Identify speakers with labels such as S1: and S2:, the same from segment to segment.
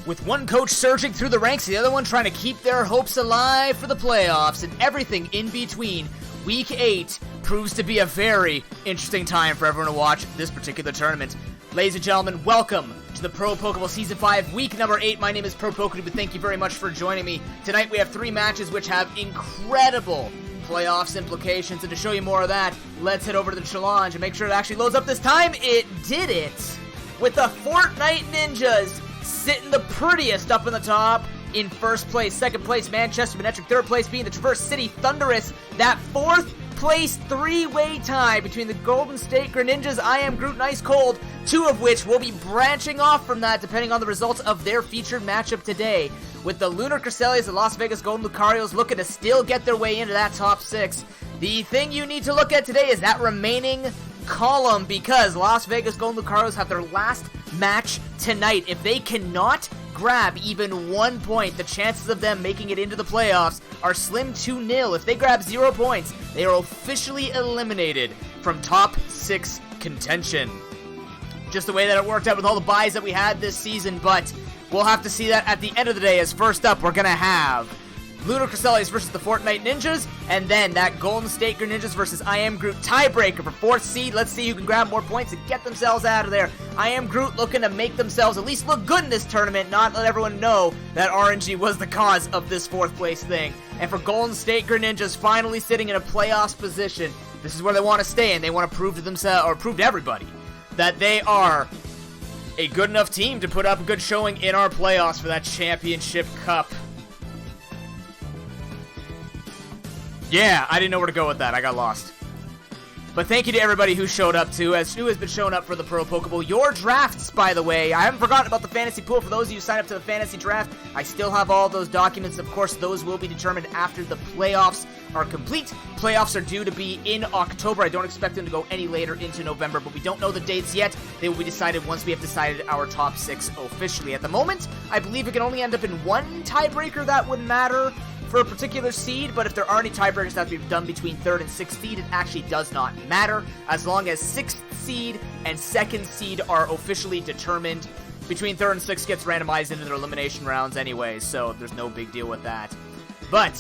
S1: with one coach surging through the ranks, the other one trying to keep their hopes alive for the playoffs, and everything in between. Week 8 proves to be a very interesting time for everyone to watch this particular tournament. Ladies and gentlemen, welcome to the ProPokeBowl Season 5, Week number 8. My name is ProPokeBowl, thank you very much for joining me. Tonight we have 3 matches which have incredible playoffs implications, and to show you more of that, let's head over to the challenge and make sure it actually loads up this time. It did it! With the Fortnite Ninjas sitting the prettiest up in the top in first place. Second place, Manchester Manectric. Third place being the Traverse City Thunderous. That fourth place 3-way tie between the Golden State Greninjas, I Am Groot, and Ice Cold, 2 of which will be branching off from that depending on the results of their featured matchup today, with the Lunar Cresselias and Las Vegas Golden Lucarios looking to still get their way into that top 6. The thing you need to look at today is that remaining column, because Las Vegas Golden Lucarios have their last match tonight. If they cannot grab even 1 point, the chances of them making it into the playoffs are slim to nil. If they grab 0 points, they are officially eliminated from top 6 contention. Just the way that it worked out with all the buys that we had this season, but we'll have to see that at the end of the day, as first up we're going to have Lunar Cresselias versus the Fortnite Ninjas, and then that Golden State Greninjas versus I Am Groot tiebreaker for 4th seed. Let's see who can grab more points and get themselves out of there. I Am Groot looking to make themselves at least look good in this tournament, not let everyone know that RNG was the cause of this 4th place thing. And for Golden State Greninjas finally sitting in a playoffs position, this is where they want to stay, and they want to prove to themselves, or prove to everybody, that they are a good enough team to put up a good showing in our playoffs for that championship cup. Yeah, I didn't know where to go with that. I got lost. But thank you to everybody who showed up, who has been showing up for the ProPokeBowl. Your drafts, by the way. I haven't forgotten about the fantasy pool. For those of you who signed up to the fantasy draft, I still have all those documents. Of course, those will be determined after the playoffs are complete. Playoffs are due to be in October. I don't expect them to go any later into November, but we don't know the dates yet. They will be decided once we have decided our top 6 officially. At the moment, I believe it can only end up in one tiebreaker that would matter for a particular seed, but if there are any tiebreakers that have to be done between 3rd and 6th seed, it actually does not matter, as long as 6th seed and 2nd seed are officially determined. Between 3rd and 6th gets randomized into their elimination rounds anyway, so there's no big deal with that. But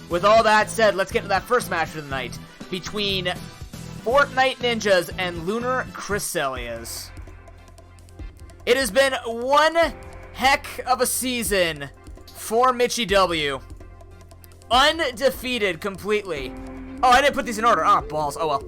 S1: with all that said, let's get into that first match of the night between Fortnite Ninjas and Lunar Cresselias. It has been one heck of a season for Mitchie W. Undefeated completely. Oh, I didn't put these in order. Ah, balls. Oh, well.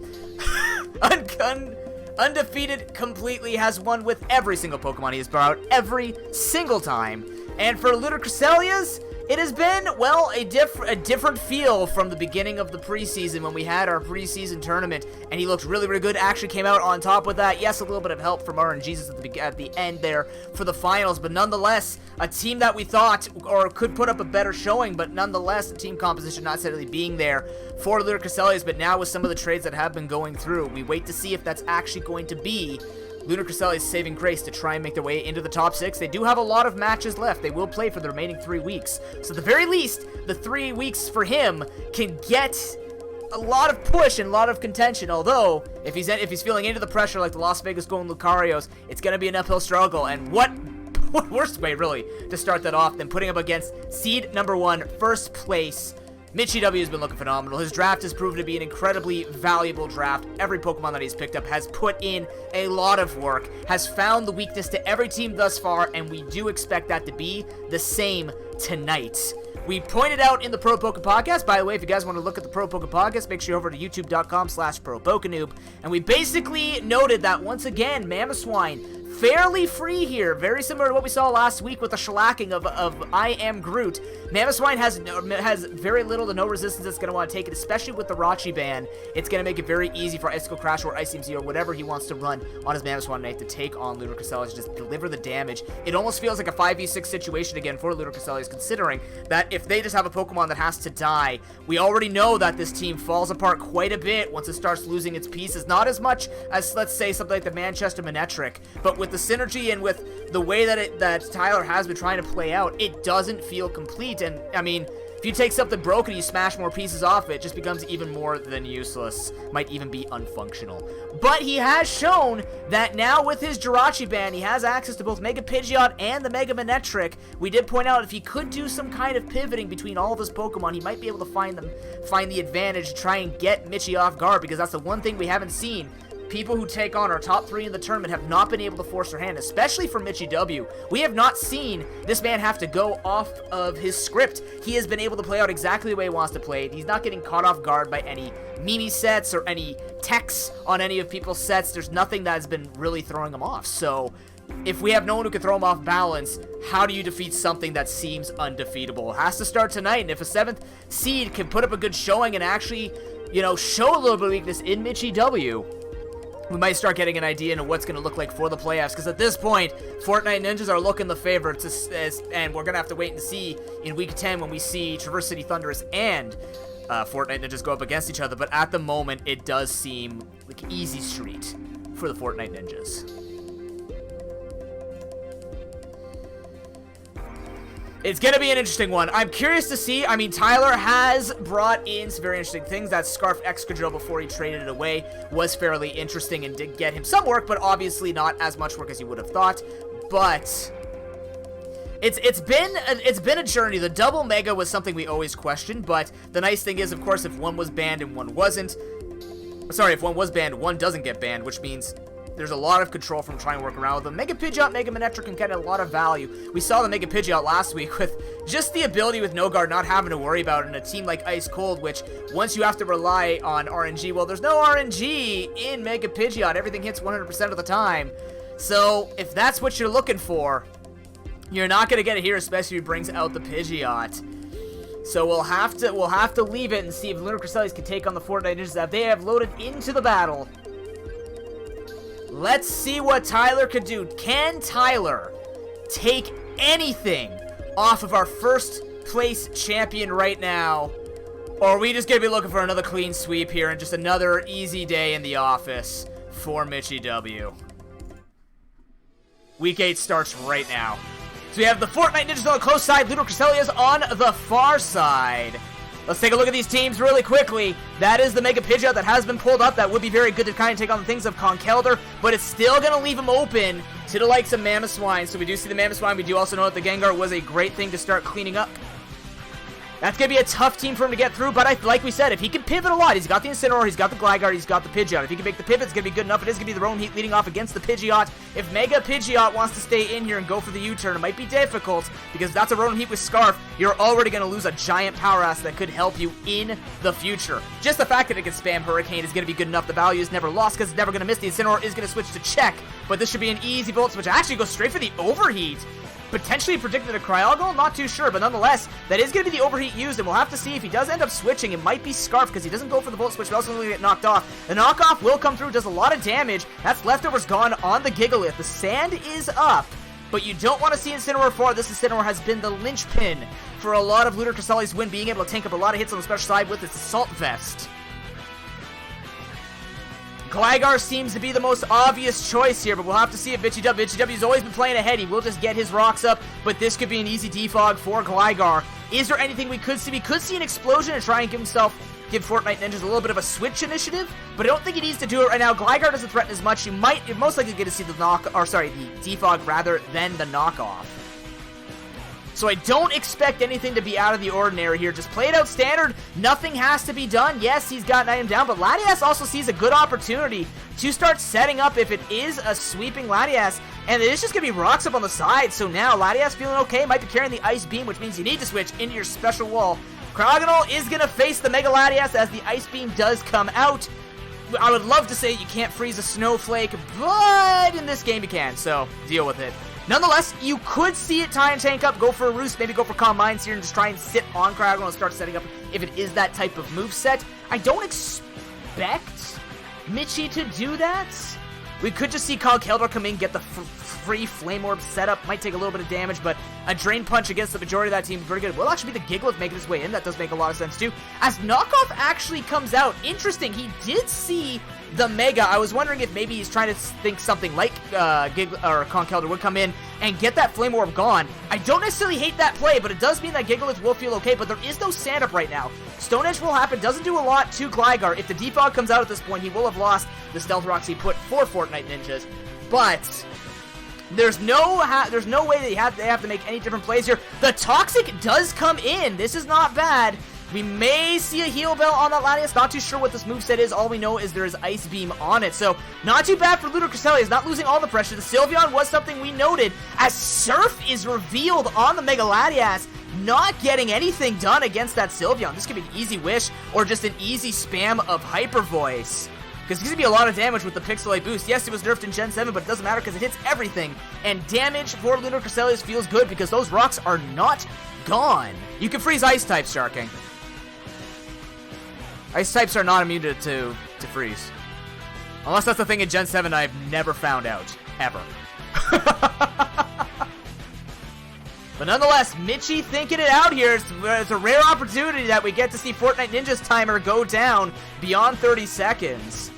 S1: Undefeated completely, has won with every single Pokemon he has brought out every single time. And for Lunar Cresselias, it has been, well, a different feel from the beginning of the preseason when we had our preseason tournament, and he looked really, really good. Actually came out on top with that. Yes, a little bit of help from RNG's at the end there for the finals, but nonetheless, a team that we thought or could put up a better showing, but nonetheless, the team composition not necessarily being there for Lunar Cresselias. But now with some of the trades that have been going through, we wait to see if that's actually going to be Lunar Cresselias' saving grace to try and make their way into the top 6. They do have a lot of matches left. They will play for the remaining 3 weeks. So at the very least, the 3 weeks for him can get a lot of push and a lot of contention. Although, if he's feeling into the pressure like the Las Vegas Golden Lucarios, it's going to be an uphill struggle. And what worse way, really, to start that off than putting up against seed number 1, first place Mitchie W has been looking phenomenal. His draft has proven to be an incredibly valuable draft. Every Pokemon that he's picked up has put in a lot of work, has found the weakness to every team thus far, and we do expect that to be the same tonight. We pointed out in the ProPoke Podcast, by the way, if you guys want to look at the ProPoke Podcast, make sure you're over to youtube.com/ProPokeNoob, and we basically noted that, once again, Mamoswine fairly free here, very similar to what we saw last week with the shellacking of I Am Groot. Mamoswine has very little to no resistance that's going to want to take it, especially with the Rachi ban. It's going to make it very easy for Icicle Crash or Ice Beam Z or whatever he wants to run on his Mamoswine Knight to take on Lunar Cresselias, just deliver the damage. It almost feels like a 5v6 situation again for Lunar Cresselias, considering that if they just have a Pokemon that has to die, we already know that this team falls apart quite a bit once it starts losing its pieces. Not as much as, let's say, something like the Manchester Manectric, but with the synergy and with the way that Tyler has been trying to play out, it doesn't feel complete. And I mean, if you take something broken and you smash more pieces off it just becomes even more than useless. Might even be unfunctional. But he has shown that now with his Jirachi Band, he has access to both Mega Pidgeot and the Mega Manectric. We did point out if he could do some kind of pivoting between all of his Pokemon, he might be able to find the advantage to try and get Mitchie off guard, because that's the one thing we haven't seen. People who take on our top 3 in the tournament have not been able to force their hand, especially for Mitchie W. We have not seen this man have to go off of his script. He has been able to play out exactly the way he wants to play. He's not getting caught off guard by any Mimi sets or any techs on any of people's sets. There's nothing that has been really throwing him off. So if we have no one who can throw him off balance, how do you defeat something that seems undefeatable? It has to start tonight, and if a 7th seed can put up a good showing and actually, you know, show a little bit of weakness in Mitchie W, we might start getting an idea into what's going to look like for the playoffs, because at this point, Fortnite Ninjas are looking the favorites, and we're going to have to wait and see in Week 10 when we see Traverse City Thunderous and Fortnite Ninjas go up against each other, but at the moment, it does seem like easy street for the Fortnite Ninjas. It's going to be an interesting one. I'm curious to see. I mean, Tyler has brought in some very interesting things. That Scarf Excadrill before he traded it away was fairly interesting and did get him some work, but obviously not as much work as you would have thought. But it's been a journey. The double Mega was something we always questioned, but the nice thing is, of course, if one was banned and one wasn't, sorry, if one was banned, one doesn't get banned, which means there's a lot of control from trying to work around with them. Mega Pidgeot, Mega Manectric can get a lot of value. We saw the Mega Pidgeot last week with just the ability with No Guard not having to worry about it in a team like Ice Cold, which once you have to rely on RNG, well, there's no RNG in Mega Pidgeot. Everything hits 100% of the time. So if that's what you're looking for, you're not going to get it here, especially if he brings out the Pidgeot. So we'll have to leave it and see if Lunar Cresselis can take on the Fortnite Ninjas that they have loaded into the battle. Let's see what Tyler could do. Can Tyler take anything off of our first place champion right now? Or are we just going to be looking for another clean sweep here and just another easy day in the office for Mitchie W? Week 8 starts right now. So we have the Fortnite Ninjas on the close side, Lunar Cresselis on the far side. Let's take a look at these teams really quickly. That is the Mega Pidgeot that has been pulled up. That would be very good to kind of take on the things of Conkeldurr, but it's still going to leave him open to the likes of Mamoswine. So we do see the Mamoswine. We do also know that the Gengar was a great thing to start cleaning up. That's going to be a tough team for him to get through, but like we said, if he can pivot a lot, he's got the Incineroar, he's got the Gligar, he's got the Pidgeot. If he can make the pivot, it's going to be good enough. It is going to be the Roan Heat leading off against the Pidgeot. If Mega Pidgeot wants to stay in here and go for the U-turn, it might be difficult, because that's a Roan Heat with Scarf. You're already going to lose a giant power ass that could help you in the future. Just the fact that it can spam Hurricane is going to be good enough. The value is never lost, because it's never going to miss. The Incineroar is going to switch to Check, but this should be an easy Volt Switch. Actually, go straight for the Overheat. Potentially predicted a Cryogonal, not too sure, but nonetheless, that is going to be the Overheat used, and we'll have to see if he does end up switching. It might be Scarf, because he doesn't go for the Volt Switch, but also going to get knocked off. The knockoff will come through, does a lot of damage. That's Leftovers gone on the Gigalith. The sand is up, but you don't want to see Incineroar 4. This Incineroar has been the linchpin for a lot of Lunar Cresselis' win, being able to tank up a lot of hits on the special side with its Assault Vest. Gligar seems to be the most obvious choice here, but we'll have to see if Mitchie W's always been playing ahead. He will just get his rocks up, but this could be an easy defog for Gligar. Is there anything we could see? We could see an explosion and try and give Fortnite Ninjas a little bit of a switch initiative, but I don't think he needs to do it right now. Gligar doesn't threaten as much. You're most likely get to see the defog rather than the knockoff. So I don't expect anything to be out of the ordinary here. Just play it out standard. Nothing has to be done. Yes, he's got an item down, but Latias also sees a good opportunity to start setting up if it is a sweeping Latias. And it is just going to be rocks up on the side. So now Latias feeling okay. Might be carrying the Ice Beam, which means you need to switch into your special wall. Cryogonal is going to face the Mega Latias as the Ice Beam does come out. I would love to say you can't freeze a Snowflake, but in this game you can, so deal with it. Nonetheless, you could see it tie and tank up, go for a Roost, maybe go for Calm Minds here and just try and sit on Cryogonal and start setting up if it is that type of moveset. I don't expect Mitchie to do that. We could just see Conkeldurr come in, get the free Flame Orb setup. Might take a little bit of damage, but a Drain Punch against the majority of that team is very good. Will actually be the Gigalith making his way in. That does make a lot of sense too. As Knockoff actually comes out, interesting, he did see the Mega. I was wondering if maybe he's trying to think something like Conkeldurr would come in. and get that Flame Orb gone. I don't necessarily hate that play, but it does mean that Gigalith will feel okay, but there is no sand up right now. Stone Edge will happen, doesn't do a lot to Gligar. If the Defog comes out at this point, he will have lost the Stealth Rocks he put for Fortnite Ninjas, but there's no way they have to make any different plays here. The Toxic does come in. This is not bad. We may see a Heal Bell on that Latias. Not too sure what this moveset is. All we know is there is Ice Beam on it. So, not too bad for Lunar Cresselia. Not losing all the pressure. The Sylveon was something we noted as Surf is revealed on the Mega Latias. Not getting anything done against that Sylveon. This could be an easy wish or just an easy spam of Hyper Voice. Because there's going to be a lot of damage with the Pixelate boost. Yes, it was nerfed in Gen 7, but it doesn't matter because it hits everything. And damage for Lunar Cresselia feels good because those rocks are not gone. You can freeze Ice types, Sharking. Ice types are not immune to freeze. Unless that's the thing in Gen 7 I've never found out. Ever. But nonetheless, Mitchie thinking it out here. It's a rare opportunity that we get to see Fortnite Ninja's timer go down beyond 30 seconds.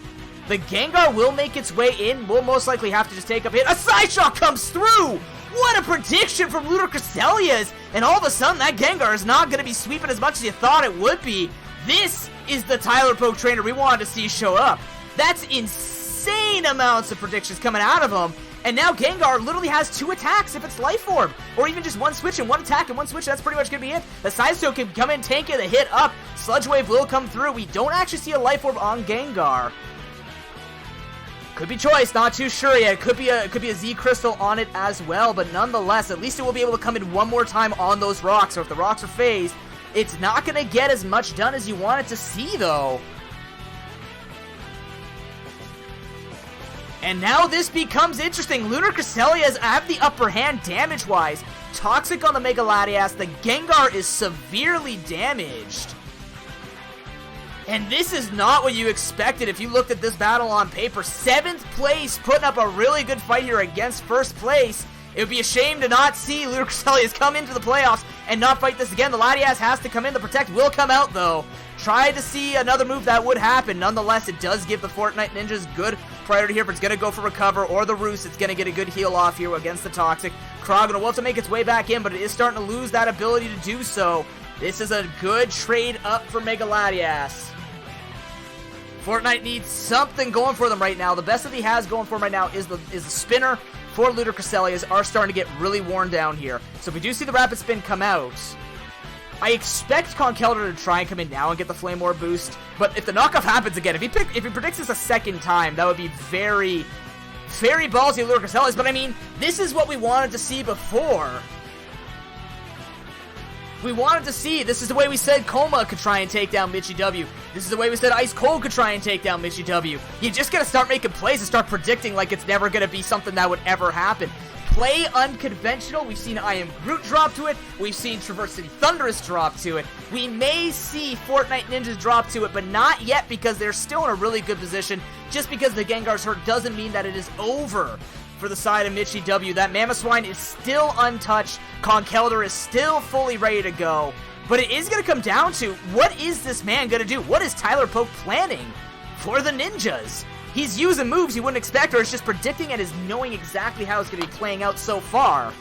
S1: The Gengar will make its way in. We'll most likely have to just take a hit. A Side Shot comes through! What a prediction from Lunar Cresselia's! And all of a sudden, that Gengar is not going to be sweeping as much as you thought it would be. This is the Tyler Poke trainer we wanted to see show up. That's insane amounts of predictions coming out of him. And now Gengar literally has 2 attacks if it's Life Orb. Or even just 1 switch and 1 attack and 1 switch. That's pretty much going to be it. The Side Stone can come in, tank it, the hit up. Sludge Wave will come through. We don't actually see a Life Orb on Gengar. Could be Choice, not too sure yet. It could be a Z Crystal on it as well. But nonetheless, at least it will be able to come in one more time on those rocks. So if the rocks are phased, it's not going to get as much done as you want it to see, though. And now this becomes interesting. Lunar Cresselia's have the upper hand damage-wise. Toxic on the Mega Latias. The Gengar is severely damaged. And this is not what you expected if you looked at this battle on paper. 7th place, putting up a really good fight here against 1st place. It would be a shame to not see Lunar Cresselia's come into the playoffs and not fight this again. The Latias has to come in. The Protect will come out, though. Tried to see another move that would happen. Nonetheless, it does give the Fortnite Ninjas good priority here. If it's going to go for Recover or the Roost, it's going to get a good heal off here against the Toxic. Crogano will have to make its way back in, but it is starting to lose that ability to do so. This is a good trade up for Mega Latias. Fortnite needs something going for them right now. The best that he has going for him right now is the Spinner. For Lunar Cresselia's are starting to get really worn down here. So if we do see the Rapid Spin come out, I expect Conkeldurr to try and come in now and get the Flame Orb boost. But if the knockoff happens again, if he predicts this a second time, that would be very, very ballsy of Lunar Cresselia's. But I mean, this is what we wanted to see before. We wanted to see, this is the way we said Coma could try and take down Mitchie W. This is the way we said Ice Cold could try and take down Mitchie W. You just gotta start making plays and start predicting like it's never gonna be something that would ever happen. Play unconventional. We've seen I Am Groot drop to it. We've seen Traverse City Thunderous drop to it. We may see Fortnite Ninjas drop to it, but not yet because they're still in a really good position. Just because the Gengar's hurt doesn't mean that it is over for the side of Mitchie W. That Mamoswine is still untouched. Conkeldurr is still fully ready to go. But it is going to come down to, what is this man going to do? What is Tyler Poke planning for the Ninjas? He's using moves you wouldn't expect, or it's just predicting and is knowing exactly how it's going to be playing out so far.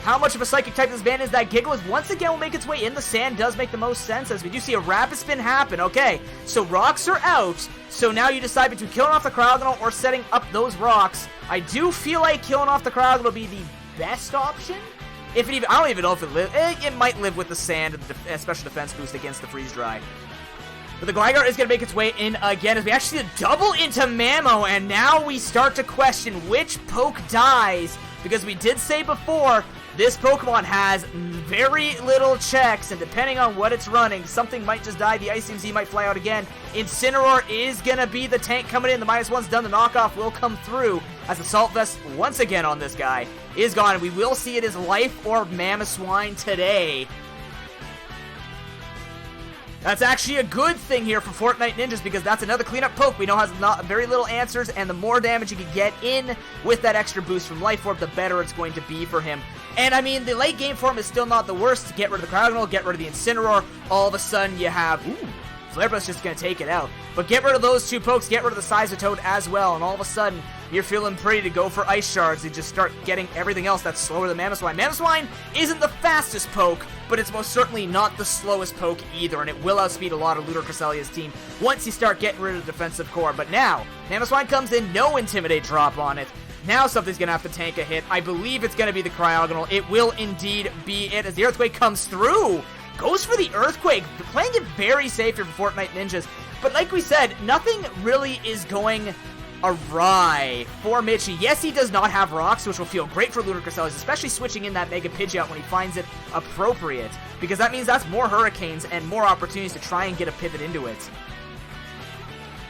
S1: How much of a Psychic type this man is? That Gigalith once again will make its way in. The sand does make the most sense as we do see a Rapid Spin happen. Okay, so rocks are out. So now you decide between killing off the Cryogonal or setting up those rocks. I do feel like killing off the Cryogonal will be the best option. If it even, I don't even know if it lives. It might live with the sand and special defense boost against the Freeze Dry. But the Gligar is going to make its way in again as we actually see a double into Mamo. And now we start to question which poke dies. Because we did say before, this Pokemon has very little checks, and depending on what it's running, something might just die. The Ice Beam Z might fly out again. Incineroar is going to be the tank coming in. The -1's done. The knockoff will come through as Assault Vest once again on this guy is gone. We will see it as Life Orb Mamoswine today. That's actually a good thing here for Fortnite Ninjas because that's another cleanup poke we know has very little answers, and the more damage you can get in with that extra boost from Life Orb, the better it's going to be for him. And I mean, the late game form is still not the worst. Get rid of the Cryogonal, get rid of the Incineroar. All of a sudden you have Flare Blast just going to take it out. But get rid of those two pokes, get rid of the Size of Toad as well, and all of a sudden, you're feeling pretty to go for Ice Shards and just start getting everything else that's slower than Mamoswine. Mamoswine isn't the fastest poke, but it's most certainly not the slowest poke either, and it will outspeed a lot of Ludor Cresselia's team once you start getting rid of the defensive core. But now, Mamoswine comes in, no Intimidate drop on it. Now something's going to have to tank a hit. I believe it's going to be the Cryogonal. It will indeed be it as the Earthquake comes through. Goes for the Earthquake, playing it very safe here for Fortnite Ninjas. But like we said, nothing really is going awry for Mitchie. Yes, he does not have rocks, which will feel great for Ludor Cresselias, especially switching in that Mega Pidgeot when he finds it appropriate, because that means that's more Hurricanes and more opportunities to try and get a pivot into it.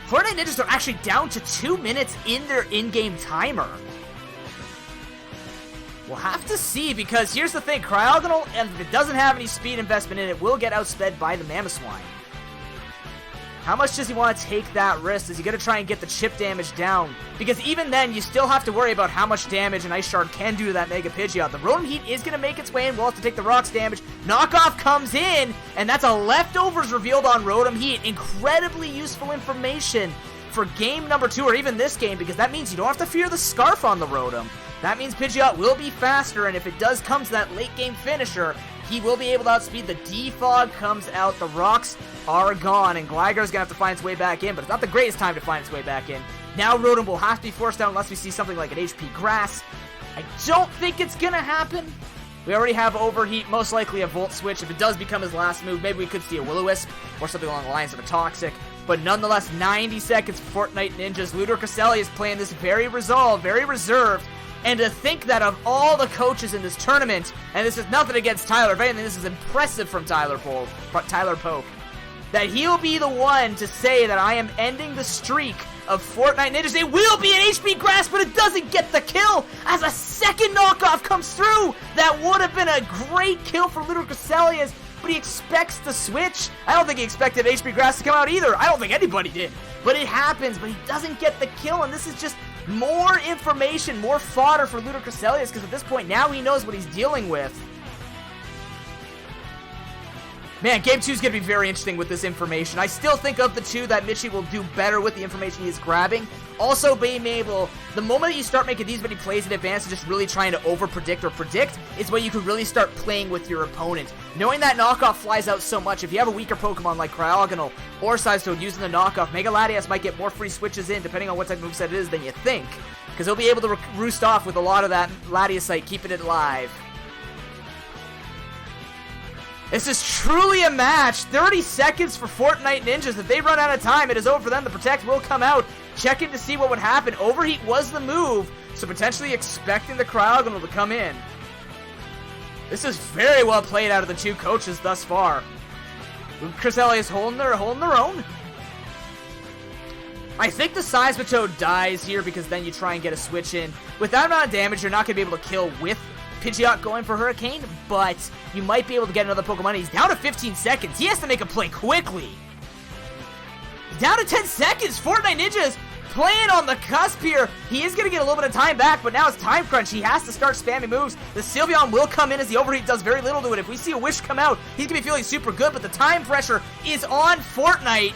S1: Fortnite Ninjas are actually down to 2 minutes in their in-game timer. We'll have to see, because here's the thing, Cryogonal, and if it doesn't have any speed investment in it, will get outsped by the Mamoswine. How much does he want to take that risk? Is he going to try and get the chip damage down? Because even then, you still have to worry about how much damage an Ice Shard can do to that Mega Pidgeot. The Rotom Heat is going to make its way in. We'll have to take the Rocks damage. Knockoff comes in, and that's a Leftovers revealed on Rotom Heat. Incredibly useful information for game number 2, or even this game, because that means you don't have to fear the Scarf on the Rotom. That means Pidgeot will be faster, and if it does come to that late game finisher, he will be able to outspeed. The Defog comes out, the Rocks are gone, and Gligar's gonna have to find its way back in, but it's not the greatest time to find its way back in. Now Rotom will have to be forced out unless we see something like an HP Grass. I don't think it's gonna happen. We already have Overheat, most likely a Volt Switch. If it does become his last move, maybe we could see a Will-O-Wisp or something along the lines of a Toxic. But nonetheless, 90 seconds for Fortnite Ninjas. Ludor Cresselia is playing this very resolved, very reserved. And to think that of all the coaches in this tournament, and this is nothing against Tyler, if anything, this is impressive from Tyler Poke, that he'll be the one to say that I am ending the streak of Fortnite Ninjas. It will be an HP Grass, but it doesn't get the kill as a second knockoff comes through. That would have been a great kill for Ludor Cresselias, but he expects the switch. I don't think he expected HP Grass to come out either. I don't think anybody did. But it happens, but he doesn't get the kill, and this is just more information, more fodder for Ludor Cresselias, because at this point, now he knows what he's dealing with. Man, Game 2 is going to be very interesting with this information. I still think of the two that Mitchie will do better with the information he's grabbing. Also being able, the moment that you start making these many plays in advance and just really trying to over-predict or predict, is when you can really start playing with your opponent. Knowing that knockoff flies out so much, if you have a weaker Pokemon like Cryogonal or Sizetoad using the knockoff, Mega Latias might get more free switches in, depending on what type of moveset it is, than you think. Because he'll be able to roost off with a lot of that Latiasite, keeping it alive. This is truly a match. 30 seconds for Fortnite Ninjas. If they run out of time, it is over for them. The Protect will come out, checking to see what would happen. Overheat was the move, so potentially expecting the Cryogonal to come in. This is very well played out of the two coaches thus far. Cresselia is holding their own. I think the Seismitoad dies here because then you try and get a switch in. With that amount of damage, you're not going to be able to kill with Pidgeot going for Hurricane, but you might be able to get another Pokemon. He's down to 15 seconds. He has to make a play quickly. He's down to 10 seconds. Fortnite Ninjas playing on the cusp here. He is going to get a little bit of time back, but now it's time crunch. He has to start spamming moves. The Sylveon will come in as the Overheat does very little to it. If we see a Wish come out, he's going to be feeling super good, but the time pressure is on Fortnite.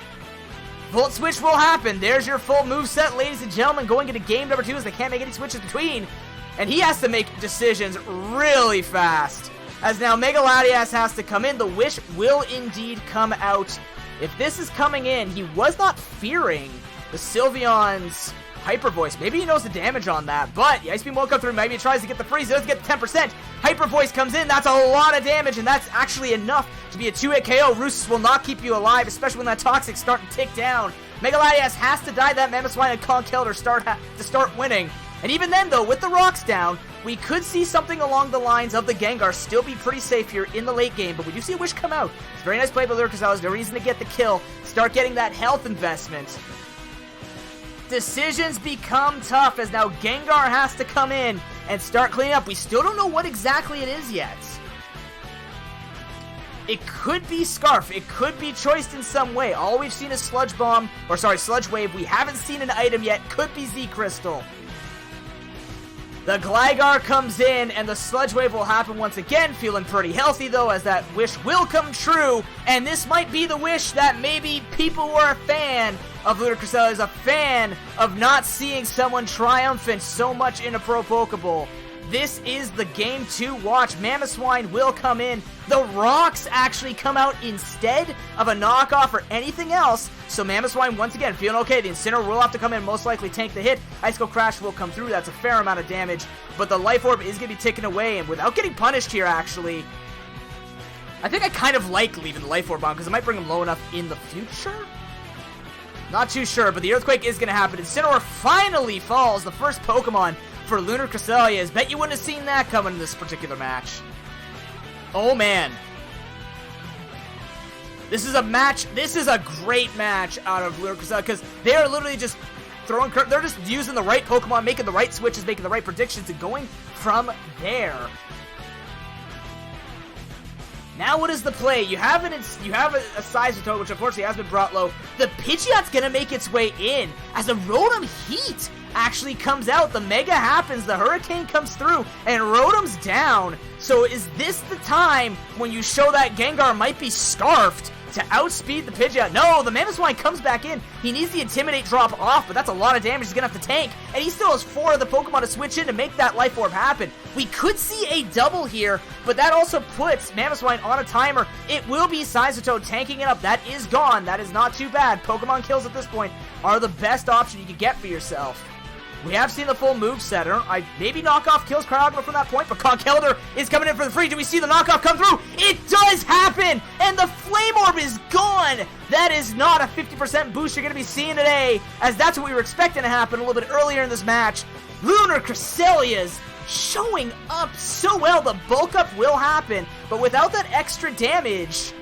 S1: Volt Switch will happen. There's your full moveset, ladies and gentlemen, going into game number 2 as they can't make any switches between. And he has to make decisions really fast. As now Mega Latias has to come in. The Wish will indeed come out. If this is coming in, he was not fearing the Sylveon's Hyper Voice. Maybe he knows the damage on that, but the Ice Beam will come through. Maybe he tries to get the freeze. He doesn't get the 10%. Hyper Voice comes in. That's a lot of damage, and that's actually enough to be a 2-hit KO. Roostes will not keep you alive, especially when that Toxic's starting to tick down. Mega Latias has to die that Mamoswine and Conkeldurr to start winning. And even then, though, with the rocks down, we could see something along the lines of the Gengar still be pretty safe here in the late game, but we do see a Wish come out. It's a very nice play by Ludor Cresselias. No reason to get the kill. Start getting that health investment. Decisions become tough as now Gengar has to come in and start cleaning up. We still don't know what exactly it is yet. It could be Scarf. It could be choiced in some way. All we've seen is Sludge Wave. We haven't seen an item yet. Could be Z Crystal. The Gligar comes in, and the Sludge Wave will happen once again. Feeling pretty healthy, though, as that wish will come true. And this might be the wish that maybe people who are a fan of Lunar Cresselia is a fan of not seeing someone triumphant so much in a Pro Pokeball. This is the game to watch. Mamoswine will come in. The Rocks actually come out instead of a knockoff or anything else. So Mamoswine, once again, feeling okay. The Incineroar will have to come in, most likely tank the hit. Icicle Crash will come through. That's a fair amount of damage. But the Life Orb is going to be taken away. And without getting punished here, actually, I think I kind of like leaving the Life Orb on because it might bring him low enough in the future. Not too sure, but the Earthquake is going to happen. Incineroar finally falls. The first Pokemon for Lunar Cresselia. Bet you wouldn't have seen that coming in this particular match. Oh, man. This is a great match out of Lunar Cresselia because they are literally just they're just using the right Pokemon, making the right switches, making the right predictions, and going from there. Now what is the play? You have a Sizotoad, which unfortunately has been brought low. The Pidgeot's gonna make its way in as a Rotom Heat actually comes out. The Mega happens, the Hurricane comes through, and Rotom's down. So is this the time when you show that Gengar might be scarfed to outspeed the Pidgeot? No, the Mamoswine comes back in. He needs the Intimidate drop off, but that's a lot of damage he's gonna have to tank. And he still has 4 of the Pokemon to switch in to make that Life Orb happen. We could see a double here, but that also puts Mamoswine on a timer. It will be Sizotoad tanking it up. That is gone. That is not too bad. Pokemon kills at this point are the best option you can get for yourself. We have seen the full moveset. Maybe knockoff kills Cryogonal from that point, but Conkeldurr is coming in for the free. Do we see the knockoff come through? It does happen, and the Flame Orb is gone. That is not a 50% boost you're going to be seeing today, as that's what we were expecting to happen a little bit earlier in this match. Lunar Cresselia's showing up so well. The bulk up will happen, but without that extra damage,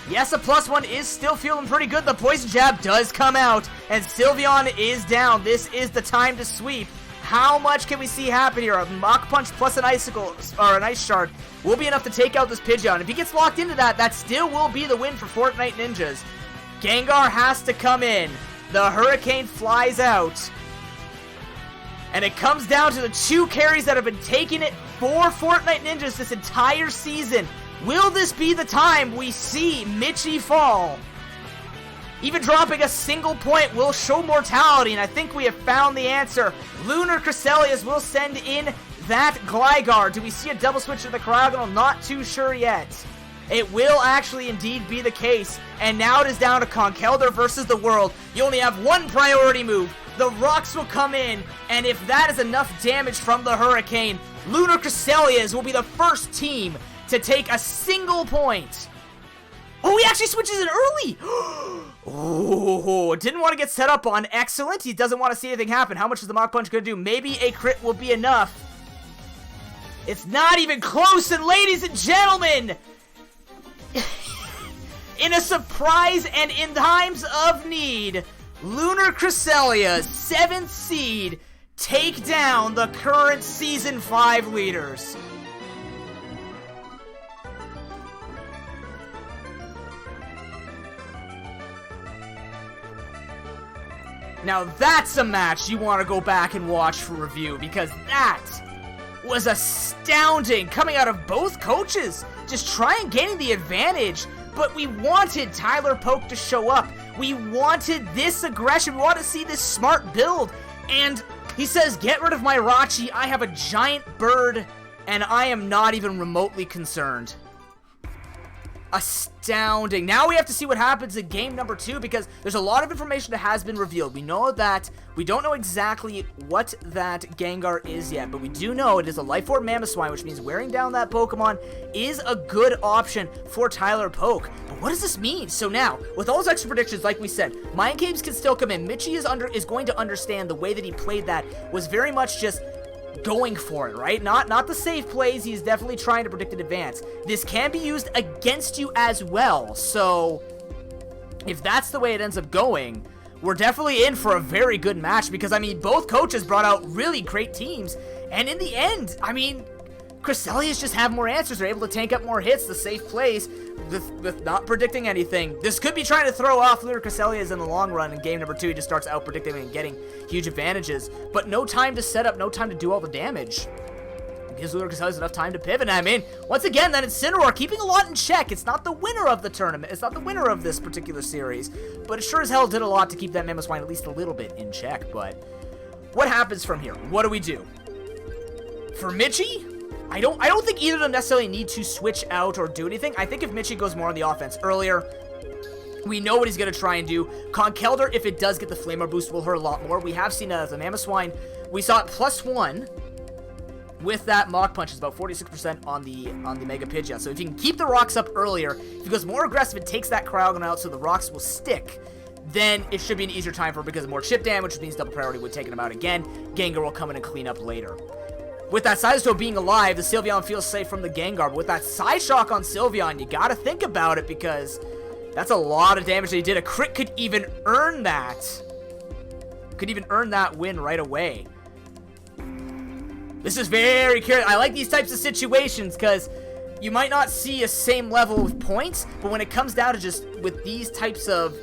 S1: yes, a +1 is still feeling pretty good. The Poison Jab does come out, and Sylveon is down. This is the time to sweep. How much can we see happen here? A Mach Punch plus an Icicle, or an Ice Shard, will be enough to take out this Pidgeot. And if he gets locked into that, that still will be the win for Fortnite Ninjas. Gengar has to come in. The Hurricane flies out. And it comes down to the 2 carries that have been taking it for Fortnite Ninjas this entire season. Will this be the time we see Mitchie fall? Even dropping a single point will show mortality, and I think we have found the answer. Lunar Cresselia's will send in that Gligar. Do we see a double switch to the Cryogonal? Not too sure yet. It will actually indeed be the case, and now it is down to Conkeldurr versus the world. You only have one priority move. The Rocks will come in, and if that is enough damage from the Hurricane, Lunar Cresselia's will be the first team to take a single point. Oh, he actually switches it early. Oh, didn't want to get set up on. Excellent. He doesn't want to see anything happen. How much is the Mach Punch going to do? Maybe a crit will be enough. It's not even close, and ladies and gentlemen, in a surprise and in times of need, Lunar Cresselia's 7th seed take down the current Season 5 leaders. Now that's a match you want to go back and watch for review, because that was astounding, coming out of both coaches, just trying gaining the advantage. But we wanted Tyler Poke to show up. We wanted this aggression. We want to see this smart build. And he says, get rid of my Rachi. I have a giant bird, and I am not even remotely concerned. Astounding. Now we have to see what happens in game number 2, because there's a lot of information that has been revealed. We know that we don't know exactly what that Gengar is yet, but we do know it is a Life Orb Mamoswine, which means wearing down that Pokemon is a good option for Tyler Poke. But what does this mean? So now, with all those extra predictions, like we said, Mind Games can still come in. Mitchie is going to understand the way that he played that was very much just going for it, right? Not the safe plays. He's definitely trying to predict in advance. This can be used against you as well. So if that's the way it ends up going, we're definitely in for a very good match, because I mean, both coaches brought out really great teams, and in the end, I mean, Cresselias just have more answers. They're able to tank up more hits, the safe plays, with not predicting anything. This could be trying to throw off Lunar Cresselias in the long run. In game number 2, he just starts out-predicting and getting huge advantages. But no time to set up, no time to do all the damage. It gives Lunar Cresselias enough time to pivot. I mean, once again, that Incineroar keeping a lot in check. It's not the winner of the tournament. It's not the winner of this particular series. But it sure as hell did a lot to keep that Mamoswine at least a little bit in check. But what happens from here? What do we do? For Mitchie, I don't think either of them necessarily need to switch out or do anything. I think if Mitchie goes more on the offense earlier, we know what he's going to try and do. Conkeldurr, if it does get the Flamor boost, will hurt a lot more. We have seen the Mamoswine. We saw it +1 with that Mach Punch. It's about 46% on the Mega Pidgeot. So if you can keep the rocks up earlier, if he goes more aggressive, it takes that Cryogon out so the rocks will stick. Then it should be an easier time for him because of more chip damage, which means double priority would take him out again. Gengar will come in and clean up later. With that Sideshow being alive, the Sylveon feels safe from the Gengar. But with that Side Shock on Sylveon, you gotta think about it because that's a lot of damage that he did. A crit could even earn that. Could even earn that win right away. This is very curious. I like these types of situations because you might not see a same level of points, but when it comes down to just with these types of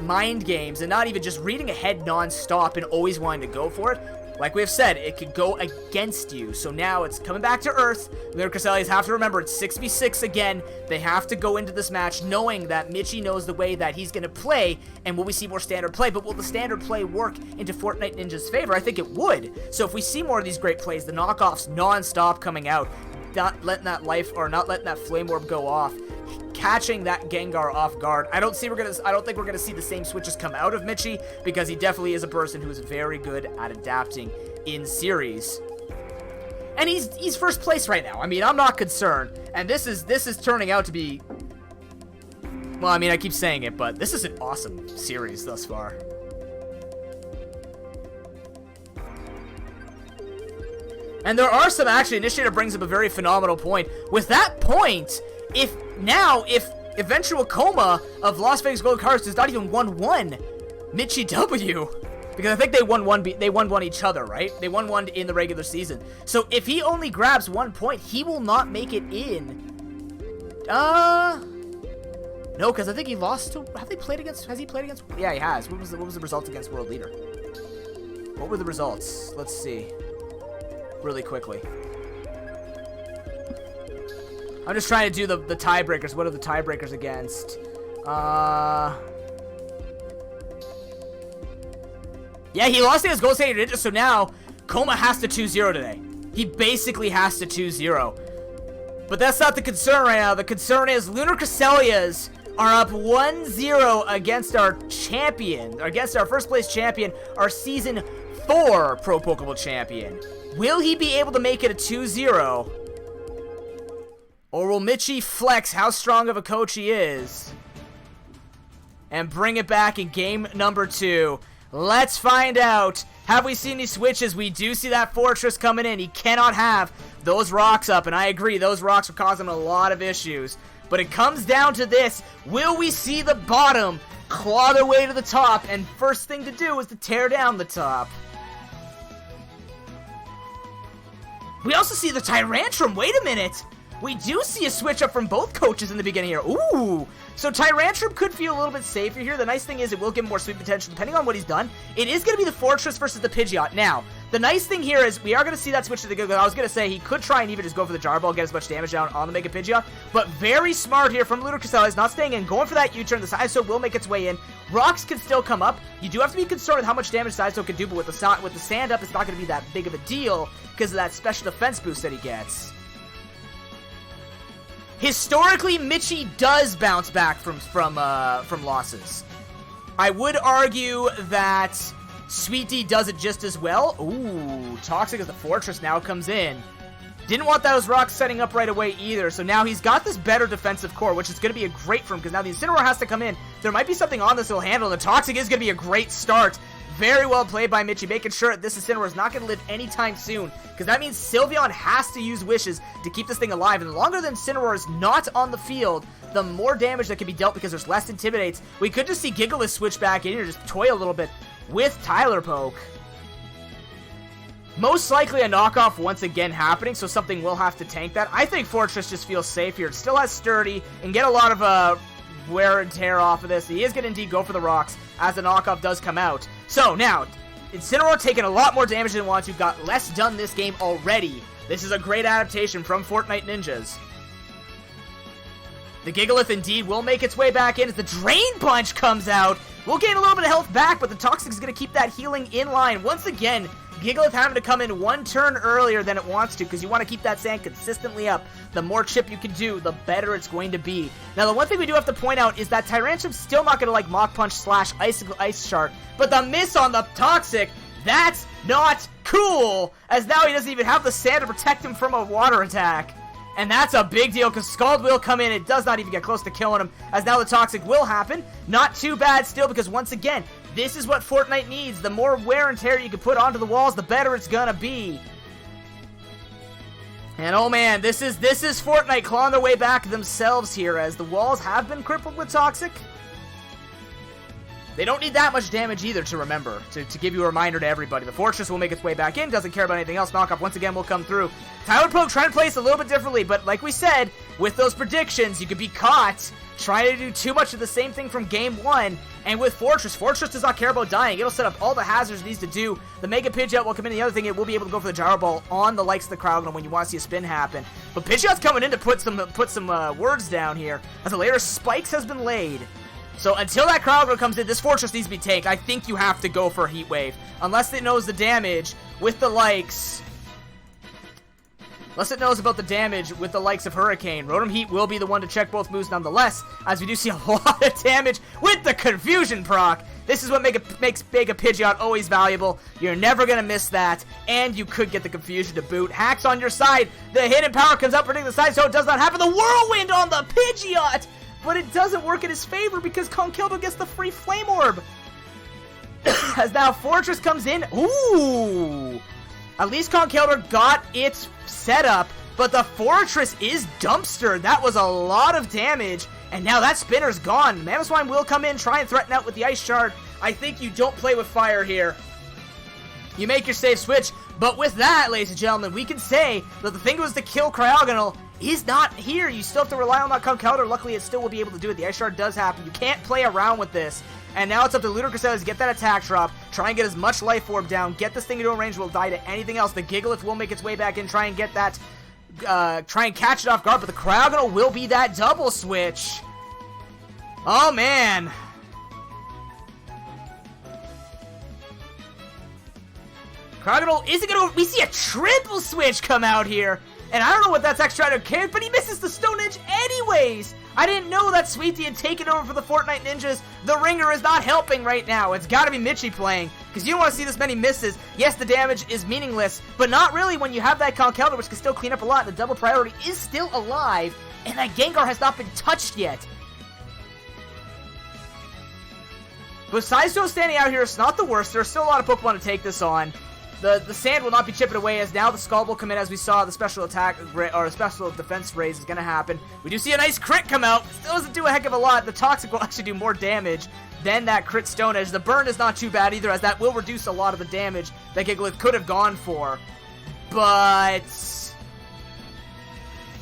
S1: mind games and not even just reading ahead non-stop and always wanting to go for it, like we have said, it could go against you. So now it's coming back to Earth. Lunar Cresselias have to remember it's 6v6 again. They have to go into this match knowing that Mitchie knows the way that he's going to play. And will we see more standard play? But will the standard play work into Fortnite Ninja's favor? I think it would. So if we see more of these great plays, the knockoffs non-stop coming out, not letting that Flame Orb go off, catching that Gengar off guard. I don't think we're gonna see the same switches come out of Mitchie because he definitely is a person who is very good at adapting in series. And he's first place right now. I mean, I'm not concerned. And this is turning out to be, well, I mean, I keep saying it, but this is an awesome series thus far. And there are some, actually, Initiator brings up a very phenomenal point. With that point, if Eventual Coma of Las Vegas Gold Cards does not even 1-1 Mitchie W, because I think they won one each other, right? They won one in the regular season. So if he only grabs 1 point, he will not make it in. No, because I think he lost to, has he played against, yeah, he has. What was the result against World Leader? What were the results? Let's see. Really quickly. I'm just trying to do the tiebreakers. What are the tiebreakers against? Yeah, he lost against Gold State Ninja, so now Coma has to 2-0 today. He basically has to 2-0. But that's not the concern right now. The concern is Lunar Cresselias are up 1-0 against our champion, against our first place champion, our Season 4 ProPokeBowl champion. Will he be able to make it a 2-0? Or will Mitchie flex how strong of a coach he is and bring it back in game number 2? Let's find out. Have we seen these switches? We do see that Fortress coming in. He cannot have those rocks up, and I agree, those rocks are causing a lot of issues. But it comes down to this. Will we see the bottom claw their way to the top? And first thing to do is to tear down the top. We also see the Tyrantrum. Wait a minute. We do see a switch up from both coaches in the beginning here. Ooh. So Tyrantrum could feel a little bit safer here. The nice thing is it will give him more sweep potential depending on what he's done. It is going to be the Fortress versus the Pidgeot. Now, the nice thing here is we are going to see that switch to the Giga. I was going to say he could try and even just go for the Jar Ball, get as much damage down on the Mega Pidgeot. But very smart here from Lunar Cresselias, not staying in, going for that U-turn. The Sideshow will make its way in. Rocks can still come up. You do have to be concerned with how much damage Sideshow can do, but with the sand up, it's not going to be that big of a deal because of that special defense boost that he gets. Historically, Mitchie does bounce back from losses. I would argue that Sweet D does it just as well. Ooh, Toxic as the Fortress now comes in. Didn't want those rocks setting up right away either, so now he's got this better defensive core, which is going to be a great for him, because now the Incineroar has to come in. There might be something on this that will handle it. The Toxic is going to be a great start. Very well played by Mitchie, making sure that this Incineroar is not going to live anytime soon, because that means Sylveon has to use Wishes to keep this thing alive, and the longer the Incineroar is not on the field, the more damage that can be dealt because there's less Intimidates. We could just see Gigalith switch back in here, just toy a little bit with Tyler Poke. Most likely a knockoff once again happening, so something will have to tank that. I think Fortress just feels safe here. It still has Sturdy and get a lot of wear and tear off of this. He is going to indeed go for the rocks as the knockoff does come out. So now, Incineroar taking a lot more damage than it wants to. Got less done this game already. This is a great adaptation from Fortnite Ninjas. The Gigalith indeed will make its way back in as the Drain Punch comes out. We'll gain a little bit of health back, but the Toxic is going to keep that healing in line. Once again, Gigalith having to come in one turn earlier than it wants to because you want to keep that sand consistently up. The more chip you can do, the better it's going to be. Now, the one thing we do have to point out is that Tyranitum's still not going to like Mach Punch / Icicle Ice Shard, but the miss on the Toxic, that's not cool, as now he doesn't even have the sand to protect him from a water attack. And that's a big deal, because Scald will come in. It does not even get close to killing him, as now the Toxic will happen. Not too bad still, because once again, this is what Fortnite needs. The more wear and tear you can put onto the walls, the better it's gonna be. And oh man, this is Fortnite clawing their way back themselves here, as the walls have been crippled with Toxic. They don't need that much damage either to remember, to give you a reminder to everybody. The Fortress will make its way back in, doesn't care about anything else. Knockoff once again will come through. Tyler Poke trying to play this a little bit differently, but like we said, with those predictions, you could be caught trying to do too much of the same thing from game one. And with Fortress does not care about dying. It'll set up all the hazards it needs to do. The Mega Pidgeot will come in. The other thing, it will be able to go for the Gyro Ball on the likes of the Crowd when you want to see a spin happen. But Pidgeot's coming in to put some words down here, as a layer of spikes has been laid. So until that Crowd comes in, this Fortress needs to be tanked. I think you have to go for Heat Wave. Unless it knows the damage with the likes. Unless it knows about the damage with the likes of Hurricane. Rotom Heat will be the one to check both moves nonetheless, as we do see a lot of damage with the Confusion proc. This is what makes Mega Pidgeot always valuable. You're never going to miss that, and you could get the Confusion to boot. Hacks on your side. The hidden power comes out, predicting the side, so it does not happen. The Whirlwind on the Pidgeot! But it doesn't work in his favor because Conkeldurr gets the free Flame Orb. As now Fortress comes in. Ooh! At least Conkeldurr got its setup, but the Fortress is dumpstered. That was a lot of damage, and now that spinner's gone. Mamoswine will come in, try and threaten out with the Ice Shard. I think you don't play with fire here. You make your safe switch, but with that, ladies and gentlemen, we can say that the thing was to kill Cryogonal is not here. You still have to rely on that Conkeldurr. Luckily, it still will be able to do it. The Ice Shard does happen. You can't play around with this. And now it's up to Ludicrous to get that attack drop, try and get as much Life Orb down, get this thing into a range, will die to anything else. The Gigalith will make its way back in, try and get that, try and catch it off guard, but the Cryogonal will be that double switch. Oh, man. Cryogonal isn't going to, we see a triple switch come out here. And I don't know what that's extra out of care, but he misses the Stone Edge anyways. I didn't know that Sweetie had taken over for the Fortnite Ninjas. The Ringer is not helping right now. It's got to be Mitchie playing, because you don't want to see this many misses. Yes, the damage is meaningless, but not really when you have that Conkeldurr, which can still clean up a lot. The double priority is still alive, and that Gengar has not been touched yet. But Sideshow standing out here is not the worst. There are still a lot of Pokemon to take this on. The sand will not be chipping away, as now the Scald will come in. As we saw, the special attack or special defense raise is going to happen. We do see a nice crit come out. Still doesn't do a heck of a lot. The Toxic will actually do more damage than that crit Stone Edge. The burn is not too bad either, as that will reduce a lot of the damage that Gigalith could have gone for. But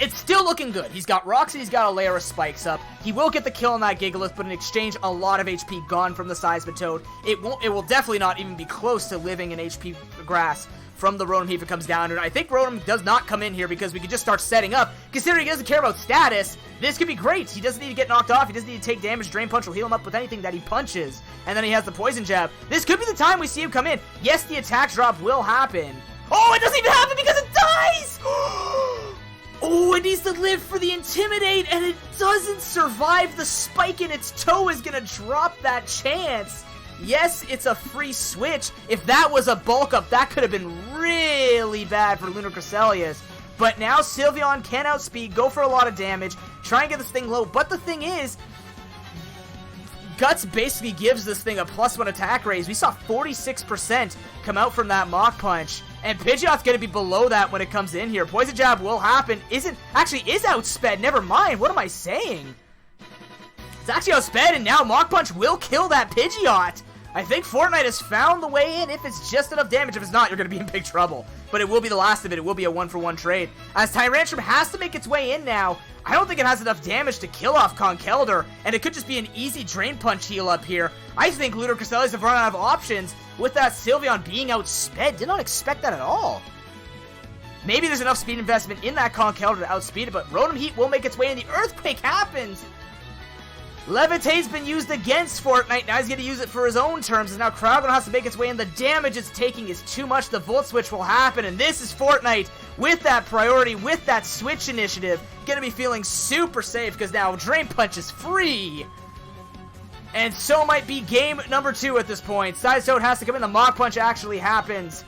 S1: it's still looking good. He's got rocks and he's got a layer of spikes up. He will get the kill on that Gigalith, but in exchange, a lot of HP gone from the Seismitoad. It will definitely not even be close to living in HP grass from the Rotom Heat if it comes down to it. I think Rotom does not come in here because we could just start setting up. Considering he doesn't care about status, this could be great. He doesn't need to get knocked off. He doesn't need to take damage. Drain Punch will heal him up with anything that he punches. And then he has the Poison Jab. This could be the time we see him come in. Yes, the attack drop will happen. Oh, it doesn't even happen because it dies! Oh, it needs to live for the Intimidate, and it doesn't survive. The spike in its toe is going to drop that chance. Yes, it's a free switch. If that was a bulk up, that could have been really bad for Lunar Cresselia. But now Sylveon can outspeed, go for a lot of damage, try and get this thing low. But the thing is, Guts basically gives this thing a +1 attack raise. We saw 46% come out from that Mach Punch. And Pidgeot's going to be below that when it comes in here. Poison Jab will happen. Is outsped. Never mind. What am I saying? It's actually outsped, and now Mach Punch will kill that Pidgeot. I think Fortnite has found the way in if it's just enough damage. If it's not, you're going to be in big trouble. But it will be the last of it. It will be a 1-for-1 trade. As Tyrantrum has to make its way in now, I don't think it has enough damage to kill off Conkeldurr, and it could just be an easy Drain Punch heal up here. I think Ludo Crystalias have run out of options with that Sylveon being outsped. Did not expect that at all. Maybe there's enough speed investment in that Conkeldurr to outspeed it, but Rotom Heat will make its way in. The Earthquake happens. Levitate's been used against Fortnite. Now he's going to use it for his own terms. And now Crowdon has to make its way in. The damage it's taking is too much. The Volt Switch will happen. And this is Fortnite with that priority, with that Switch initiative. Going to be feeling super safe because now Drain Punch is free. And so might be game number 2 at this point. Side Toad has to come in. The Mach Punch actually happens.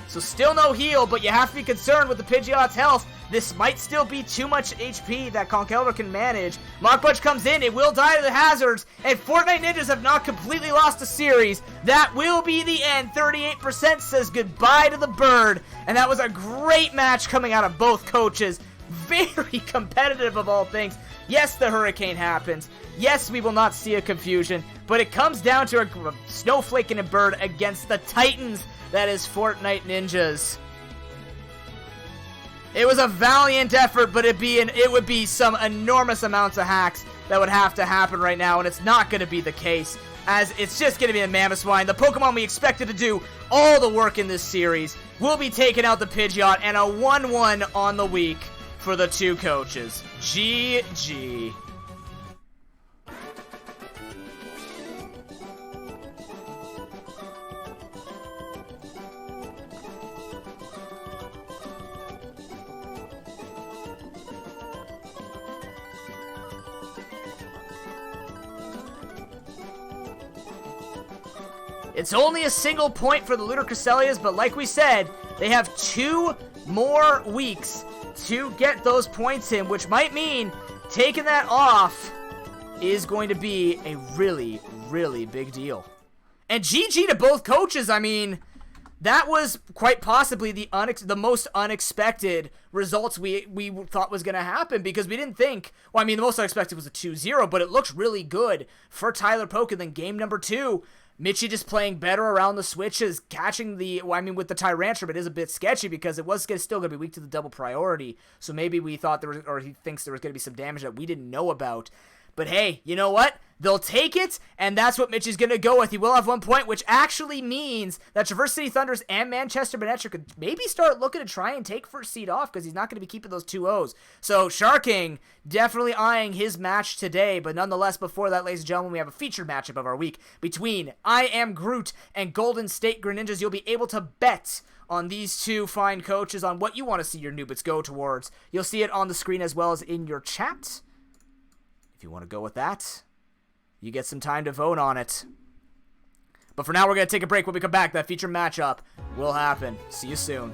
S1: So still no heal, but you have to be concerned with the Pidgeot's health. This might still be too much HP that Conkeldurr can manage. Mach Punch comes in. It will die to the hazards. And Fortnite Ninjas have not completely lost a series. That will be the end. 38% says goodbye to the bird. And that was a great match coming out of both coaches. Very competitive of all things. Yes, the Hurricane happens. Yes, we will not see a confusion. But it comes down to a Snowflake and a bird against the Titans. That is Fortnite Ninjas. It was a valiant effort, but it would be some enormous amounts of hacks that would have to happen right now, and it's not going to be the case, as it's just going to be a Mamoswine. The Pokemon we expected to do all the work in this series will be taking out the Pidgeot, and a 1-1 on the week for the two coaches. GG. It's only a single point for the Ludo Crystalias, but like we said, they have 2 more weeks to get those points in, which might mean taking that off is going to be a really, really big deal. And GG to both coaches. I mean, that was quite possibly the most unexpected results we thought was going to happen, because we didn't think, well, I mean, the most unexpected was a 2-0, but it looked really good for Tyler Poke. And then game number 2, Mitchie just playing better around the switches, catching the, well, I mean, with the Tyrantrum, it is a bit sketchy because it was still going to be weak to the double priority. So maybe we thought there was, or he thinks there was going to be some damage that we didn't know about. But hey, you know what? They'll take it, and that's what Mitch is going to go with. He will have 1 point, which actually means that Traverse City Thunders and Manchester Manectric could maybe start looking to try and take first seed off, because he's not going to be keeping those 2 O's. So Sharking definitely eyeing his match today, but nonetheless, before that, ladies and gentlemen, we have a featured matchup of our week between I Am Groot and Golden State Greninjas. You'll be able to bet on these 2 fine coaches on what you want to see your Newbits go towards. You'll see it on the screen as well as in your chat. If you want to go with that, you get some time to vote on it. But for now, we're going to take a break. When we come back, that feature matchup will happen. See you soon.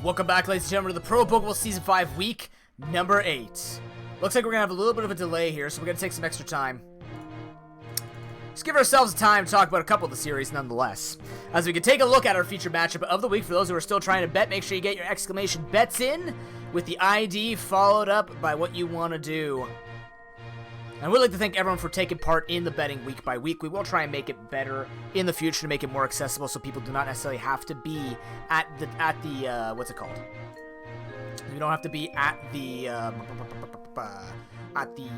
S1: Welcome back, ladies and gentlemen, to the Pro Pokeball Season 5, Week number 8. Looks like we're going to have a little bit of a delay here, so we're going to take some extra time. Just give ourselves time to talk about a couple of the series nonetheless. As we can take a look at our featured matchup of the week. For those who are still trying to bet, make sure you get your exclamation bets in with the ID followed up by what you want to do. And we'd like to thank everyone for taking part in the betting week by week. We will try and make it better in the future to make it more accessible so people do not necessarily have to be at the what's it called? You don't have to be at the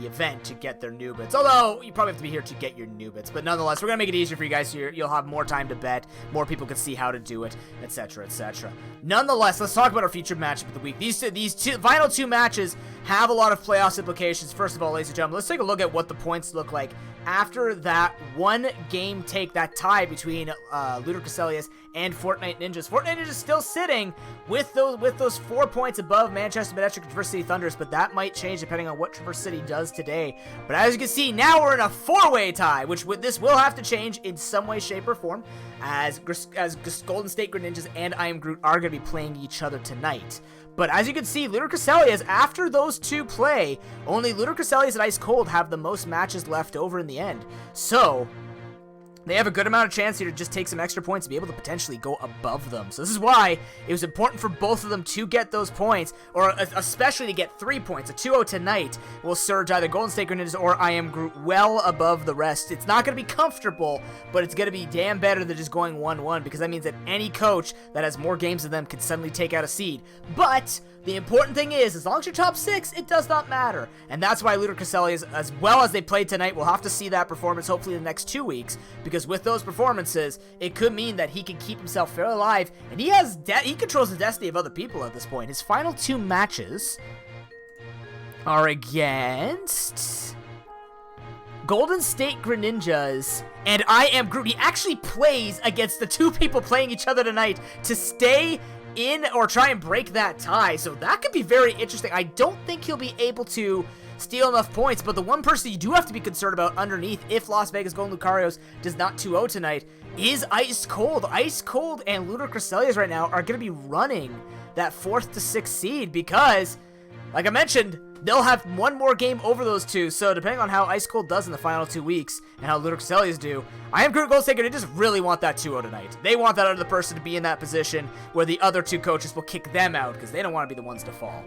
S1: event to get their new bits. Although, you probably have to be here to get your new bits. But nonetheless, we're going to make it easier for you guys here. You'll have more time to bet. More people can see how to do it, etc., etc. Nonetheless, let's talk about our featured matchup of the week. These final two matches have a lot of playoffs implications. First of all, ladies and gentlemen, let's take a look at what the points look like after that one game take, that tie between Ludicrous and Fortnite Ninjas. Fortnite Ninjas still sitting with those 4 points above Manchester United Traverse City Thunders, but that might change depending on what Traverse City does today. But as you can see, now we're in a 4-way tie, which this will have to change in some way, shape, or form, as Golden State Greninjas and I Am Groot are going to be playing each other tonight. But as you can see, Ludicrous, after those two play, only Ludicrous and Ice Cold have the most matches left over in the end. So they have a good amount of chance here to just take some extra points to be able to potentially go above them. So this is why it was important for both of them to get those points, or especially to get 3 points. A 2-0 tonight will surge either Golden State Greninjas or I Am Groot well above the rest. It's not going to be comfortable, but it's going to be damn better than just going 1-1, because that means that any coach that has more games than them can suddenly take out a seed. But the important thing is, as long as you're top 6, it does not matter. And that's why Ludicrous, as well as they played tonight, we'll have to see that performance hopefully in the next 2 weeks, because with those performances, it could mean that he can keep himself fairly alive, and he controls the destiny of other people at this point. His final 2 matches are against Golden State Greninjas and I Am Groot. He actually plays against the 2 people playing each other tonight to stay in or try and break that tie, so that could be very interesting. I don't think he'll be able to steal enough points, but the one person you do have to be concerned about underneath, if Las Vegas Golden Lucarios does not 2-0 tonight, is Ice Cold. Ice Cold and Ludicrous right now are going to be running that 4th to 6th seed because, like I mentioned, they'll have one more game over those two, so depending on how Ice Cold does in the final 2 weeks and how Ludicrous do, I Am Groot, Golden State Greninjas really want that 2-0 tonight. They want that other person to be in that position where the other 2 coaches will kick them out because they don't want to be the ones to fall.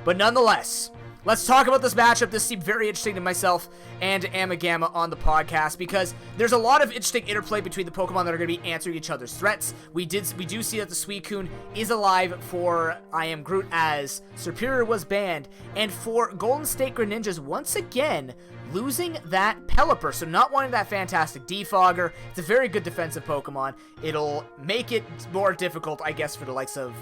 S1: But nonetheless, let's talk about this matchup. This seemed very interesting to myself and Amagama on the podcast because there's a lot of interesting interplay between the Pokemon that are going to be answering each other's threats. We do see that the Suicune is alive for I Am Groot as Superior was banned, and for Golden State Greninjas once again losing that Pelipper, so not wanting that fantastic Defogger. It's a very good defensive Pokemon. It'll make it more difficult, I guess, for the likes of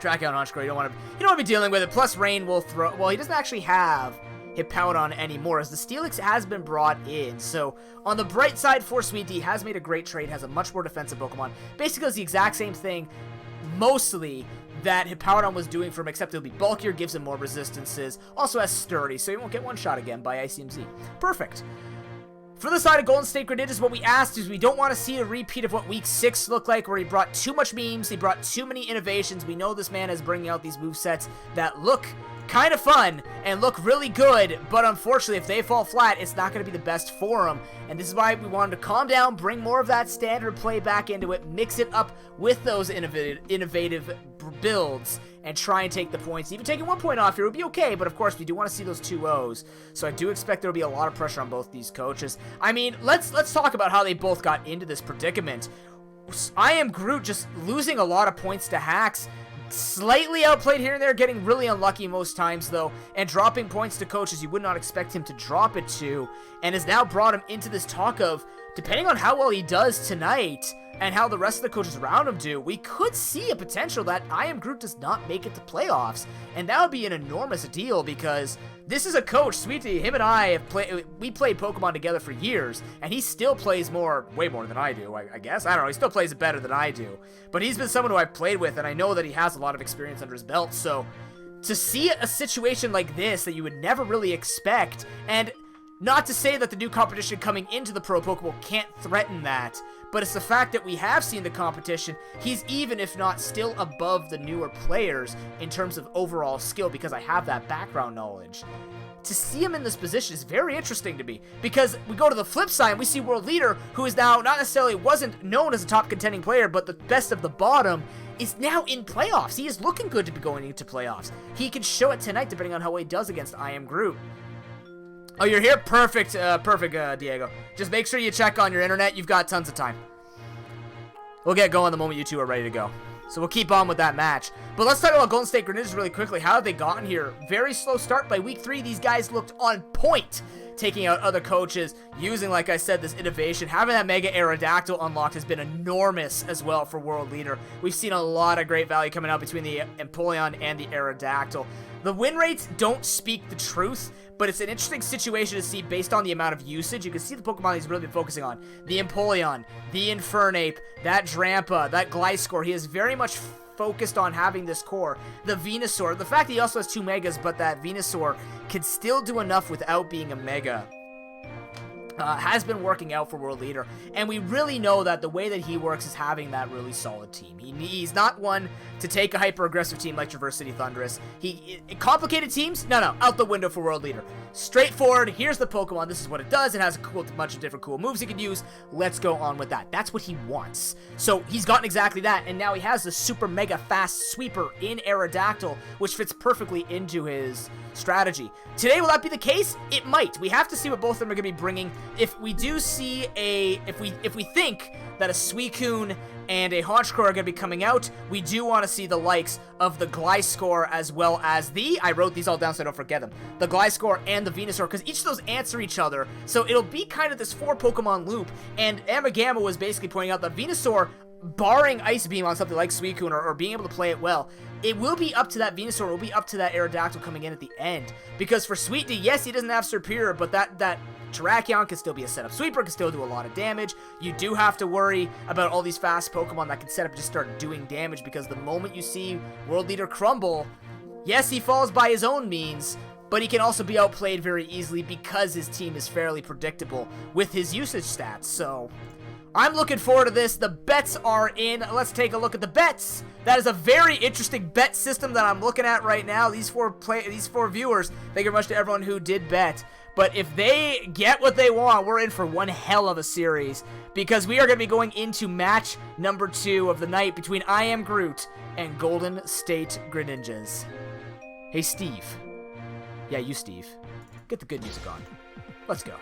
S1: Draco and Honchkrow. You don't want to be dealing with it. Plus, Rain will throw. Well, he doesn't actually have Hippowdon anymore, as the Steelix has been brought in. So, on the bright side, for Sweet D has made a great trade. Has a much more defensive Pokemon. Basically, it's the exact same thing, mostly that Hippowdon was doing for him, except it'll be bulkier, gives him more resistances. Also has Sturdy, so he won't get one shot again by ICMZ. Perfect. For the side of Golden State Greninjas, what we asked is we don't want to see a repeat of what Week 6 looked like, where he brought too much memes, he brought too many innovations. We know this man is bringing out these movesets that look kind of fun and look really good, but unfortunately, if they fall flat, it's not going to be the best for him. And this is why we wanted to calm down, bring more of that standard play back into it, mix it up with those innovative builds, and try and take the points. Even taking 1 point off here would be okay, but of course, we do want to see those 2-0s. So I do expect there will be a lot of pressure on both these coaches. I mean, let's talk about how they both got into this predicament. I Am Groot just losing a lot of points to hacks. Slightly outplayed here and there, getting really unlucky most times though, and dropping points to coaches you would not expect him to drop it to, and has now brought him into this talk of, depending on how well he does tonight, and how the rest of the coaches around him do, we could see a potential that I Am Groot does not make it to playoffs, and that would be an enormous deal, because this is a coach, Sweetie, him and I have we played Pokemon together for years, and he still plays way more than I do, I guess. I don't know, he still plays it better than I do, but he's been someone who I've played with, and I know that he has a lot of experience under his belt, so to see a situation like this that you would never really expect, and not to say that the new competition coming into the Pro Pokeball can't threaten that, but it's the fact that we have seen the competition. He's even, if not still, above the newer players in terms of overall skill, because I have that background knowledge. To see him in this position is very interesting to me, because we go to the flip side and we see World Leader, who is now not necessarily wasn't known as a top contending player, but the best of the bottom, is now in playoffs. He is looking good to be going into playoffs. He can show it tonight depending on how he does against I Am Groot. Oh, you're here? Perfect, Diego. Just make sure you check on your internet. You've got tons of time. We'll get going the moment you two are ready to go. So we'll keep on with that match. But let's talk about Golden State Greninjas really quickly. How have they gotten here? Very slow start. By week 3, these guys looked on point, taking out other coaches, using, like I said, this innovation. Having that Mega Aerodactyl unlocked has been enormous as well for World Leader. We've seen a lot of great value coming out between the Empoleon and the Aerodactyl. The win rates don't speak the truth, but it's an interesting situation to see based on the amount of usage. You can see the Pokemon he's really been focusing on. The Empoleon, the Infernape, that Drampa, that Gliscor. He is very much focused on having this core. The Venusaur, the fact that he also has 2 Megas, but that Venusaur can still do enough without being a Mega, has been working out for World Leader, and we really know that the way that he works is having that really solid team. He's not one to take a hyper-aggressive team like Traverse City Thundurus. Complicated teams? No, out the window for World Leader. Straightforward, here's the Pokemon, this is what it does, it has a bunch of different cool moves he can use, let's go on with that. That's what he wants. So he's gotten exactly that, and now he has the super mega fast sweeper in Aerodactyl, which fits perfectly into his strategy. Today, will that be the case? It might. We have to see what both of them are going to be bringing. If we do see if we think that a Suicune and a Honchkrow are going to be coming out, we do want to see the likes of the Gliscor as well as I wrote these all down so I don't forget them, the Gliscor and the Venusaur, because each of those answer each other, so it'll be kind of this 4 Pokemon loop, and Amagama was basically pointing out that Venusaur, barring Ice Beam on something like Suicune or being able to play it well, it will be up to that Venusaur, it will be up to that Aerodactyl coming in at the end, because for Sweet D, yes, he doesn't have Superior, but that Terrakion can still be a setup sweeper, can still do a lot of damage. You do have to worry about all these fast Pokemon that can set up and just start doing damage, because the moment you see World Leader crumble, yes, he falls by his own means, but he can also be outplayed very easily because his team is fairly predictable with his usage stats. So I'm looking forward to this. The bets are in. Let's take a look at the bets. That is a very interesting bet system that I'm looking at right now. These four viewers, thank you very much to everyone who did bet. But if they get what they want, we're in for one hell of a series, because we are going to be going into match number 2 of the night between I Am Groot and Golden State Greninjas. Hey, Steve. Yeah, you, Steve. Get the good music on. Let's go.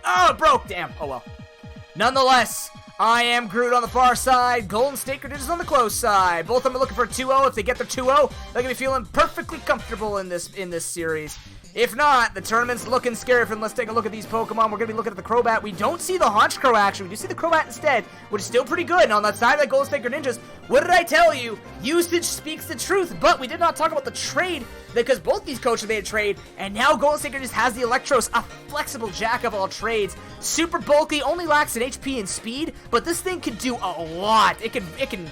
S1: Oh, it broke! Damn. Oh, well. Nonetheless, I Am Groot on the far side, Golden State Greninjas on the close side. Both of them are looking for a 2-0. If they get their 2-0, they're going to be feeling perfectly comfortable in this series. If not, the tournament's looking scary for them. Let's take a look at these Pokemon. We're going to be looking at the Crobat. We don't see the Honchkrow action. We do see the Crobat instead, which is still pretty good. And on that side of the Golden State Greninjas, what did I tell you? Usage speaks the truth, but we did not talk about the trade, because both these coaches made a trade, and now Golden State Greninjas has the Electros, a flexible jack of all trades. Super bulky, only lacks in HP and speed, but this thing can do a lot. It can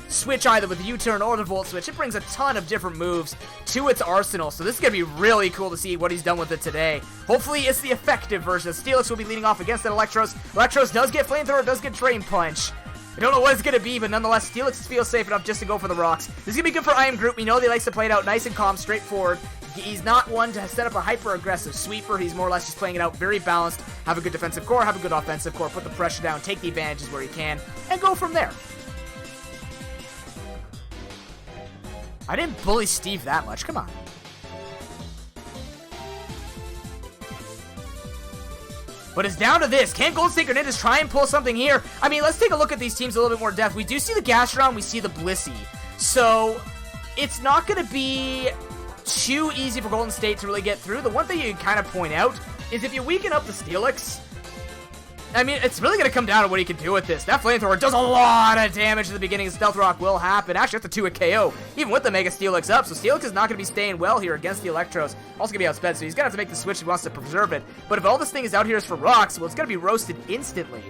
S1: switch either with the U-turn or the Volt Switch. It brings a ton of different moves to its arsenal, so this is going to be really cool to see what he's done with it today. Hopefully it's the effective version. Steelix will be leading off against that Electros. Electros does get Flamethrower, does get Drain Punch. I don't know what it's going to be, but nonetheless, Steelix feels safe enough just to go for the rocks. This is going to be good for I Am Groot. We know that he likes to play it out nice and calm, straightforward. He's not one to set up a hyper-aggressive sweeper. He's more or less just playing it out very balanced. Have a good defensive core, have a good offensive core, put the pressure down, take the advantages where he can, and go from there. I didn't bully Steve that much. Come on. But it's down to this. Can Golden State Greninjas try and pull something here? I mean, let's take a look at these teams a little bit more in depth. We do see the Gastrodon. We see the Blissey. So it's not going to be too easy for Golden State to really get through. The one thing you can kind of point out is if you weaken up the Steelix, I mean, it's really going to come down to what he can do with this. That Flamethrower does a lot of damage at the beginning. Stealth Rock will happen. Actually, that's a 2-hit KO, even with the Mega Steelix up. So Steelix is not going to be staying well here against the Electros. Also going to be outsped, so he's going to have to make the switch if he wants to preserve it. But if all this thing is out here is for rocks, well, it's going to be roasted instantly.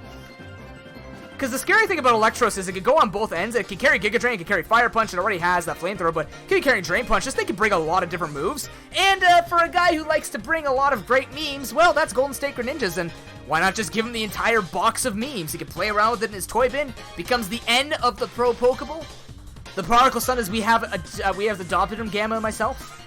S1: Because the scary thing about Electros is it can go on both ends. It can carry Giga Drain, it can carry Fire Punch, it already has that Flamethrower, but it can be carrying Drain Punch. This thing can bring a lot of different moves. And for a guy who likes to bring a lot of great memes, well, that's Golden State Greninjas. And why not just give him the entire box of memes? He can play around with it in his toy bin, becomes the end of the ProPokeBowl. The prodigal son is we have adopted him, Gamma and myself.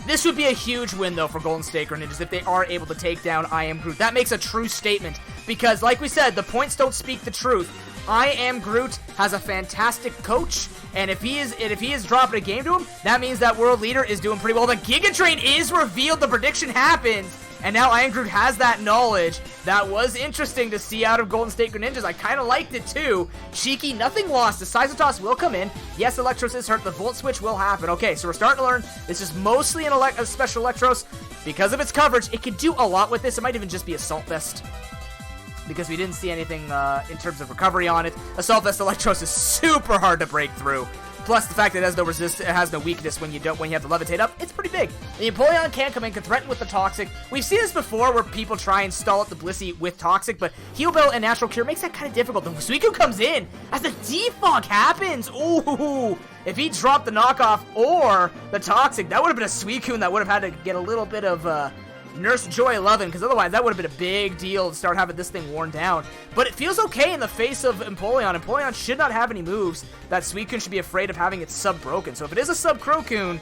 S1: This would be a huge win, though, for Golden State Greninjas if they are able to take down I Am Groot. That makes a true statement, because, like we said, the points don't speak the truth. I Am Groot has a fantastic coach, and if he is dropping a game to him, that means that world leader is doing pretty well. The Giga Drain is revealed, the prediction happens, and now I Am Groot has that knowledge. That was interesting to see out of Golden State Greninjas. I kind of liked it too. Cheeky, nothing lost. The Size of Toss will come in. Yes, Electros is hurt. The Volt Switch will happen. Okay, so we're starting to learn. This is mostly a special Electros. Because of its coverage, it can do a lot with this. It might even just be Assault Vest, because we didn't see anything in terms of recovery on it. Assault Vest Electros is super hard to break through. Plus the fact that it has no it has no weakness when you have to levitate up, it's pretty big. The Empoleon can come in, can threaten with the Toxic. We've seen this before where people try and stall out the Blissey with Toxic, but Heal Bell and Natural Cure makes that kind of difficult. The Suicune comes in as the Defog happens. Ooh, if he dropped the knockoff or the Toxic, that would have been a Suicune that would have had to get a little bit of Nurse Joy 11, because otherwise that would have been a big deal to start having this thing worn down. But it feels okay in the face of Empoleon. Empoleon should not have any moves that Suicune should be afraid of having its sub broken. So if it is a sub Crocoon,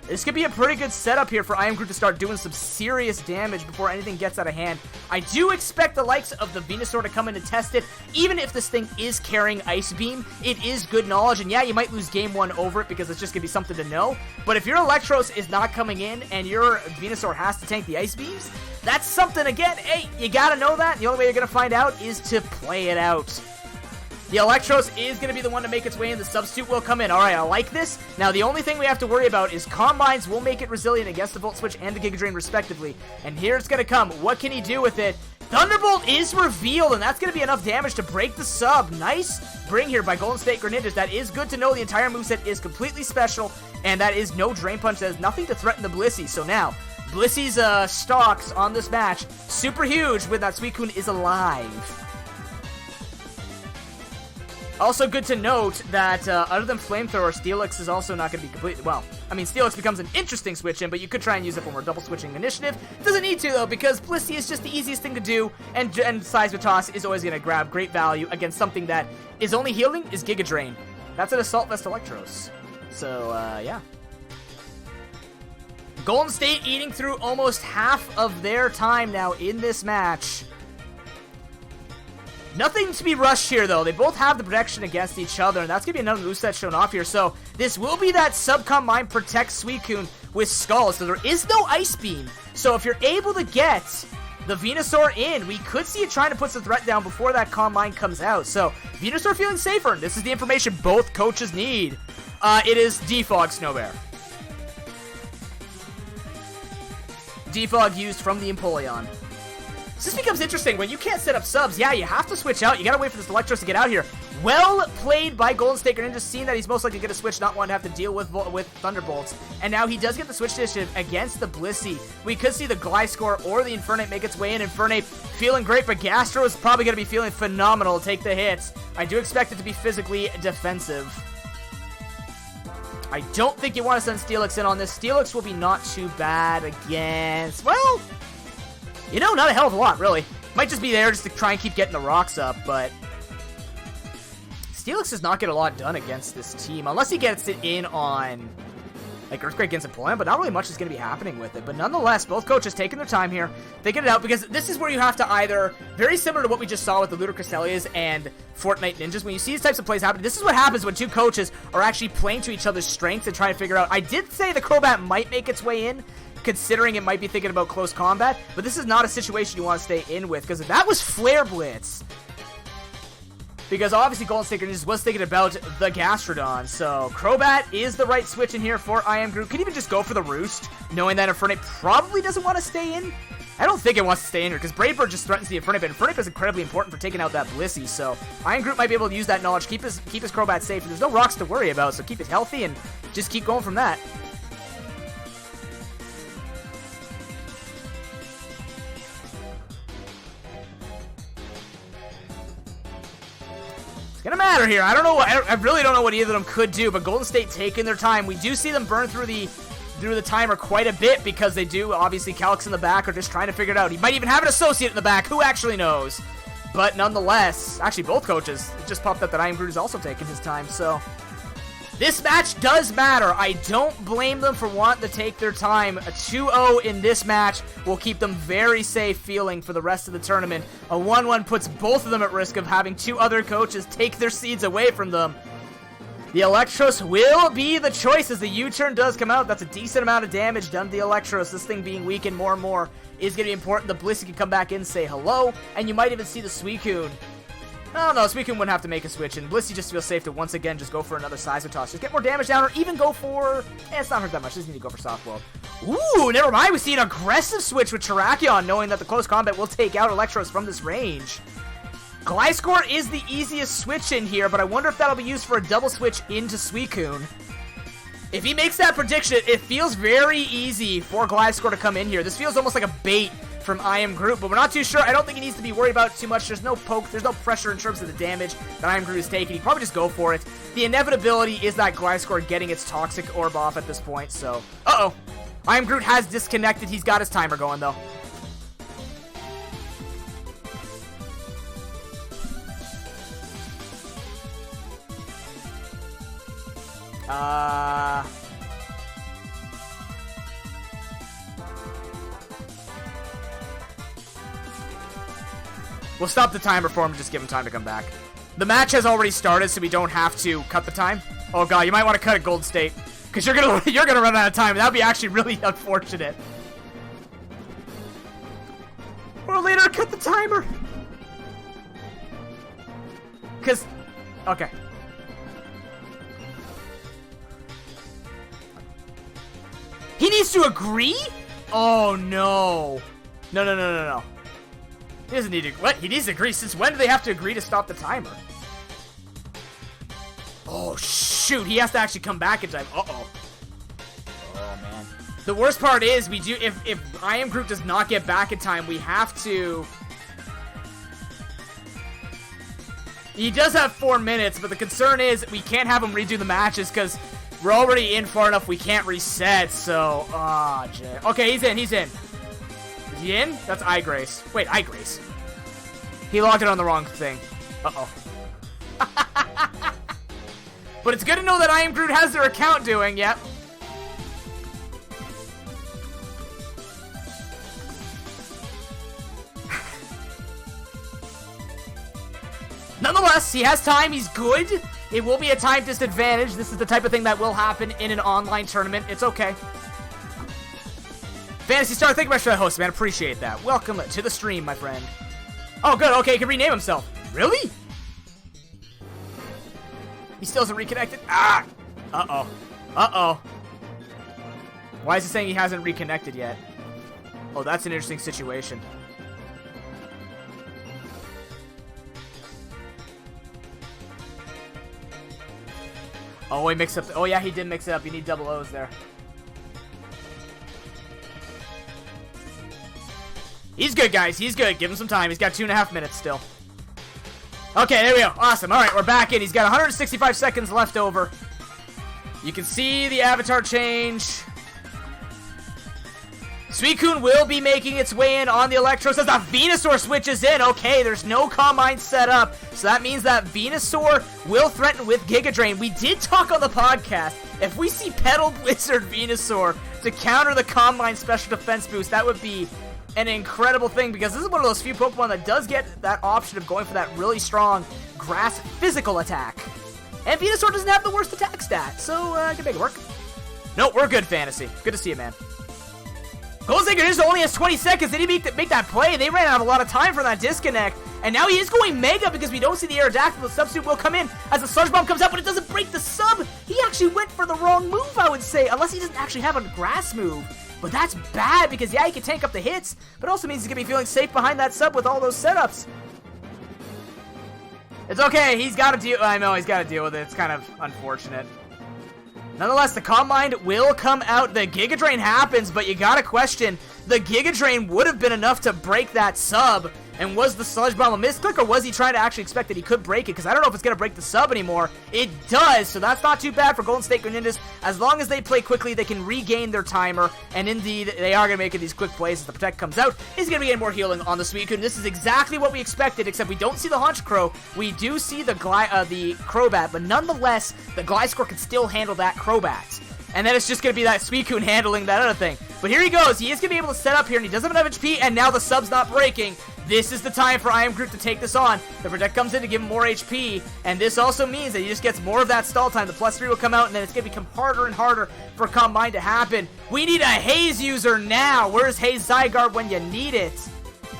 S1: this could be a pretty good setup here for I Am Groot to start doing some serious damage before anything gets out of hand. I do expect the likes of the Venusaur to come in and test it. Even if this thing is carrying Ice Beam, it is good knowledge. And yeah, you might lose game one over it because it's just going to be something to know. But if your Electros is not coming in and your Venusaur has to tank the Ice Beams, that's something, again, hey, you got to know that. The only way you're going to find out is to play it out. The Electros is going to be the one to make its way in. The Substitute will come in. Alright, I like this. Now, the only thing we have to worry about is Combines will make it resilient against the Volt Switch and the Giga Drain, respectively. And here it's going to come. What can he do with it? Thunderbolt is revealed, and that's going to be enough damage to break the sub. Nice bring here by Golden State Greninjas. That is good to know. The entire moveset is completely special, and that is no Drain Punch. That has nothing to threaten the Blissey. So now, Blissey's stocks on this match, super huge when that Suicune is alive. Also good to note that other than Flamethrower, Steelix is also not going to be completely, well, I mean, Steelix becomes an interesting switch in, but you could try and use it when we're double switching initiative. Doesn't need to, though, because Blissey is just the easiest thing to do, and Seismic Toss is always going to grab great value against something that is only healing is Giga Drain. That's an Assault Vest Electros. So, yeah. Golden State eating through almost half of their time now in this match. Nothing to be rushed here, though. They both have the protection against each other, and that's going to be another moveset shown off here. So this will be that Subcom Mine Protect Suicune with Skull. So there is no Ice Beam. So if you're able to get the Venusaur in, we could see it trying to put some threat down before that Calm Mind comes out. So Venusaur feeling safer, and this is the information both coaches need. It is Defog Snowbear. Defog used from the Empoleon. This becomes interesting. When you can't set up subs, yeah, you have to switch out. You gotta wait for this Electros to get out here. Well played by Golden State Greninja, seeing that he's most likely going to switch, not wanting to have to deal with Thunderbolts. And now he does get the switch initiative against the Blissey. We could see the Gliscor or the Infernape make its way in. Infernape feeling great, but Gastro is probably going to be feeling phenomenal to take the hits. I do expect it to be physically defensive. I don't think you want to send Steelix in on this. Steelix will be not too bad against, well, you know, not a hell of a lot, really. Might just be there just to try and keep getting the rocks up, but Steelix does not get a lot done against this team, unless he gets it in on, like, Earthquake against Employment, but not really much is going to be happening with it. But nonetheless, both coaches taking their time here, figuring it out, because this is where you have to either, very similar to what we just saw with the Ludicrous and Fortnite Ninjas, when you see these types of plays happen, this is what happens when two coaches are actually playing to each other's strengths and trying to figure out. I did say the Crobat might make its way in, considering it might be thinking about close combat, but this is not a situation you want to stay in with, because if that was Flare Blitz, because obviously Golden State Greninja was thinking about the Gastrodon, so Crobat is the right switch in here for I Am Groot. Could even just go for the Roost, knowing that Infernape probably doesn't want to stay in. I don't think it wants to stay in here, because Brave Bird just threatens the Infernape, and Infernape is incredibly important for taking out that Blissey, so I Am Groot might be able to use that knowledge, keep his Crobat safe, and there's no rocks to worry about, so keep it healthy and just keep going from that. Gonna matter here. I don't know. I really don't know what either of them could do, but Golden State taking their time. We do see them burn through the through the timer quite a bit because they do, obviously, Calix in the back are just trying to figure it out. He might even have an associate in the back. Who actually knows? But nonetheless, actually, both coaches, it just popped up that I Am Groot is also taking his time, so... This match does matter. I don't blame them for wanting to take their time. A 2-0 in this match will keep them very safe feeling for the rest of the tournament. A 1-1 puts both of them at risk of having two other coaches take their seeds away from them. The Electros will be the choice as the U-turn does come out. That's a decent amount of damage done to the Electros. This thing being weakened more and more is going to be important. The Blissey can come back in and say hello, and you might even see the Suicune. Oh, no, Suicune wouldn't have to make a switch, and Blissey just feels safe to once again just go for another Sizer Toss. Just get more damage down, or even go for... it's not hurt that much. Just need to go for Soft World. Ooh, never mind. We see an aggressive switch with Terrakion, knowing that the close combat will take out Electros from this range. Gliscor is the easiest switch in here, but I wonder if that'll be used for a double switch into Suicune. If he makes that prediction, it feels very easy for Gliscor to come in here. This feels almost like a bait from I Am Groot, but we're not too sure. I don't think he needs to be worried about it too much. There's no poke, there's no pressure in terms of the damage that I Am Groot is taking. He'd probably just go for it. The inevitability is that Gliscor getting its Toxic Orb off at this point, so... Uh-oh. I Am Groot has disconnected. He's got his timer going, though. We'll stop the timer for him and just give him time to come back. The match has already started, so we don't have to cut the time. Oh god, you might want to cut at Gold State, because you're gonna run out of time. That'd be actually really unfortunate. Or later, cut the timer. Because, okay. He needs to agree? Oh no. No. He doesn't need to. What? He needs to agree. Since when do they have to agree to stop the timer? Oh, shoot. He has to actually come back in time. Uh-oh. Oh, man. The worst part is, we do. If I Am Groot does not get back in time, we have to. He does have 4 minutes, but the concern is we can't have him redo the matches because we're already in far enough. We can't reset. So, Jay. Okay, he's in. Is he in? That's iGrace. Wait, iGrace. He logged it on the wrong thing. Uh-oh. But it's good to know that I Am Groot has their account doing, yep. Nonetheless, he has time. He's good. It will be a time disadvantage. This is the type of thing that will happen in an online tournament. It's okay. Fantasy Star, thank you much for that host, man. Appreciate that. Welcome to the stream, my friend. Oh, good. Okay, he can rename himself. Really? He still hasn't reconnected? Ah! Uh-oh. Uh-oh. Why is he saying he hasn't reconnected yet? Oh, that's an interesting situation. Oh, he mixed up. Oh, yeah, he did mix it up. You need double O's there. He's good, guys. He's good. Give him some time. He's got 2.5 minutes still. Okay, there we go. Awesome. All right, we're back in. He's got 165 seconds left over. You can see the avatar change. Suicune will be making its way in on the Electros as the Venusaur switches in. Okay, there's no Combine set up, so that means that Venusaur will threaten with Giga Drain. We did talk on the podcast. If we see Petal Blizzard Venusaur to counter the Combine special defense boost, that would be an incredible thing, because this is one of those few Pokemon that does get that option of going for that really strong grass physical attack. And Venusaur doesn't have the worst attack stat, so I can make it work. No, we're good, Fantasy. Good to see you, man. Goldslinger just only has 20 seconds. Did he make that play? They ran out of a lot of time for that disconnect. And now he is going Mega because we don't see the Aerodactyl. The substitute will come in as the Sludge Bomb comes out, but it doesn't break the sub. He actually went for the wrong move, I would say, unless he doesn't actually have a grass move. But that's bad because, yeah, he can tank up the hits, but it also means he's going to be feeling safe behind that sub with all those setups. It's okay. He's got to deal. I know he's got to deal with it. It's kind of unfortunate. Nonetheless, the Combine will come out. The Giga Drain happens, but you got to question. The Giga Drain would have been enough to break that sub. And was the Sludge Bomb a misclick, or was he trying to actually expect that he could break it? Because I don't know if it's going to break the sub anymore. It does, so that's not too bad for Golden State Greninjas. As long as they play quickly, they can regain their timer, and indeed, they are going to make these quick plays as the Protect comes out. He's going to be getting more healing on the Suicune. This is exactly what we expected, except we don't see the Honchkrow. We do see the Crobat, but nonetheless, the Gliscor can still handle that Crobat. And then it's just going to be that Suicune handling that other thing. But here he goes. He is going to be able to set up here, and he doesn't have enough HP, and now the sub's not breaking. This is the time for I Am Groot to take this on. The Protect comes in to give him more HP, and this also means that he just gets more of that stall time. The +3 will come out, and then it's going to become harder and harder for Combine to happen. We need a Haze user now. Where's Haze Zygarde when you need it?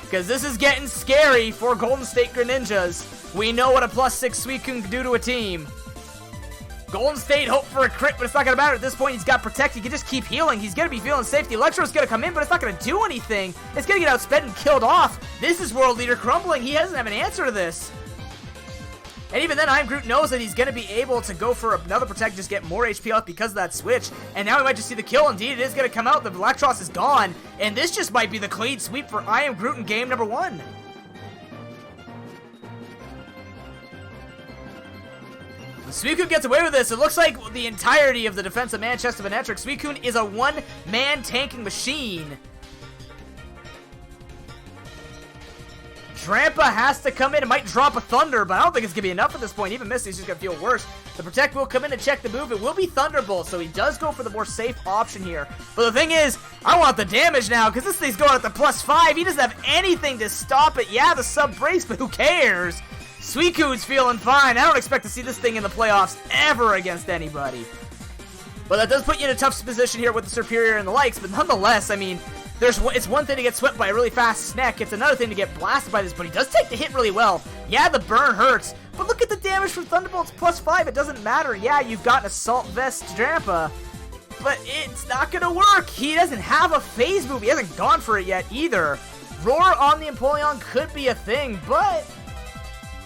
S1: Because this is getting scary for Golden State Greninjas. We know what a +6 Suicune can do to a team. Golden State hope for a crit, but it's not going to matter. At this point, he's got Protect. He can just keep healing. He's going to be feeling safe. The Electro's going to come in, but it's not going to do anything. It's going to get outsped and killed off. This is World Leader crumbling. He doesn't have an answer to this. And even then, I Am Groot knows that he's going to be able to go for another Protect, just get more HP off because of that switch. And now we might just see the kill. Indeed, it is going to come out. The Electros is gone. And this just might be the clean sweep for I Am Groot in game number 1. Suicune gets away with this. It looks like the entirety of the defensive man chest of Enetric. Suicune is a one-man tanking machine. Drampa has to come in. It might drop a Thunder, but I don't think it's going to be enough at this point. Even Misty's just going to feel worse. The Protect will come in and check the move. It will be Thunderbolt, so he does go for the more safe option here. But the thing is, I want the damage now, because this thing's going at the +5. He doesn't have anything to stop it. Yeah, the sub breaks, but who cares? Suicune's feeling fine. I don't expect to see this thing in the playoffs ever against anybody. But that does put you in a tough position here with the Superior and the likes, but nonetheless, I mean, it's one thing to get swept by a really fast Sneck. It's another thing to get blasted by this, but he does take the hit really well. Yeah, the burn hurts, but look at the damage from Thunderbolt's +5. It doesn't matter. Yeah, you've got an Assault Vest Drampa, but it's not going to work. He doesn't have a phase move. He hasn't gone for it yet either. Roar on the Empoleon could be a thing, but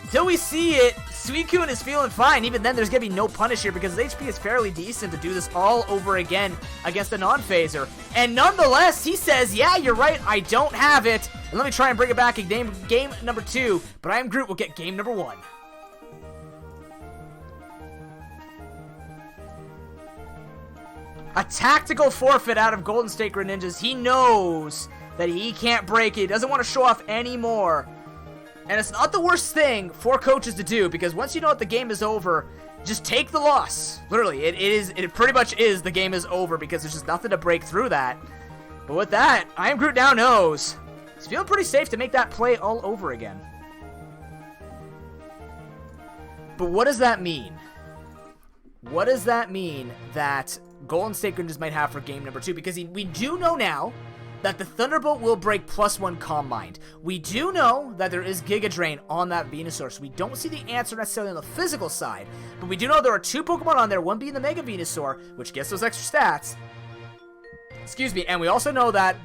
S1: until we see it, Suicune is feeling fine. Even then, there's going to be no punish here because his HP is fairly decent to do this all over again against a non-phaser. And nonetheless, he says, yeah, you're right, I don't have it. And let me try and bring it back in game number 2. But I Am Groot will get game number 1. A tactical forfeit out of Golden State Greninjas. He knows that he can't break it. He doesn't want to show off anymore. And it's not the worst thing for coaches to do, because once you know that the game is over, just take the loss. Literally, it pretty much is the game is over, because there's just nothing to break through that. But with that, I Am Groot now knows he's feeling pretty safe to make that play all over again. But what does that mean? What does that mean that Golden State Greninjas might have for game number 2? Because we do know now that the Thunderbolt will break +1 Calm Mind. We do know that there is Giga Drain on that Venusaur, so we don't see the answer necessarily on the physical side, but we do know there are 2 Pokemon on there, one being the Mega Venusaur, which gets those extra stats. Excuse me, and we also know that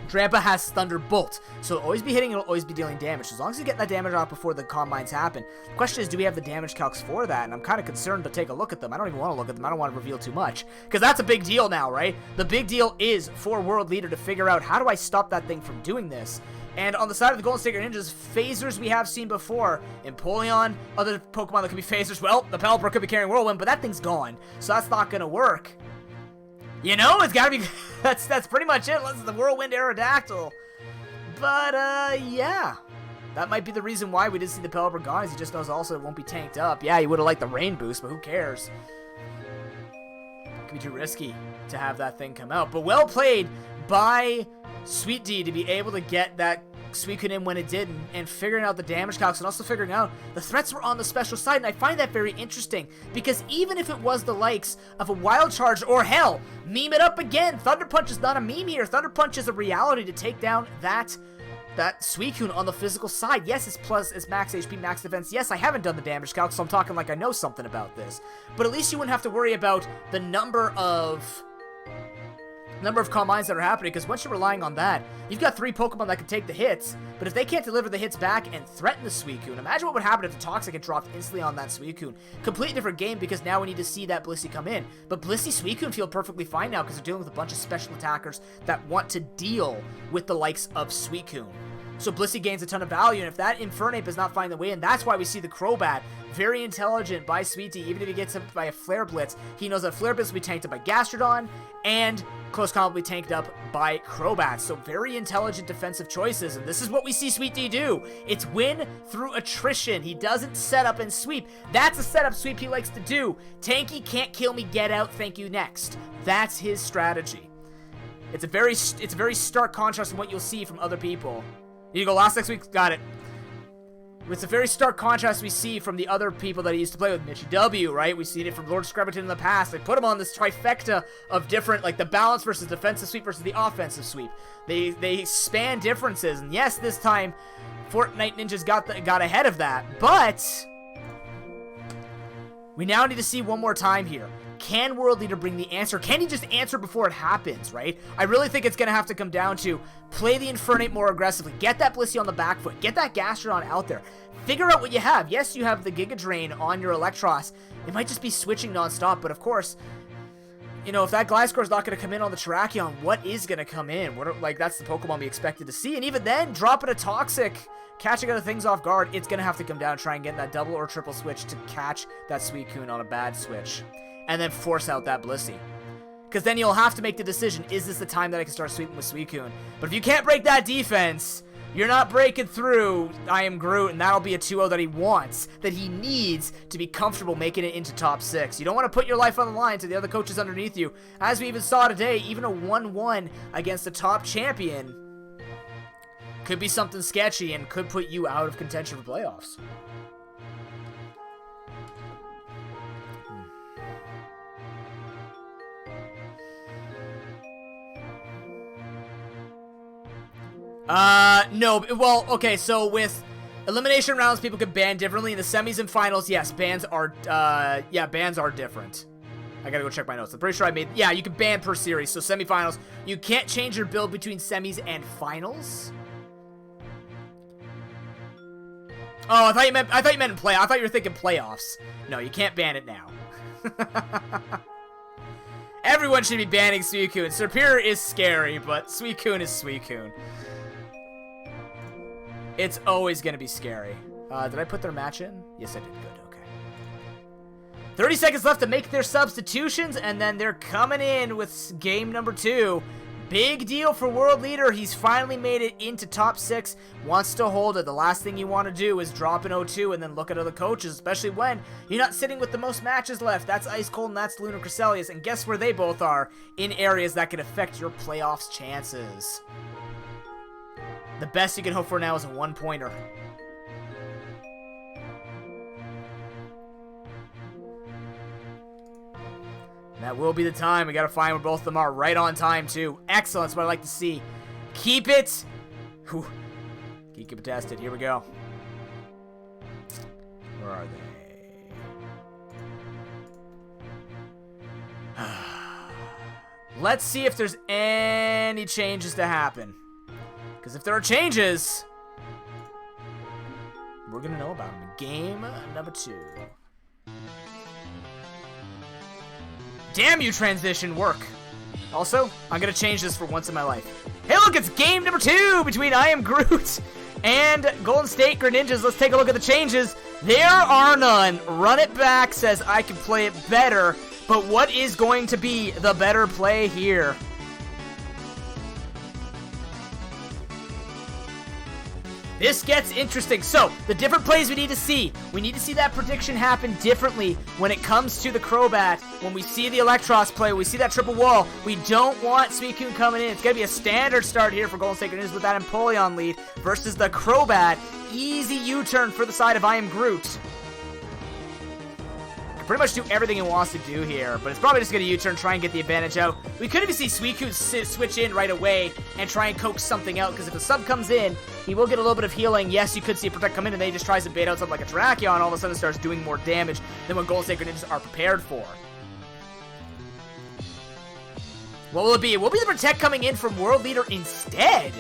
S1: Drampa has Thunderbolt, so it'll always be hitting, it'll always be dealing damage. As long as you get that damage off before the Calm Minds happen. The question is, do we have the damage calcs for that? And I'm kind of concerned to take a look at them. I don't even want to look at them. I don't want to reveal too much, because that's a big deal now, right? The big deal is for World Leader to figure out, how do I stop that thing from doing this? And on the side of the Golden State Greninjas, phasers we have seen before. Empoleon, other Pokemon that could be phasers. Well, the Pelipper could be carrying Whirlwind, but that thing's gone, so that's not going to work. You know, it's gotta be, that's pretty much it, unless it's the Whirlwind Aerodactyl. But, yeah. That might be the reason why we didn't see the Pelipper gone, is he just knows also it won't be tanked up. Yeah, he would have liked the Rain Boost, but who cares? Could be too risky to have that thing come out. But well played by Sweet D to be able to get that Suicune in when it did, and figuring out the damage calcs, and also figuring out the threats were on the special side. And I find that very interesting, because even if it was the likes of a Wild Charge, or hell, meme it up again, Thunder Punch is not a meme here. Thunder Punch is a reality to take down that Suicune on the physical side. Yes, it's max HP, max defense. Yes, I haven't done the damage calc, so I'm talking like I know something about this. But at least you wouldn't have to worry about the number of number of calm minds that are happening, because once you're relying on that, you've got 3 Pokemon that can take the hits, but if they can't deliver the hits back and threaten the Suicune, imagine what would happen if the Toxic had dropped instantly on that Suicune. Completely different game, because now we need to see that Blissey come in. But Blissey Suicune feel perfectly fine now, because they're dealing with a bunch of special attackers that want to deal with the likes of Suicune. So Blissey gains a ton of value, and if that Infernape does not find the way in, that's why we see the Crobat. Very intelligent by Sweetie. Even if he gets hit by a Flare Blitz, he knows that Flare Blitz will be tanked up by Gastrodon, and Close Combat will be tanked up by Crobat. So very intelligent defensive choices, and this is what we see Sweetie do. It's win through attrition. He doesn't set up and sweep. That's a setup sweep he likes to do. Tanky can't kill me, get out, thank you, next. That's his strategy. It's a very stark contrast from what you'll see from other people. You go last next week, got it. It's a very stark contrast we see from the other people that he used to play with. Mitchie W, right? We've seen it from Lord Scrubberton in the past. They put him on this trifecta of different, like the balance versus defensive sweep versus the offensive sweep. They span differences, and yes, this time Fortnite Ninjas got ahead of that, but we now need to see one more time here. Can World Leader bring the answer? Can he just answer before it happens, right? I really think it's going to have to come down to play the Infernape more aggressively. Get that Blissey on the back foot. Get that Gastrodon out there. Figure out what you have. Yes, you have the Giga Drain on your Electros. It might just be switching nonstop, but of course, you know, if that Gliscor is not going to come in on the Terrakion, what is going to come in? That's the Pokemon we expected to see. And even then, dropping a Toxic, catching other things off guard, it's going to have to come down and try and get that double or triple switch to catch that Suicune on a bad switch. And then force out that Blissey. Because then you'll have to make the decision, is this the time that I can start sweeping with Suicune? But if you can't break that defense, you're not breaking through I Am Groot, and that'll be a 2-0 that he wants, that he needs to be comfortable making it into top 6. You don't want to put your life on the line to the other coaches underneath you. As we even saw today, even a 1-1 against the top champion could be something sketchy and could put you out of contention for playoffs. No, well, okay, so with elimination rounds, people could ban differently. In the semis and finals, yes, bans are different. I gotta go check my notes. I'm pretty sure yeah, you can ban per series, so semifinals, you can't change your build between semis and finals. Oh, I thought you meant in play. I thought you were thinking playoffs. No, you can't ban it now. Everyone should be banning Suicune. Serperior is scary, but Suicune is Suicune. It's always going to be scary. Did I put their match in? Yes, I did. Good, okay. 30 seconds left to make their substitutions, and then they're coming in with game number 2. Big deal for World Leader. He's finally made it into top 6. Wants to hold it. The last thing you want to do is drop an 0-2 and then look at other coaches, especially when you're not sitting with the most matches left. That's Ice Cold and that's Lunar Cresselia. And guess where they both are? In areas that can affect your playoffs chances. The best you can hope for now is a 1-pointer. That will be the time. We got to find where both of them are. Right on time, too. Excellent. That's what I like to see. Keep it. Whew. Keep it tested. Here we go. Where are they? Let's see if there's any changes to happen. Because if there are changes, we're going to know about them in game number 2. Damn you, transition work. Also, I'm going to change this for once in my life. Hey, look, it's game number 2 between I Am Groot and Golden State Greninjas. Let's take a look at the changes. There are none. Run It Back says I can play it better, but what is going to be the better play here? This gets interesting. So, the different plays we need to see. We need to see that prediction happen differently when it comes to the Crobat. When we see the Electros play, we see that triple wall. We don't want Suicune coming in. It's going to be a standard start here for Golden State Greninjas with that Empoleon lead versus the Crobat. Easy U-turn for the side of I Am Groot. Pretty much do everything he wants to do here, but it's probably just going to U-turn, try and get the advantage out. We could even see Suicune switch in right away and try and coax something out, because if a sub comes in, he will get a little bit of healing. Yes, you could see a Protect come in, and then he just tries to bait out something like a Terrakion, all of a sudden starts doing more damage than what Golden State Greninjas are prepared for. What will it be? It will be the Protect coming in from World Leader instead.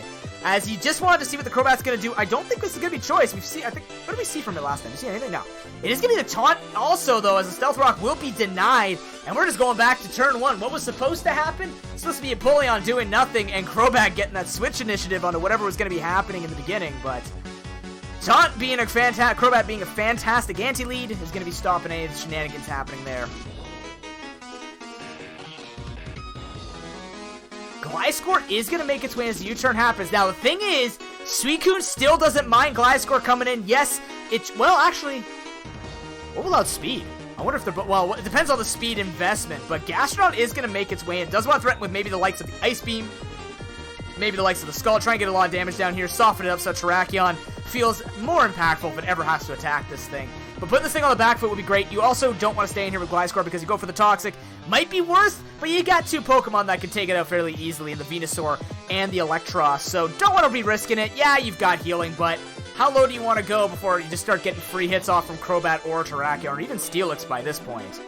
S1: As he just wanted to see what the Crobat's going to do. I don't think this is going to be choice. We've seen, I think, what did we see from it last time? Did we see anything? No. It is going to be the taunt also, though, as the Stealth Rock will be denied. And we're just going back to turn 1. What was supposed to happen? It's supposed to be Empoleon doing nothing and Crobat getting that switch initiative onto whatever was going to be happening in the beginning. But Taunt being Crobat being a fantastic anti-lead is going to be stopping any of the shenanigans happening there. Gliscor is going to make its way as the U-turn happens. Now, the thing is, Suicune still doesn't mind Gliscor coming in. Yes, well, actually, what will outspeed? I wonder if they're, well, it depends on the speed investment, but Gastrodon is going to make its way in. Does want to threaten with maybe the likes of the Ice Beam, maybe the likes of the Skull, try and get a lot of damage down here, soften it up so Terrakion feels more impactful if it ever has to attack this thing. But putting this thing on the back foot would be great. You also don't want to stay in here with Gliscor because you go for the Toxic. Might be worse, but you got 2 Pokemon that can take it out fairly easily in the Venusaur and the Electros. So don't want to be risking it. Yeah, you've got healing, but how low do you want to go before you just start getting free hits off from Crobat or Terrakion or even Steelix by this point?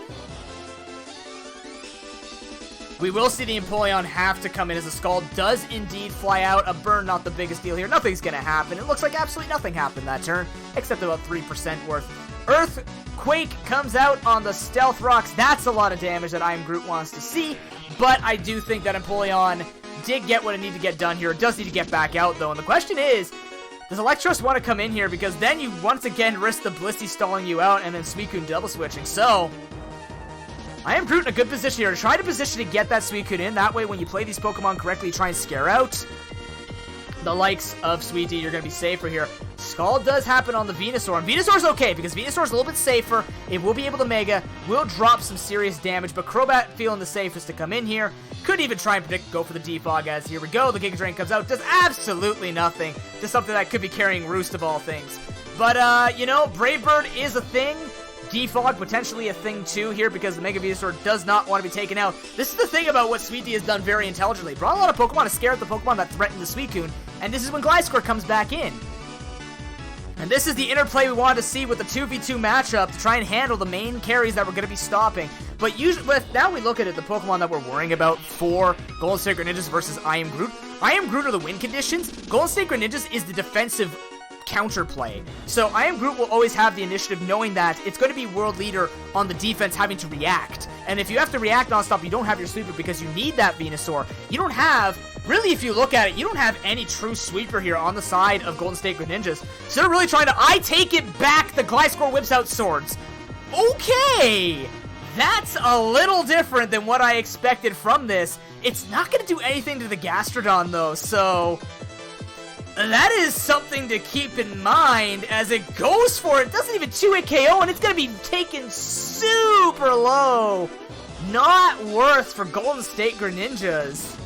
S1: We will see the Empoleon have to come in as the Skull does indeed fly out. A burn, not the biggest deal here. Nothing's going to happen. It looks like absolutely nothing happened that turn, except about 3% worth. Earthquake comes out on the Stealth Rocks. That's a lot of damage that I Am Groot wants to see, but I do think that Empoleon did get what it needed to get done here. It does need to get back out, though, and the question is, does Electros want to come in here? Because then you once again risk the Blissey stalling you out and then Suicune double switching. So, I Am Groot in a good position here. Try to position to get that Suicune in. That way, when you play these Pokemon correctly, you try and scare out the likes of Sweetie. You're going to be safer here. Skull does happen on the Venusaur, and Venusaur's okay because Venusaur's a little bit safer. It will be able to Mega, will drop some serious damage, but Crobat feeling the safest to come in here. Could even try and predict, go for the Defog as here we go. The Giga Drain comes out, does absolutely nothing to something that could be carrying Roost of all things. But, you know, Brave Bird is a thing. Defog potentially a thing too here because the Mega Venusaur does not want to be taken out. This is the thing about what Sweetie has done very intelligently. Brought a lot of Pokemon to scare at the Pokemon that threatened the Suicune, and this is when Gliscor comes back in. And this is the interplay we wanted to see with the 2v2 matchup to try and handle the main carries that we're going to be stopping. But usually, now we look at it, the Pokemon that we're worrying about for Golden State Greninjas versus I Am Groot. I Am Groot are the win conditions. Golden State Greninjas is the defensive counterplay. So I Am Groot will always have the initiative knowing that it's going to be World Leader on the defense having to react. And if you have to react nonstop, you don't have your sweeper because you need that Venusaur. You don't have, really if you look at it, you don't have any true sweeper here on the side of Golden State Greninjas. So they're really trying to, I take it back, the Gliscor whips out swords. Okay! That's a little different than what I expected from this. It's not going to do anything to the Gastrodon though, so that is something to keep in mind as it goes for it. It doesn't even 2-hit KO, and it's going to be taken super low. Not worth for Golden State Greninjas.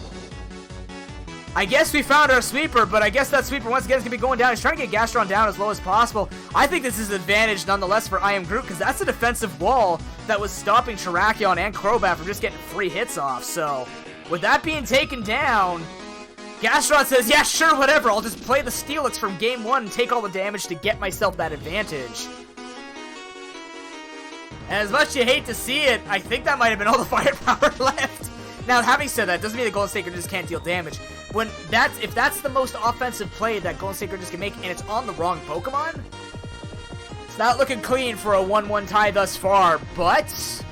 S1: I guess we found our sweeper, but I guess that sweeper once again is going to be going down. He's trying to get Gastrodon down as low as possible. I think this is an advantage nonetheless for I Am Groot because that's a defensive wall that was stopping Terrakion and Crobat from just getting free hits off. So, with that being taken down, Gastrodon says, yeah, sure, whatever. I'll just play the Steelix from game 1 and take all the damage to get myself that advantage. And as much as you hate to see it, I think that might have been all the firepower left. Now, having said that, doesn't mean that Golden State Greninjas can't deal damage. If that's the most offensive play that Golden State Greninjas can make, and it's on the wrong Pokemon, it's not looking clean for a 1-1 tie thus far, but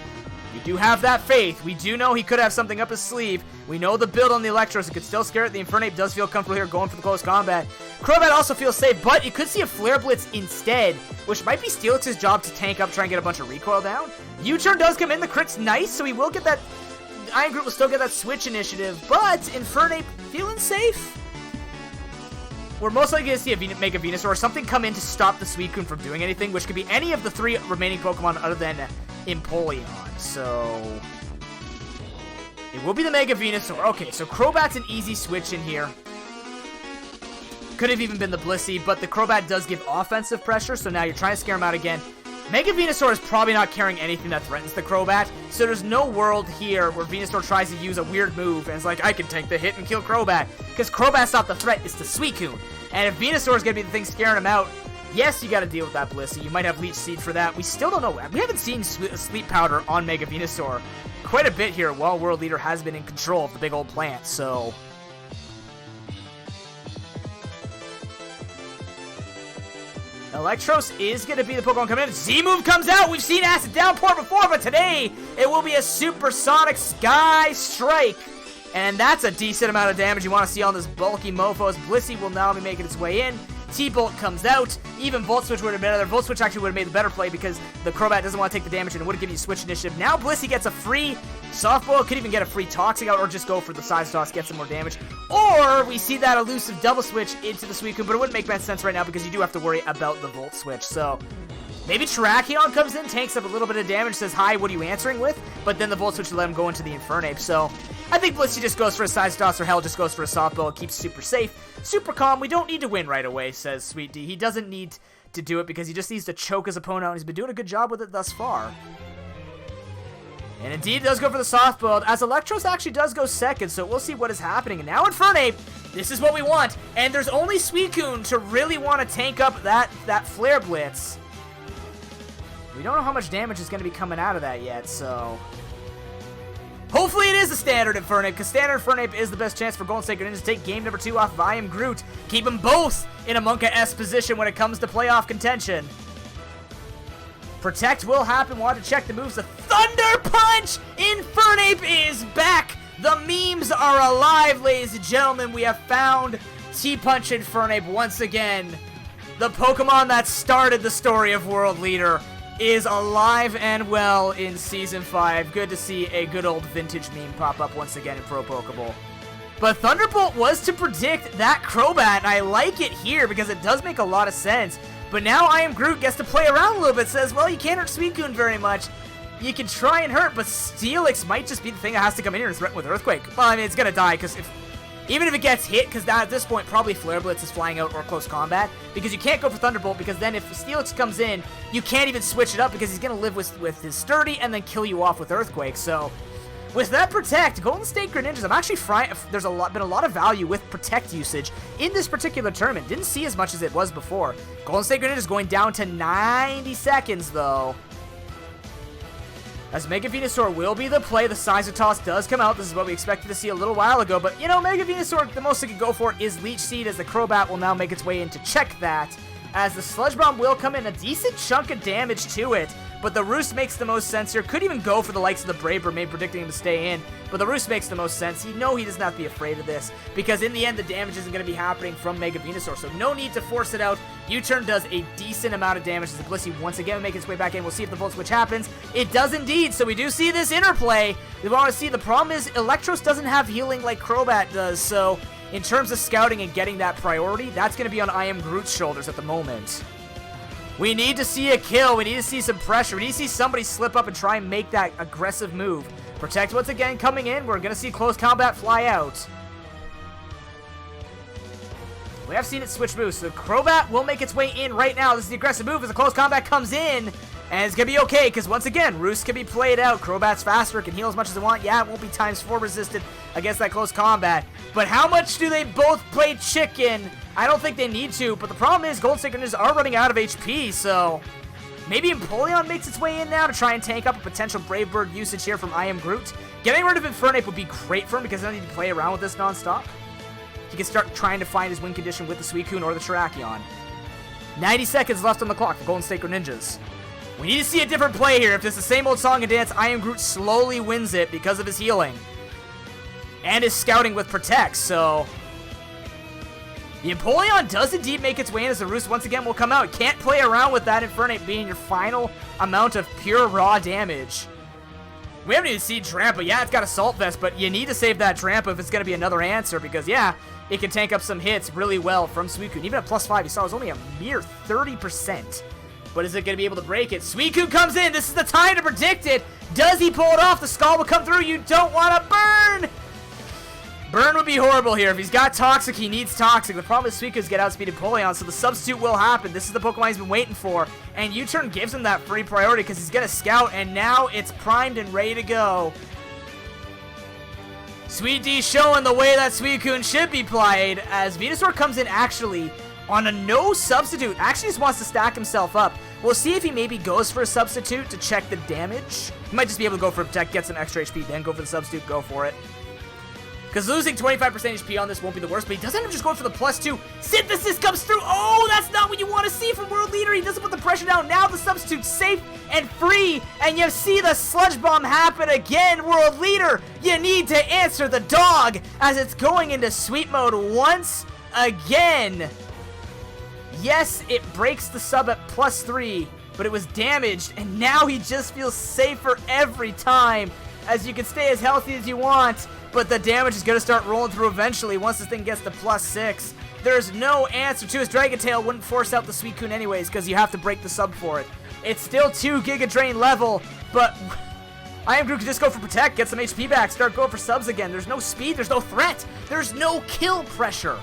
S1: we do have that faith. We do know he could have something up his sleeve. We know the build on the Electros. It could still scare it. The Infernape does feel comfortable here going for the close combat. Crobat also feels safe, but you could see a Flare Blitz instead, which might be Steelix's job to tank up, try and get a bunch of recoil down. U-turn does come in. The crit's nice, so he will get that. I Am Groot will still get that switch initiative, but Infernape feeling safe. We're most likely going to see a Mega Venusaur or something come in to stop the Suicune from doing anything, which could be any of the 3 remaining Pokemon other than Empoleon. So it will be the Mega Venusaur. Okay, so Crobat's an easy switch in here. Could have even been the Blissey, but the Crobat does give offensive pressure, so now you're trying to scare him out again. Mega Venusaur is probably not carrying anything that threatens the Crobat, so there's no world here where Venusaur tries to use a weird move and it's like, I can take the hit and kill Crobat, because Crobat's not the threat, it's the Suicune. And if Venusaur is going to be the thing scaring him out, Yes, you got to deal with that Blissey. You might have Leech Seed for that. We still don't know. We haven't seen Sleep Powder on Mega Venusaur quite a bit here while World Leader has been in control of the big old plant, so... Electros is going to be the Pokemon coming in. Z-Move comes out. We've seen Acid Downpour before, but today it will be a Supersonic Sky Strike. And that's a decent amount of damage you want to see on this bulky mofo, as Blissey will now be making its way in. T-Bolt comes out. Even Volt Switch would have been better. Volt Switch actually would have made the better play because the Crobat doesn't want to take the damage and it would have given you Switch Initiative. Now Blissey gets a free Softball, could even get a free Toxic out or just go for the Size Toss, get some more damage. Or we see that elusive Double Switch into the Suicune, but it wouldn't make much sense right now because you do have to worry about the Volt Switch. So maybe Terrakion comes in, tanks up a little bit of damage, says, hi, what are you answering with? But then the Volt Switch will let him go into the Infernape. So I think Blissey just goes for a Size Toss, or hell, just goes for a Softball. It keeps super safe. Super calm. We don't need to win right away, says Sweet D. He doesn't need to do it because he just needs to choke his opponent out, and he's been doing a good job with it thus far. And indeed, it does go for the Softball, as Electros actually does go second, so we'll see what is happening. And now Infernape, this is what we want. And there's only Suicune to really want to tank up that Flare Blitz. We don't know how much damage is going to be coming out of that yet, so... Hopefully it is a standard Infernape, because standard Infernape is the best chance for Golden State Greninja to take game number 2 off of I Am Groot. Keep them both in a Monka-S position when it comes to playoff contention. Protect will happen. Want to check the moves. The Thunder Punch! Infernape is back! The memes are alive, ladies and gentlemen. We have found T-Punch Infernape once again. The Pokemon that started the story of World Leader is alive and well in Season 5. Good to see a good old vintage meme pop up once again in ProPokeBowl. But Thunderbolt was to predict that Crobat, and I like it here because it does make a lot of sense. But now I Am Groot gets to play around a little bit, says, well, you can't hurt Suicune very much. You can try and hurt, but Steelix might just be the thing that has to come in here and threaten with Earthquake. Well, I mean, it's going to die, because even if it gets hit, because at this point, probably Flare Blitz is flying out or close combat, because you can't go for Thunderbolt, because then if Steelix comes in, you can't even switch it up, because he's going to live with his Sturdy and then kill you off with Earthquake. So, with that Protect, Golden State Greninjas, I'm actually there's been a lot of value with Protect usage in this particular tournament. Didn't see as much as it was before. Golden State Greninjas going down to 90 seconds, though. As Mega Venusaur will be the play, the Sizer Toss does come out. This is what we expected to see a little while ago. But, you know, Mega Venusaur, the most it can go for is Leech Seed, as the Crobat will now make its way in to check that. As the Sludge Bomb will come in, a decent chunk of damage to it. But the Roost makes the most sense here. Could even go for the likes of the Brave Bird, maybe predicting him to stay in. But the Roost makes the most sense. You know he doesn't have to be afraid of this, because in the end, the damage isn't going to be happening from Mega Venusaur. So no need to force it out. U-Turn does a decent amount of damage as the Blissey once again will make its way back in. We'll see if the Volt Switch happens. It does indeed. So we do see this interplay. We want to see. The problem is Electros doesn't have healing like Crobat does. So in terms of scouting and getting that priority, that's going to be on I Am Groot's shoulders at the moment. We need to see a kill. We need to see some pressure. We need to see somebody slip up and try and make that aggressive move. Protect once again coming in. We're going to see close combat fly out. We have seen it switch moves. So Crobat will make its way in right now. This is the aggressive move as the close combat comes in. And it's going to be okay because once again, Roost can be played out. Crobat's faster. Can heal as much as it want. Yeah, it won't be ×4 resisted against that close combat. But how much do they both play chicken? I don't think they need to, but the problem is Golden State Greninjas are running out of HP, so maybe Empoleon makes its way in now to try and tank up a potential Brave Bird usage here from I Am Groot. Getting rid of Infernape would be great for him because then he can play around with this non-stop. He can start trying to find his win condition with the Suicune or the Terrakion. 90 seconds left on the clock for Golden State Greninjas. We need to see a different play here. If it's the same old song and dance, I Am Groot slowly wins it because of his healing. And his scouting with Protect, so the Empoleon does indeed make its way in as the Roost once again will come out. Can't play around with that Infernape being your final amount of pure raw damage. We haven't even seen Trampa. Yeah, it's got Assault Vest, but you need to save that Trampa if it's going to be another answer because, yeah, it can tank up some hits really well from Suicune. Even at +5, you saw it was only a mere 30%. But is it going to be able to break it? Suicune comes in. This is the time to predict it. Does he pull it off? The Scald will come through. You don't want to burn. Burn would be horrible here. If he's got Toxic, he needs Toxic. The problem is Suicune's get outspeeded Empoleon, so the substitute will happen. This is the Pokemon he's been waiting for. And U-Turn gives him that free priority because he's going to scout, and now it's primed and ready to go. Sweet D showing the way that Suicune should be played as Venusaur comes in actually on a no substitute. Actually just wants to stack himself up. We'll see if he maybe goes for a substitute to check the damage. He might just be able to go for a protect, get some extra HP, then go for the substitute, go for it. Because losing 25% HP on this won't be the worst, but he does end up just going for the +2. Synthesis comes through. Oh, that's not what you want to see from World Leader. He doesn't put the pressure down. Now the substitute's safe and free, and you see the Sludge Bomb happen again. World Leader, you need to answer the dog as it's going into sweep mode once again. Yes, it breaks the sub at +3, but it was damaged, and now he just feels safer every time, as you can stay as healthy as you want, but the damage is going to start rolling through eventually once this thing gets to +6. There's no answer to his Dragon Tail. Wouldn't force out the Suicune anyways, because you have to break the sub for it. It's still 2 Giga Drain level, but I Am Groot can just go for Protect, get some HP back, start going for subs again. There's no speed, there's no threat, there's no kill pressure.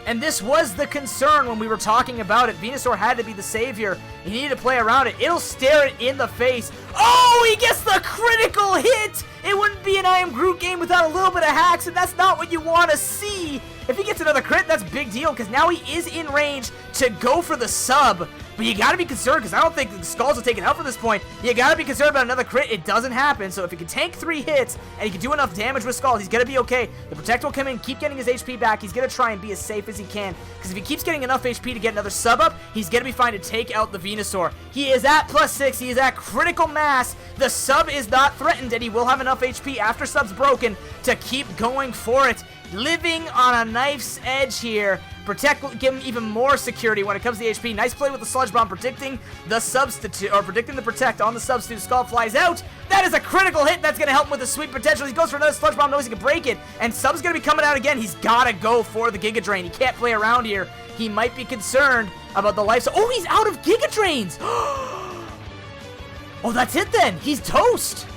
S1: And this was the concern when we were talking about it. Venusaur had to be the savior. He needed to play around it. It'll stare it in the face. Oh, he gets the critical hit! It wouldn't be an I Am Groot game without a little bit of hacks, and that's not what you want to see. If he gets another crit, that's a big deal, because now he is in range to go for the sub. But you gotta be concerned, because I don't think the Skulls will take it out from this point. You gotta be concerned about another crit. It doesn't happen, so if he can tank 3 hits, and he can do enough damage with Skulls, he's gonna be okay. The Protect will come in, keep getting his HP back. He's gonna try and be as safe as he can, because if he keeps getting enough HP to get another sub up, he's gonna be fine to take out the Venusaur. He is at +6, he is at critical mass. The sub is not threatened, and he will have enough HP after sub's broken to keep going for it. Living on a knife's edge here. Protect will give him even more security when it comes to the HP. Nice play with the Sludge Bomb, predicting the substitute, or predicting the Protect on the substitute. Skull flies out. That is a critical hit. That's going to help him with the sweep potential. He goes for another Sludge Bomb, knows he can break it, and sub's going to be coming out again. He's got to go for the Giga Drain. He can't play around here. He might be concerned about the life. Oh, he's out of Giga Drains. Oh, that's it then. He's toast.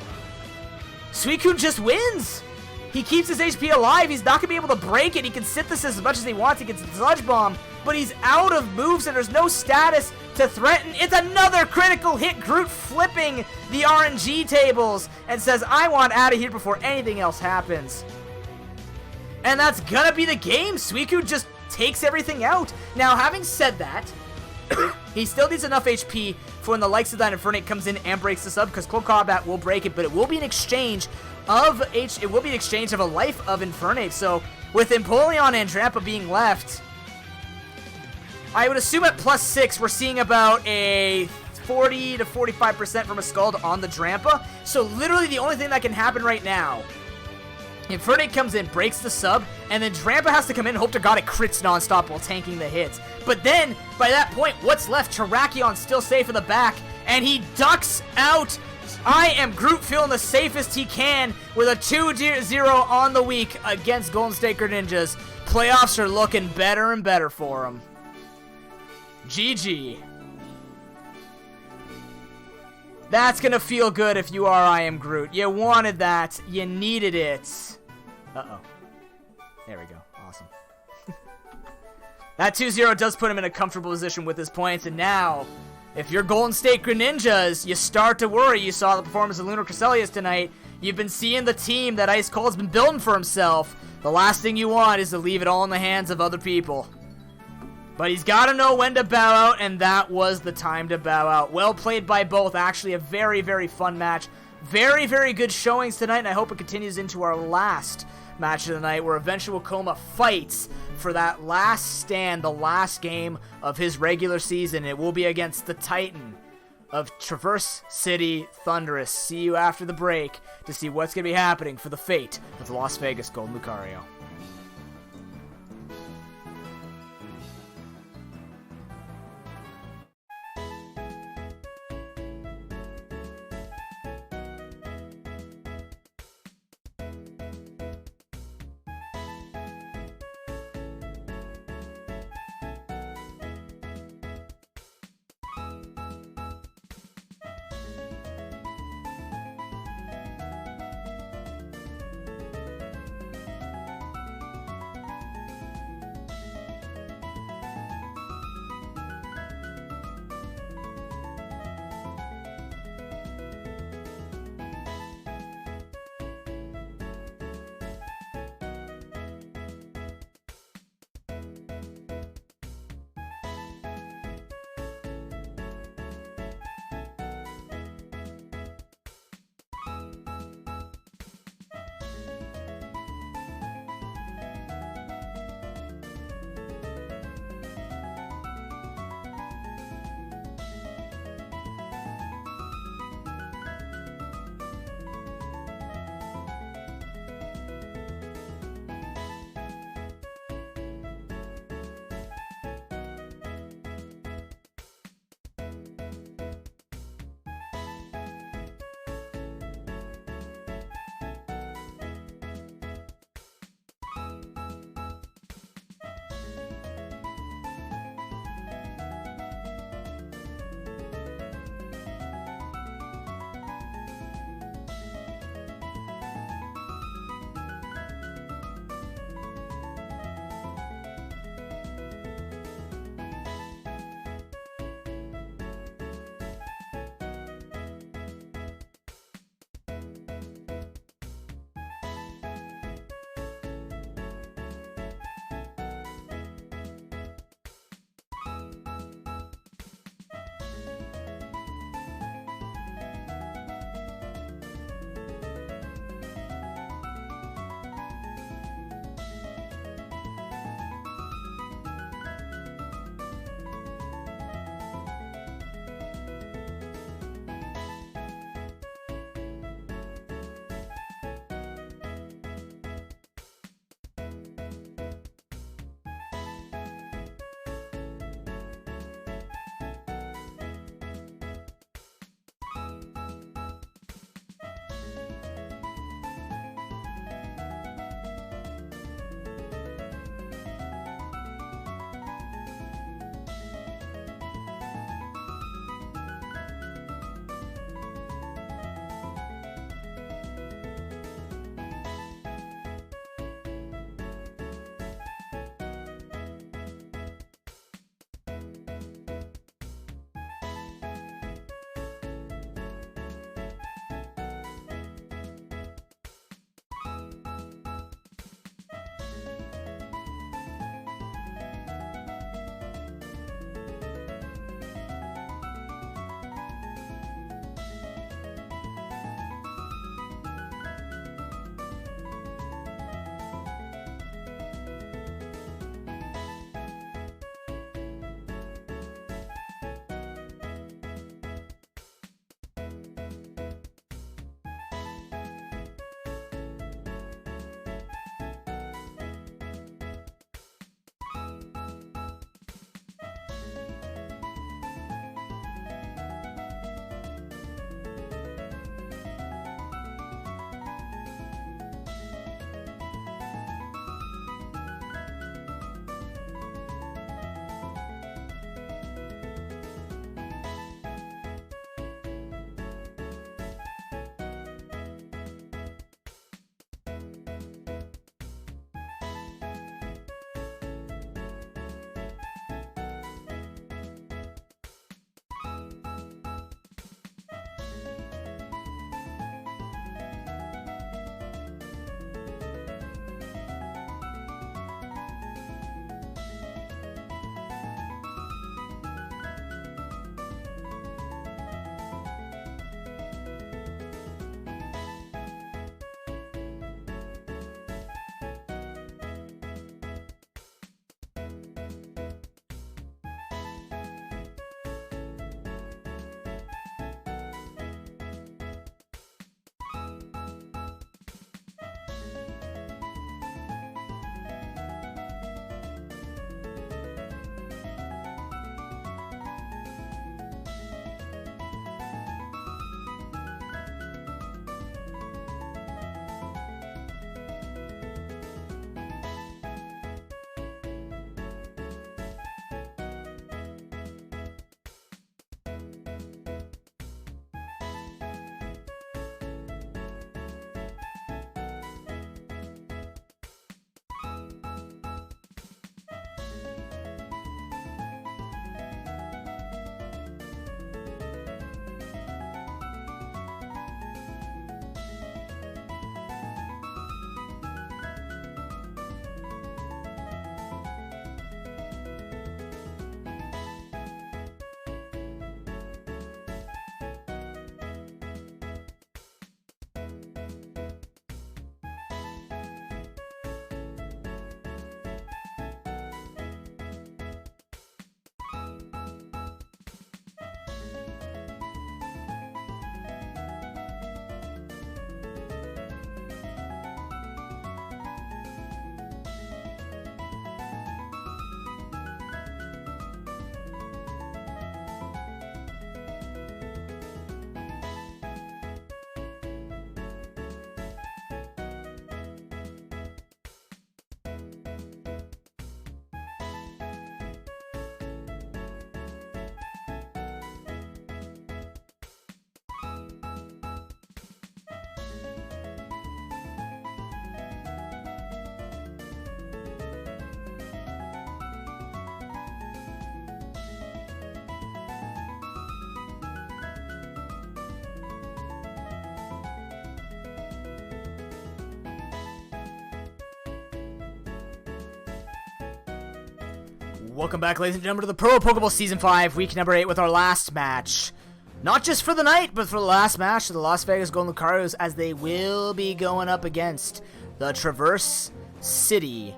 S1: Suicune just wins. He keeps his HP alive. He's not going to be able to break it. He can synthesis as much as he wants. He gets the Sludge Bomb, but he's out of moves and there's no status to threaten. It's another critical hit. Groot flipping the RNG tables and says, I want out of here before anything else happens. And that's going to be the game. Suicune just takes everything out. Now, having said that, he still needs enough HP for when the likes of that Infernape comes in and breaks the sub, because Close Combat will break it, but it will be an exchange of a life of Infernape. So with Empoleon and Drampa being left, I would assume at +6 we're seeing about a 40 to 45% from a Scald on the Drampa. So literally the only thing that can happen right now, Infernape comes in, breaks the sub, and then Drampa has to come in and hope to God it crits nonstop while tanking the hits. But then, by that point, what's left? Terrakion's still safe in the back, and he ducks out. I Am Groot feeling the safest he can with a 2-0 on the week against Golden State Greninjas. Playoffs are looking better and better for him. GG. That's gonna feel good if you are I Am Groot. You wanted that. You needed it. Uh-oh. There we go. Awesome. That 2-0 does put him in a comfortable position with his points, and now, if you're Golden State Greninjas, you start to worry. You saw the performance of Lunar Cresselia tonight. You've been seeing the team that Ice Cold's been building for himself. The last thing you want is to leave it all in the hands of other people. But he's got to know when to bow out, and that was the time to bow out. Well played by both. Actually, a very, very fun match. Very, very good showings tonight, and I hope it continues into our last match of the night, where Eventual Coma fights for that last stand, the last game of his regular season. It will be against the Titan of Traverse City Thunderous. See you after the break to see what's going to be happening for the fate of the Las Vegas Golden Lucario. Welcome back, ladies and gentlemen, to the ProPokeBowl Season 5, Week number 8, with our last match. Not just for the night, but for the last match of the Las Vegas Golden Lucarios, as they will be going up against the Traverse City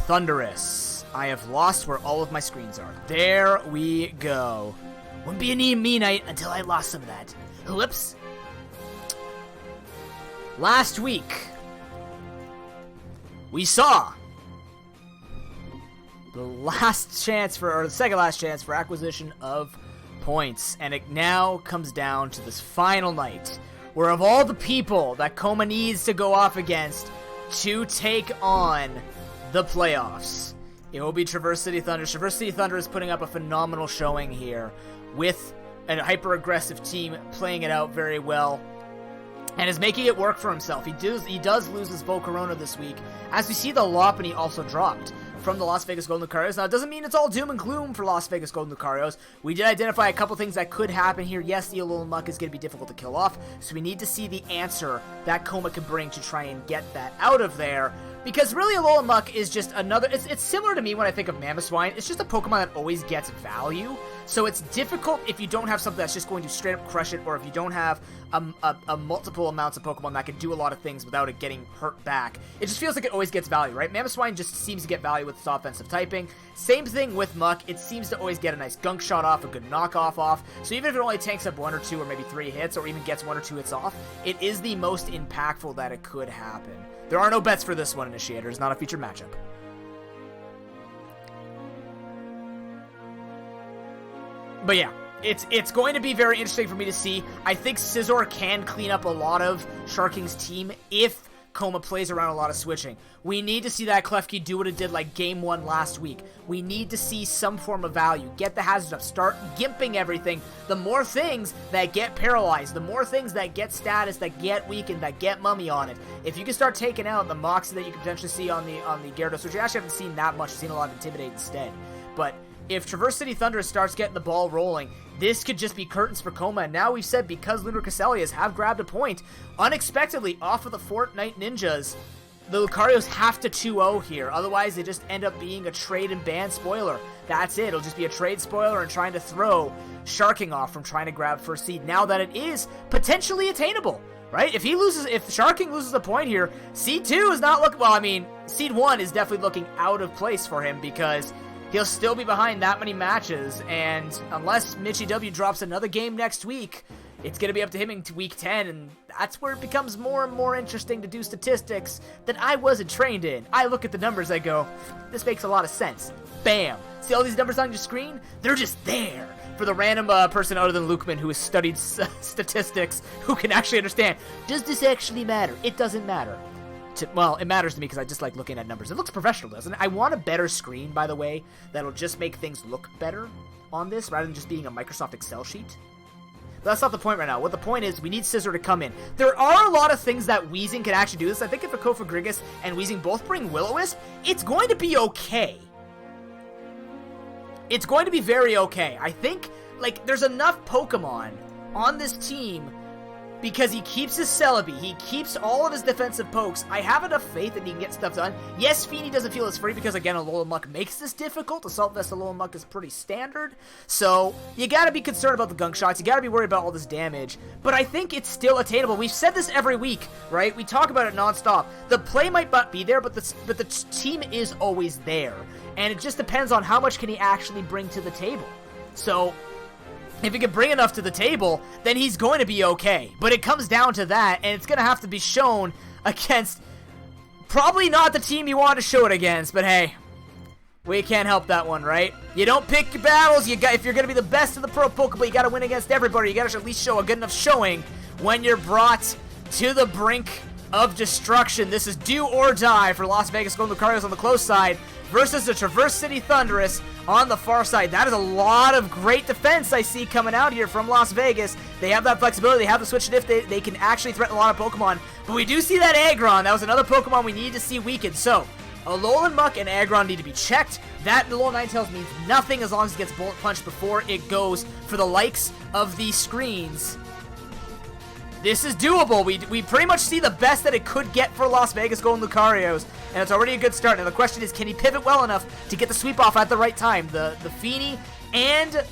S1: Thunderous. I have lost where all of my screens are. There we go. Wouldn't be a me night until I lost some of that. Whoops. Last week, we saw the last chance for, or the second last chance for acquisition of points, and it now comes down to this final night, where of all the people that Coma needs to go off against to take on the playoffs, it will be Traverse City Thunder. Traverse City Thunder is putting up a phenomenal showing here, with a hyper-aggressive team playing it out very well, and is making it work for himself. He does lose his Volcarona this week, as we see the Lopunny also dropped from the Las Vegas Golden Lucarios. Now, it doesn't mean it's all doom and gloom for Las Vegas Golden Lucarios. We did identify a couple things that could happen here. Yes, the Alolan Muck is going to be difficult to kill off, so we need to see the answer that Coma can bring to try and get that out of there. Because really, Alolan Muck is just another... It's similar to me when I think of Mamoswine. It's just a Pokemon that always gets value. So it's difficult if you don't have something that's just going to straight up crush it, or if you don't have a multiple amounts of Pokemon that can do a lot of things without it getting hurt back. It just feels like it always gets value, right? Mamoswine just seems to get value with its offensive typing. Same thing with Muck. It seems to always get a nice gunk shot off, a good knockoff off. So even if it only tanks up 1 or 2 or maybe 3 hits, or even gets 1 or 2 hits off, it is the most impactful that it could happen. There are no bets for this one, Initiator. It's not a featured matchup. But yeah, it's going to be very interesting for me to see. I think Scizor can clean up a lot of Sharking's team if Coma plays around a lot of switching. We need to see that Klefki do what it did like Game 1 last week. We need to see some form of value. Get the hazards up. Start gimping everything. The more things that get paralyzed, the more things that get status, that get weakened, that get mummy on it. If you can start taking out the Moxie that you can potentially see on the Gyarados, which you actually haven't seen that much, you've seen a lot of Intimidate instead. But if Traverse City Thunder starts getting the ball rolling, this could just be curtains for Coma. And now we've said, because Lunar Cresselias have grabbed a point unexpectedly off of the Fortnite Ninjas, the Lucarios have to 2-0 here. Otherwise, they just end up being a trade and ban spoiler. That's it. It'll just be a trade spoiler and trying to throw Sharking off from trying to grab first seed, now that it is potentially attainable, right? If Sharking loses a point here, Seed 2 is not looking, well, I mean, Seed 1 is definitely looking out of place for him, because he'll still be behind that many matches, and unless Mitchie W drops another game next week, it's going to be up to him in week 10, and that's where it becomes more and more interesting to do statistics that I wasn't trained in. I look at the numbers, I go, this makes a lot of sense. Bam! See all these numbers on your screen? They're just there for the random person other than Lukeman who has studied statistics, who can actually understand, does this actually matter? It doesn't matter. Well, it matters to me because I just like looking at numbers. It looks professional, doesn't it? I want a better screen, by the way, that'll just make things look better on this, rather than just being a Microsoft Excel sheet. But that's not the point right now. What the point is, we need Scizor to come in. There are a lot of things that Weezing can actually do this. I think if Akofa Grigus and Weezing both bring Will-O-Wisp, it's going to be okay. It's going to be very okay. I think, like, there's enough Pokemon on this team, because he keeps his Celebi, he keeps all of his defensive pokes. I have enough faith that he can get stuff done. Yes, Feeny doesn't feel as free because, again, Alolan Muck makes this difficult. Assault Vest Alolan Muck is pretty standard. So, you gotta be concerned about the gunk shots. You gotta be worried about all this damage. But I think it's still attainable. We've said this every week, right? We talk about it nonstop. The play might not be there, but the team is always there. And it just depends on how much can he actually bring to the table. So, if he can bring enough to the table, then he's going to be okay. But it comes down to that, and it's going to have to be shown against probably not the team you want to show it against, but hey, we can't help that one, right? You don't pick your battles. If you're going to be the best of the Pro Pokeball, you got to win against everybody. You got to at least show a good enough showing when you're brought to the brink of destruction. This is do or die for Las Vegas Golden Lucarios on the close side versus the Traverse City Thunderous on the far side. That is a lot of great defense I see coming out here from Las Vegas. They have that flexibility. They have the switch if they can actually threaten a lot of Pokemon. But we do see that Aggron. That was another Pokemon we need to see weakened. So, Alolan Muck and Aggron need to be checked. That Alolan Ninetales means nothing as long as it gets Bullet Punched before it goes for the likes of these screens. this is doable. We pretty much see the best that it could get for Las Vegas Golden Lucarios, and it's already a good start. Now the question is, can he pivot well enough to get the sweep off at the right time? The Feeny and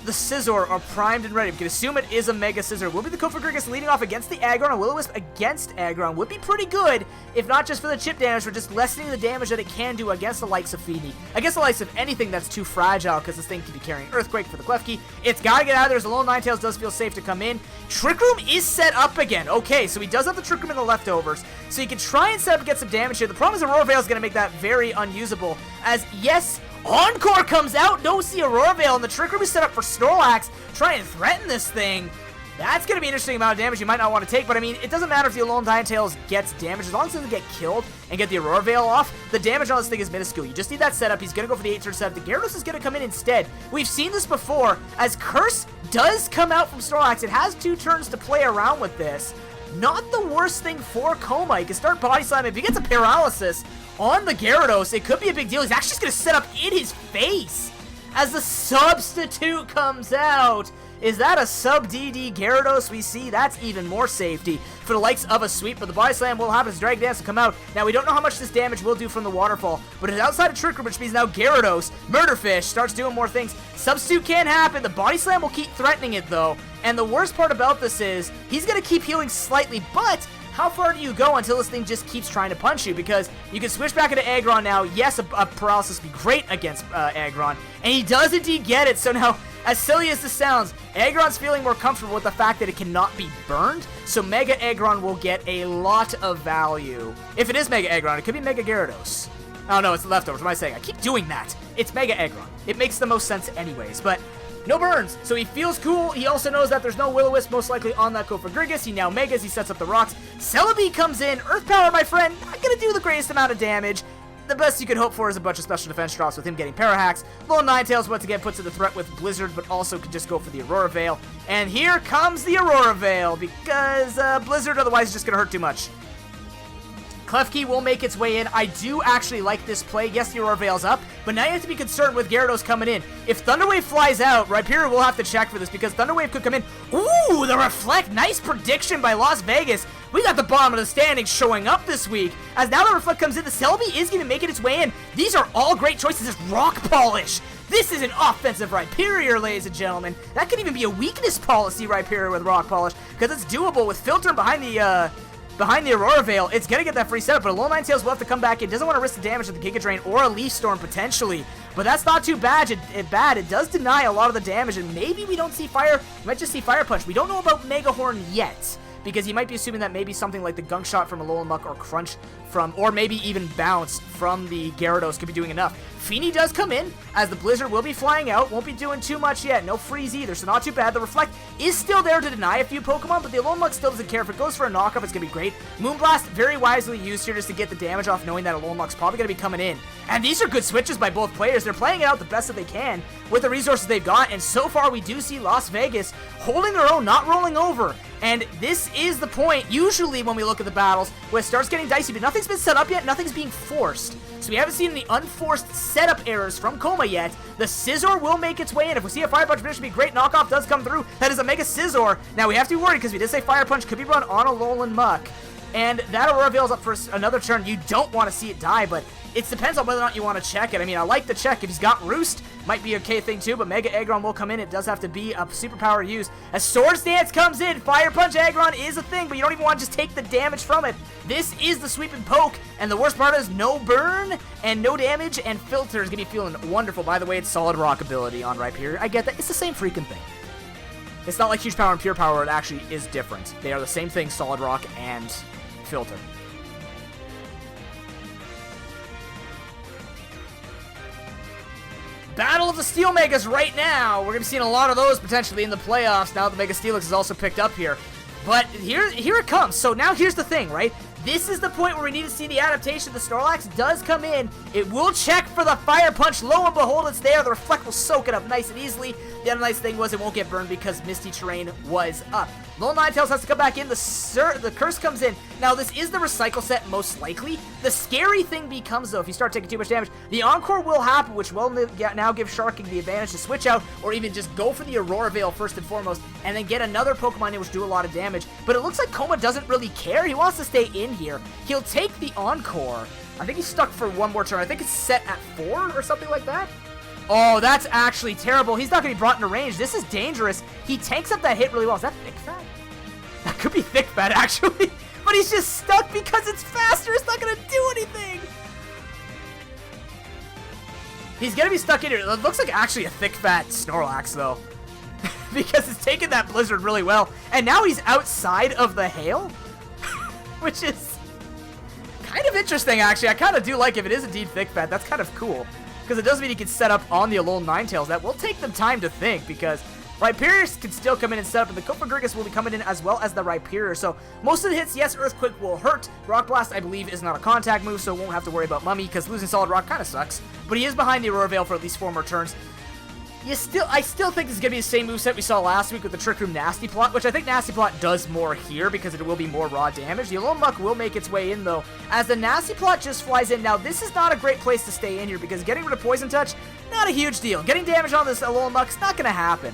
S1: the Scizor are primed and ready. We can assume it is a Mega Scizor. Will be the Cofagrigus leading off against the Aggron. A Will-O-Wisp against Aggron would be pretty good, if not just for the chip damage, but just lessening the damage that it can do against the likes of Feeny. Against the likes of anything that's too fragile, because this thing can be carrying Earthquake for the Klefki. It's gotta get out of there, as the Alolan Ninetales does feel safe to come in. Trick Room is set up again. Okay, so he does have the Trick Room in the leftovers, so he can try and set up and get some damage here. The problem is Aurora Veil is gonna make that very unusable, as yes, Encore comes out, no see Aurora Veil, and the Trick Room is set up for Snorlax. Try and threaten this thing. That's going to be an interesting amount of damage you might not want to take, but I mean, it doesn't matter if the Alolan Ninetales gets damage. As long as it doesn't get killed and get the Aurora Veil off, the damage on this thing is minuscule. You just need that setup. He's going to go for the 8-turn setup. The Gyarados is going to come in instead. We've seen this before, as Curse does come out from Snorlax. It has 2 turns to play around with this. Not the worst thing for Coma. He can start Body Slam. If he gets a Paralysis on the Gyarados, it could be a big deal. He's actually just going to set up in his face as the substitute comes out. Is that a sub-DD Gyarados we see? That's even more safety for the likes of a sweep, but the Body Slam will happen as Dragon Dance will come out. Now, we don't know how much this damage will do from the Waterfall, but it's outside of Trick Room, which means now Gyarados, Murderfish, starts doing more things. Substitute can happen. The Body Slam will keep threatening it, though, and the worst part about this is he's going to keep healing slightly, but how far do you go until this thing just keeps trying to punch you? Because you can switch back into Aggron now. Yes, a Paralysis would be great against Aggron, and he does indeed get it. So now, as silly as this sounds, Aggron's feeling more comfortable with the fact that it cannot be burned, so Mega Aggron will get a lot of value. If it is Mega Aggron, it could be Mega Gyarados. Oh no, it's the leftovers. What am I saying? I keep doing that. It's Mega Aggron. It makes the most sense anyways, but no burns, so he feels cool. He also knows that there's no Will-O-Wisp most likely on that Cofagrigus. He now Megas, he sets up the rocks. Celebi comes in. Earth Power, my friend, not going to do the greatest amount of damage. The best you could hope for is a bunch of special defense drops with him getting Parahacks. Alolan Ninetales once again puts in the threat with Blizzard, but also could just go for the Aurora Veil. And here comes the Aurora Veil, because Blizzard otherwise is just going to hurt too much. Klefki will make its way in. I do actually like this play. Yes, the Aurora Veil's up, but now you have to be concerned with Gyarados coming in. If Thunder Wave flies out, Rhyperior will have to check for this, because Thunder Wave could come in. Ooh, the Reflect. Nice prediction by Las Vegas. We got the bottom of the standings showing up this week. As now the Reflect comes in, the Celebi is going to make its way in. These are all great choices. It's Rock Polish. This is an offensive Rhyperior, ladies and gentlemen. That could even be a weakness policy Rhyperior with Rock Polish, because it's doable with Filter behind the Aurora Veil. It's going to get that free setup, but Alolan Ninetales will have to come back in. Doesn't want to risk the damage of the Giga Drain or a Leaf Storm potentially, but that's not too bad. It does deny a lot of the damage, and maybe we don't see Fire. We might just see Fire Punch. We don't know about Mega Horn yet, because he might be assuming that maybe something like the Gunk Shot from Alolan Muck or Crunch from, or maybe even Bounce from the Gyarados could be doing enough. Feeny does come in, as the Blizzard will be flying out. Won't be doing too much yet. No freeze either, so not too bad. The Reflect is still there to deny a few Pokemon, but the Alolan Muck still doesn't care. If it goes for a knockoff, it's going to be great. Moonblast, very wisely used here just to get the damage off, knowing that Alolan Muck's probably going to be coming in. And these are good switches by both players. They're playing it out the best that they can with the resources they've got, and so far we do see Las Vegas holding their own, not rolling over. And this is the point, usually when we look at the battles, where it starts getting dicey, but nothing's been set up yet, nothing's being forced. So we haven't seen any unforced setup errors from Coma yet. The Scizor will make its way in. If we see a Fire Punch finish, it'd be great. Knockoff does come through. That is a Mega Scizor. Now we have to be worried, because we did say Fire Punch could be run on a Alolan Muck. And that Aurora Veil's up for another turn. You don't want to see it die, but it depends on whether or not you want to check it. I mean, I like the check. If he's got Roost, might be a okay thing too, but Mega Aggron will come in. It does have to be a superpower used. As Swords Dance comes in, Fire Punch Aggron is a thing, but you don't even want to just take the damage from it. This is the Sweep and Poke, and the worst part is no burn and no damage, and Filter is going to be feeling wonderful. By the way, it's Solid Rock ability on Rhyperior. I get that. It's the same freaking thing. It's not like Huge Power and Pure Power. It actually is different. They are the same thing, Solid Rock and Filter. Battle of the Steel Megas right now. We're going to be seeing a lot of those potentially in the playoffs now that the Mega Steelix is also picked up here. But here it comes. So now here's the thing, right? This is the point where we need to see the adaptation. The Snorlax does come in. It will check for the Fire Punch. Lo and behold, it's there. The Reflect will soak it up nice and easily. The other nice thing was it won't get burned because Misty Terrain was up. Lone Ninetales has to come back in. The curse comes in. Now, this is the recycle set, most likely. The scary thing becomes, though, if you start taking too much damage, the Encore will happen, which will now give Sharking the advantage to switch out, or even just go for the Aurora Veil first and foremost, and then get another Pokemon in which do a lot of damage. But it looks like Koma doesn't really care. He wants to stay in here. He'll take the Encore. I think he's stuck for one more turn. I think it's set at 4 or something like that. Oh, that's actually terrible. He's not going to be brought into range. This is dangerous. He tanks up that hit really well. Is that Thick Fat? That could be Thick Fat, actually. But he's just stuck because it's faster. It's not going to do anything. He's going to be stuck in here. It looks like actually a Thick Fat Snorlax, though. Because it's taken that Blizzard really well. And now he's outside of the hail. Which is kind of interesting, actually. I kind of do like if it is indeed Thick Fat. That's kind of cool. Because it does mean he can set up on the Alolan Ninetales. That will take them time to think, because Rhyperior can still come in and set up, and the Cofagrigus will be coming in as well as the Rhyperior. So most of the hits, yes, Earthquake will hurt. Rock Blast, I believe, is not a contact move, so won't have to worry about Mummy, because losing Solid Rock kind of sucks. But he is behind the Aurora Veil for at least 4 more turns. I still think this is going to be the same moveset we saw last week with the Trick Room Nasty Plot, which I think Nasty Plot does more here because it will be more raw damage. The Alolan Muck will make its way in, though, as the Nasty Plot just flies in. Now, this is not a great place to stay in here because getting rid of Poison Touch, not a huge deal. Getting damage on this Alolan Muck is not going to happen.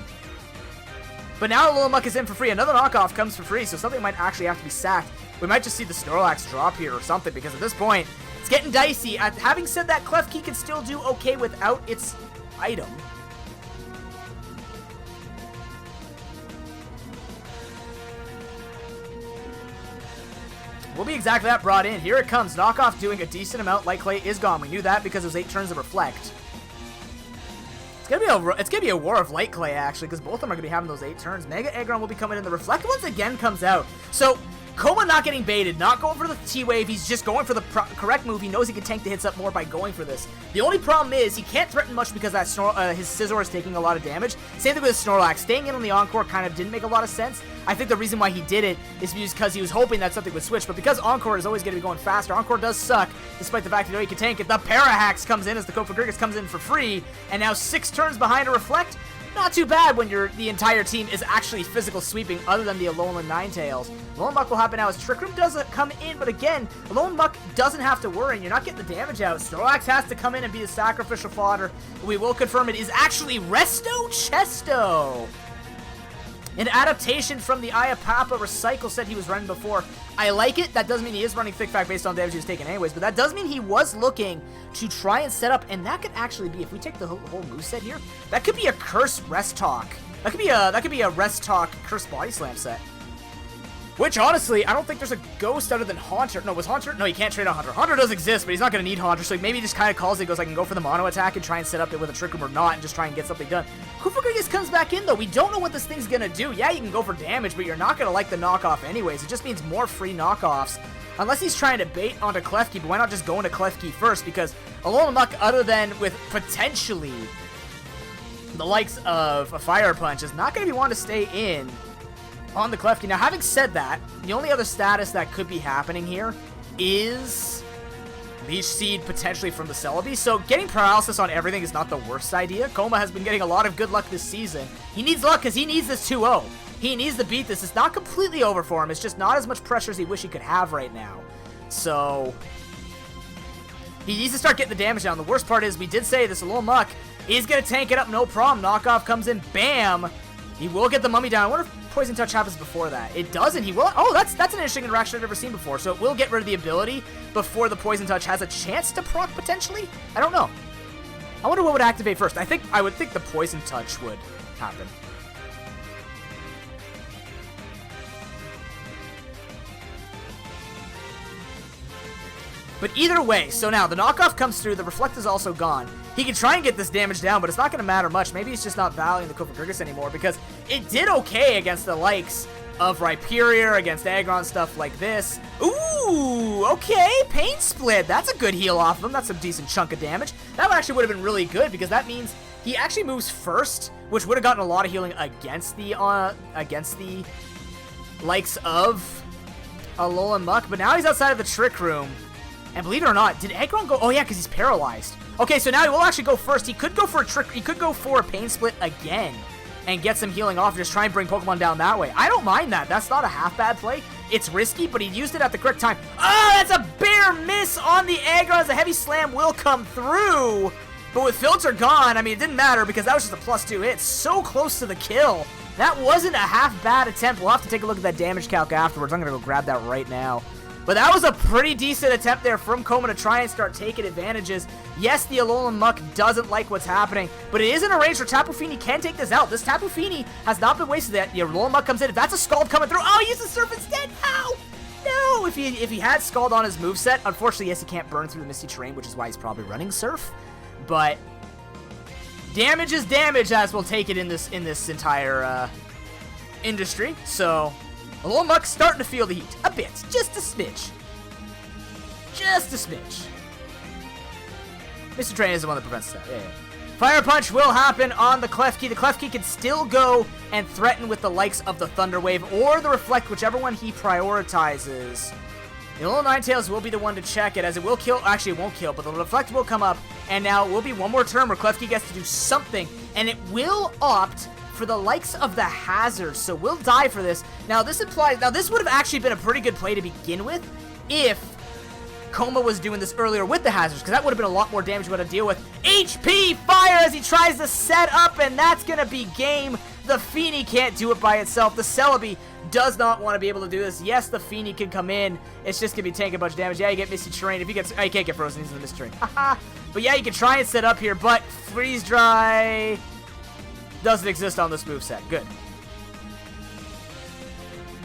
S1: But now Alolan Muck is in for free. Another knockoff comes for free, so something might actually have to be sacked. We might just see the Snorlax drop here or something, because at this point, it's getting dicey. Having said that, Klefki can still do okay without its item. Will be exactly that brought in. Here it comes. Knockoff doing a decent amount. Light Clay is gone. We knew that because it was 8 turns of Reflect. It's gonna be a war of Light Clay, actually, because both of them are gonna be having those 8 turns. Mega Aggron will be coming in. The Reflect once again comes out. So Koma not getting baited, not going for the T-Wave. He's just going for the correct move. He knows he can tank the hits up more by going for this. The only problem is he can't threaten much because that his Scizor is taking a lot of damage. Same thing with Snorlax. Staying in on the Encore kind of didn't make a lot of sense. I think the reason why he did it is because he was hoping that something would switch. But because Encore is always going to be going faster, Encore does suck, despite the fact that he can tank it. The Parahax comes in as the Cofagrigus comes in for free. And now 6 turns behind a Reflect. Not too bad when the entire team is actually physical sweeping other than the Alolan Ninetales. Alolan Muck will happen now as Trick Room doesn't come in, but again, Alolan Muck doesn't have to worry, and you're not getting the damage out. Snorlax has to come in and be the sacrificial fodder. We will confirm it is actually Resto Chesto. An adaptation from the Ayapapa Recycle set he was running before. I like it. That does mean he is running Thick Fat based on damage he was taking anyways, but that does mean he was looking to try and set up, and that could actually be, if we take the whole moveset here, that could be a Curse Rest Talk. That could be a Rest Talk Curse Body Slam set. Which, honestly, I don't think there's a ghost other than Haunter. No, was Haunter? No, you can't trade on Haunter. Haunter does exist, but he's not going to need Haunter, so maybe he just kind of calls it, goes, I can go for the mono attack and try and set up it with a Trick Room or not, and just try and get something done. Cofagrigus comes back in, though. We don't know what this thing's going to do. Yeah, you can go for damage, but you're not going to like the knockoff anyways. It just means more free knockoffs. Unless he's trying to bait onto Klefki, but why not just go into Klefki first? Because Alolan Muck, other than with potentially the likes of a Fire Punch, is not going to be wanting to stay in on the Klefki. Now, having said that, the only other status that could be happening here is Leech Seed potentially from the Celebi. So getting paralysis on everything is not the worst idea. Koma has been getting a lot of good luck this season. He needs luck because he needs this 2-0. He needs to beat this. It's not completely over for him. It's just not as much pressure as he wish he could have right now. So he needs to start getting the damage down. The worst part is we did say this Alolan Muck is going to tank it up, no problem. Knockoff comes in, bam. He will get the Mummy down. I wonder if Poison Touch happens before that. It doesn't. He will. Oh, that's an interesting interaction I've never seen before. So it will get rid of the ability before the Poison Touch has a chance to proc potentially. I don't know. I wonder what would activate first. I would think the Poison Touch would happen. But either way, so now the knockoff comes through. The Reflect is also gone. He can try and get this damage down, but it's not going to matter much. Maybe he's just not valuing the Cofagrigus anymore because it did okay against the likes of Rhyperior, against Aggron, stuff like this. Ooh, okay, Pain Split. That's a good heal off of him. That's a decent chunk of damage. That actually would have been really good because that means he actually moves first, which would have gotten a lot of healing against the likes of Alolan Muck. But now he's outside of the Trick Room. And believe it or not, did Aggron go? Oh yeah, because he's paralyzed. Okay, so now he will actually go first. He could go for a trick. He could go for a Pain Split again. and get some healing off and just try and bring Pokemon down that way. I don't mind that. That's not a half bad play. It's risky, but he used it at the correct time. Oh, that's a bare miss on the aggro as a heavy slam will come through. But with filter gone, I mean, it didn't matter because that was just a +2 hit. So close to the kill. That wasn't a half bad attempt. We'll have to take a look at that damage calc afterwards. I'm going to go grab that right now. But that was a pretty decent attempt there from Koma to try and start taking advantages. Yes, the Alolan Muck doesn't like what's happening, but it is in a range where Tapu Fini can take this out. This Tapu Fini has not been wasted yet. The Alolan Muck comes in. If that's a Scald coming through, oh, he uses Surf instead. Ow! No! If he had Scald on his moveset, unfortunately, yes, he can't burn through the Misty Terrain, which is why he's probably running Surf. But damage is damage, as we'll take it in this entire industry. So Alolan Muck's starting to feel the heat. A bit. Just a smidge. Just a smidge. Mr. Train is the one that prevents that. Yeah. Fire Punch will happen on the Klefki. The Klefki can still go and threaten with the likes of the Thunder Wave or the Reflect, whichever one he prioritizes. The Alolan Ninetales will be the one to check it, as it will kill. Actually, it won't kill, but the Reflect will come up, and now it will be one more turn where Klefki gets to do something, and it will opt for the likes of the Hazard, so we'll die for this. Now, this implies... Now, this would have actually been a pretty good play to begin with if Koma was doing this earlier with the Hazards, because that would have been a lot more damage we would have to deal with. HP Fire as he tries to set up, and that's going to be game. The Fini can't do it by itself. The Celebi does not want to be able to do this. Yes, the Fini can come in. It's just going to be taking a bunch of damage. Yeah, you get Misty Terrain. If you get... Oh, you can't get Frozen. He's in the Misty Terrain. But yeah, you can try and set up here, but Freeze Dry doesn't exist on this moveset. Good.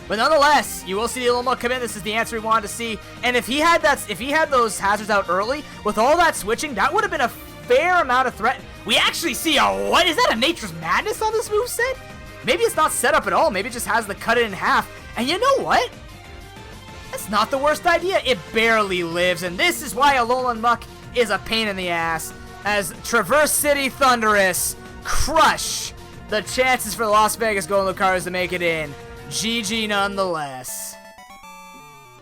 S1: But nonetheless, you will see the Alolan Muck come in. This is the answer we wanted to see. And if he had those Hazards out early, with all that switching, that would have been a fair amount of threat. We actually see a... What? Is that a Nature's Madness on this moveset? Maybe it's not set up at all. Maybe it just has the cut it in half. And you know what? That's not the worst idea. It barely lives. And this is why Alolan Muck is a pain in the ass. As Traverse City Thunderous crush the chances for the Las Vegas Golden Lucario's to make it in. GG nonetheless.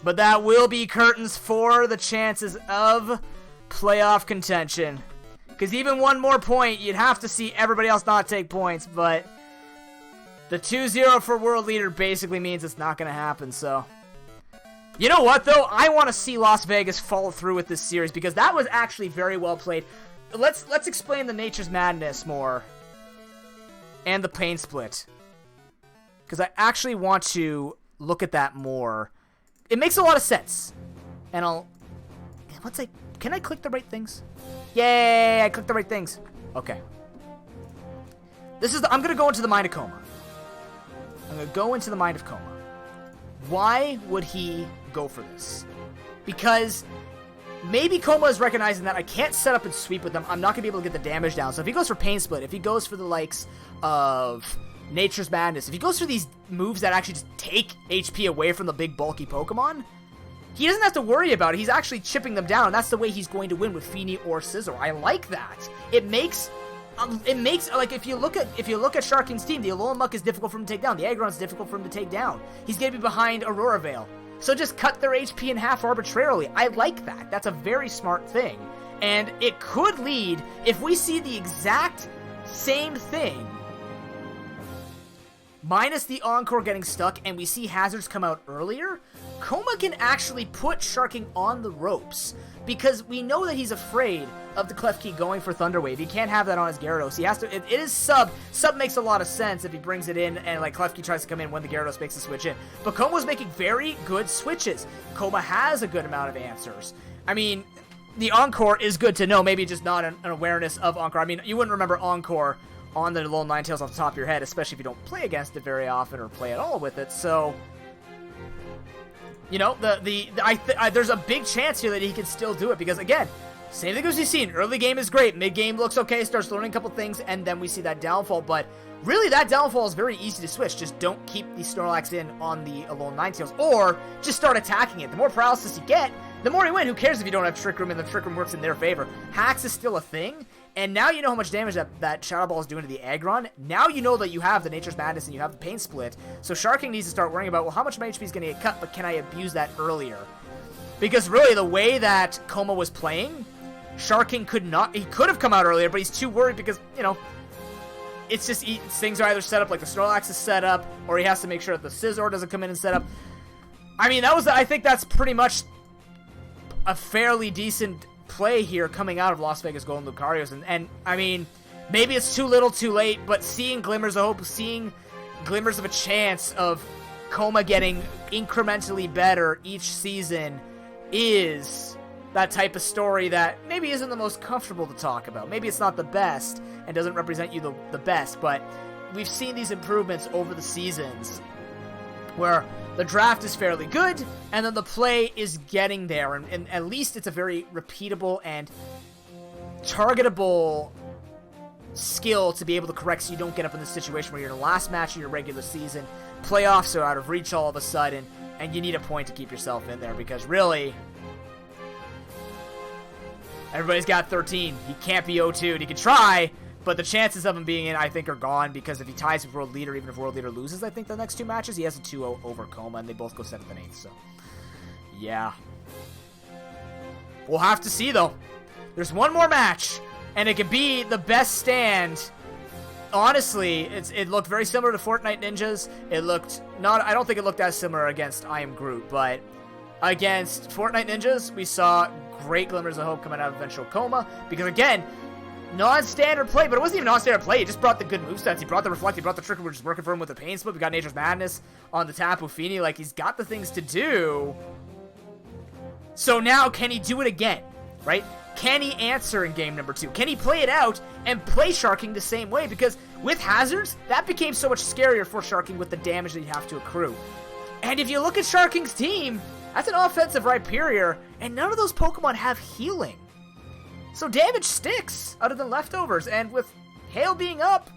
S1: But that will be curtains for the chances of playoff contention. Because even one more point, you'd have to see everybody else not take points. But the 2-0 for World Leader basically means it's not going to happen. So, you know what, though? I want to see Las Vegas follow through with this series, because that was actually very well played. Let's explain the Nature's Madness more. And the Pain Split. Because I actually want to look at that more. It makes a lot of sense. And can I click the right things? Yay, I clicked the right things. Okay. I'm going to go into the mind of Koma. I'm going to go into the mind of Koma. Why would he go for this? Because maybe Koma is recognizing that I can't set up and sweep with them. I'm not going to be able to get the damage down. So if he goes for Pain Split, if he goes for the likes of Nature's Madness, if he goes for these moves that actually just take HP away from the big bulky Pokemon, he doesn't have to worry about it. He's actually chipping them down, and that's the way he's going to win with Fini or Scizor. I like that. It makes like if you look at Sharking's team, the Alolan Muck is difficult for him to take down. The Aggron's difficult for him to take down. He's going to be behind Aurora Veil. So just cut their HP in half arbitrarily. I like that. That's a very smart thing. And it could lead, if we see the exact same thing, minus the Encore getting stuck, and we see Hazards come out earlier, Koma can actually put Sharking on the ropes, because we know that he's afraid of the Klefki going for Thunder Wave. He can't have that on his Gyarados. He has to. It is sub. Sub makes a lot of sense if he brings it in and like Klefki tries to come in when the Gyarados makes the switch in. But Koma was making very good switches. Koma has a good amount of answers. I mean, the Encore is good to know. Maybe just not an awareness of Encore. I mean, you wouldn't remember Encore on the Alolan Ninetales off the top of your head, especially if you don't play against it very often or play at all with it. So, you know, there's a big chance here that he can still do it, because again, same thing as we've seen. Early game is great, mid game looks okay, starts learning a couple things, and then we see that downfall. But really, that downfall is very easy to switch. Just don't keep the Snorlax in on the Alolan Ninetales, or just start attacking it. The more paralysis you get, the more you win. Who cares if you don't have Trick Room, and the Trick Room works in their favor. Hacks is still a thing. And now you know how much damage that Shadow Ball is doing to the Aggron. Now you know that you have the Nature's Madness and you have the Pain Split. So Sharking needs to start worrying about, well, how much of my HP is going to get cut, but can I abuse that earlier? Because really, the way that Koma was playing, Sharking could not... He could have come out earlier, but he's too worried because, you know, it's just things are either set up like the Snorlax is set up, or he has to make sure that the Scizor doesn't come in and set up. I mean, I think that's pretty much a fairly decent play here coming out of Las Vegas Golden Lucarios. And I mean, maybe it's too little too late, but seeing glimmers of hope, seeing glimmers of a chance of Coma getting incrementally better each season is that type of story that maybe isn't the most comfortable to talk about. Maybe it's not the best and doesn't represent you the best, but we've seen these improvements over the seasons where the draft is fairly good, and then the play is getting there, and at least it's a very repeatable and targetable skill to be able to correct so you don't get up in the situation where you're in the last match of your regular season, playoffs are out of reach all of a sudden, and you need a point to keep yourself in there, because really, everybody's got 13. He can't be 0-2'd. He can try, but the chances of him being in, I think, are gone, because if he ties with World Leader, even if World Leader loses, I think, the next two matches, he has a 2-0 over Coma, and they both go 7th and 8th, so, yeah. We'll have to see, though. There's one more match, and it could be the best stand. Honestly, it looked very similar to Fortnite Ninjas. It looked not, I don't think it looked as similar against I Am Groot, but against Fortnite Ninjas, we saw great glimmers of hope coming out of eventual Coma, because again, non-standard play, but it wasn't even non-standard play. He just brought the good movesets. He brought the Reflect. He brought the Trick. We're just working for him with the Pain Split. We got Nature's Madness on the Tapu Fini. Like, he's got the things to do. So now, can he do it again? Right? Can he answer in game number 2? Can he play it out and play Sharking the same way? Because with Hazards, that became so much scarier for Sharking with the damage that you have to accrue. And if you look at Sharking's team, that's an offensive Rhyperior, and none of those Pokemon have healing. So damage sticks, other than leftovers, and with Hail being up,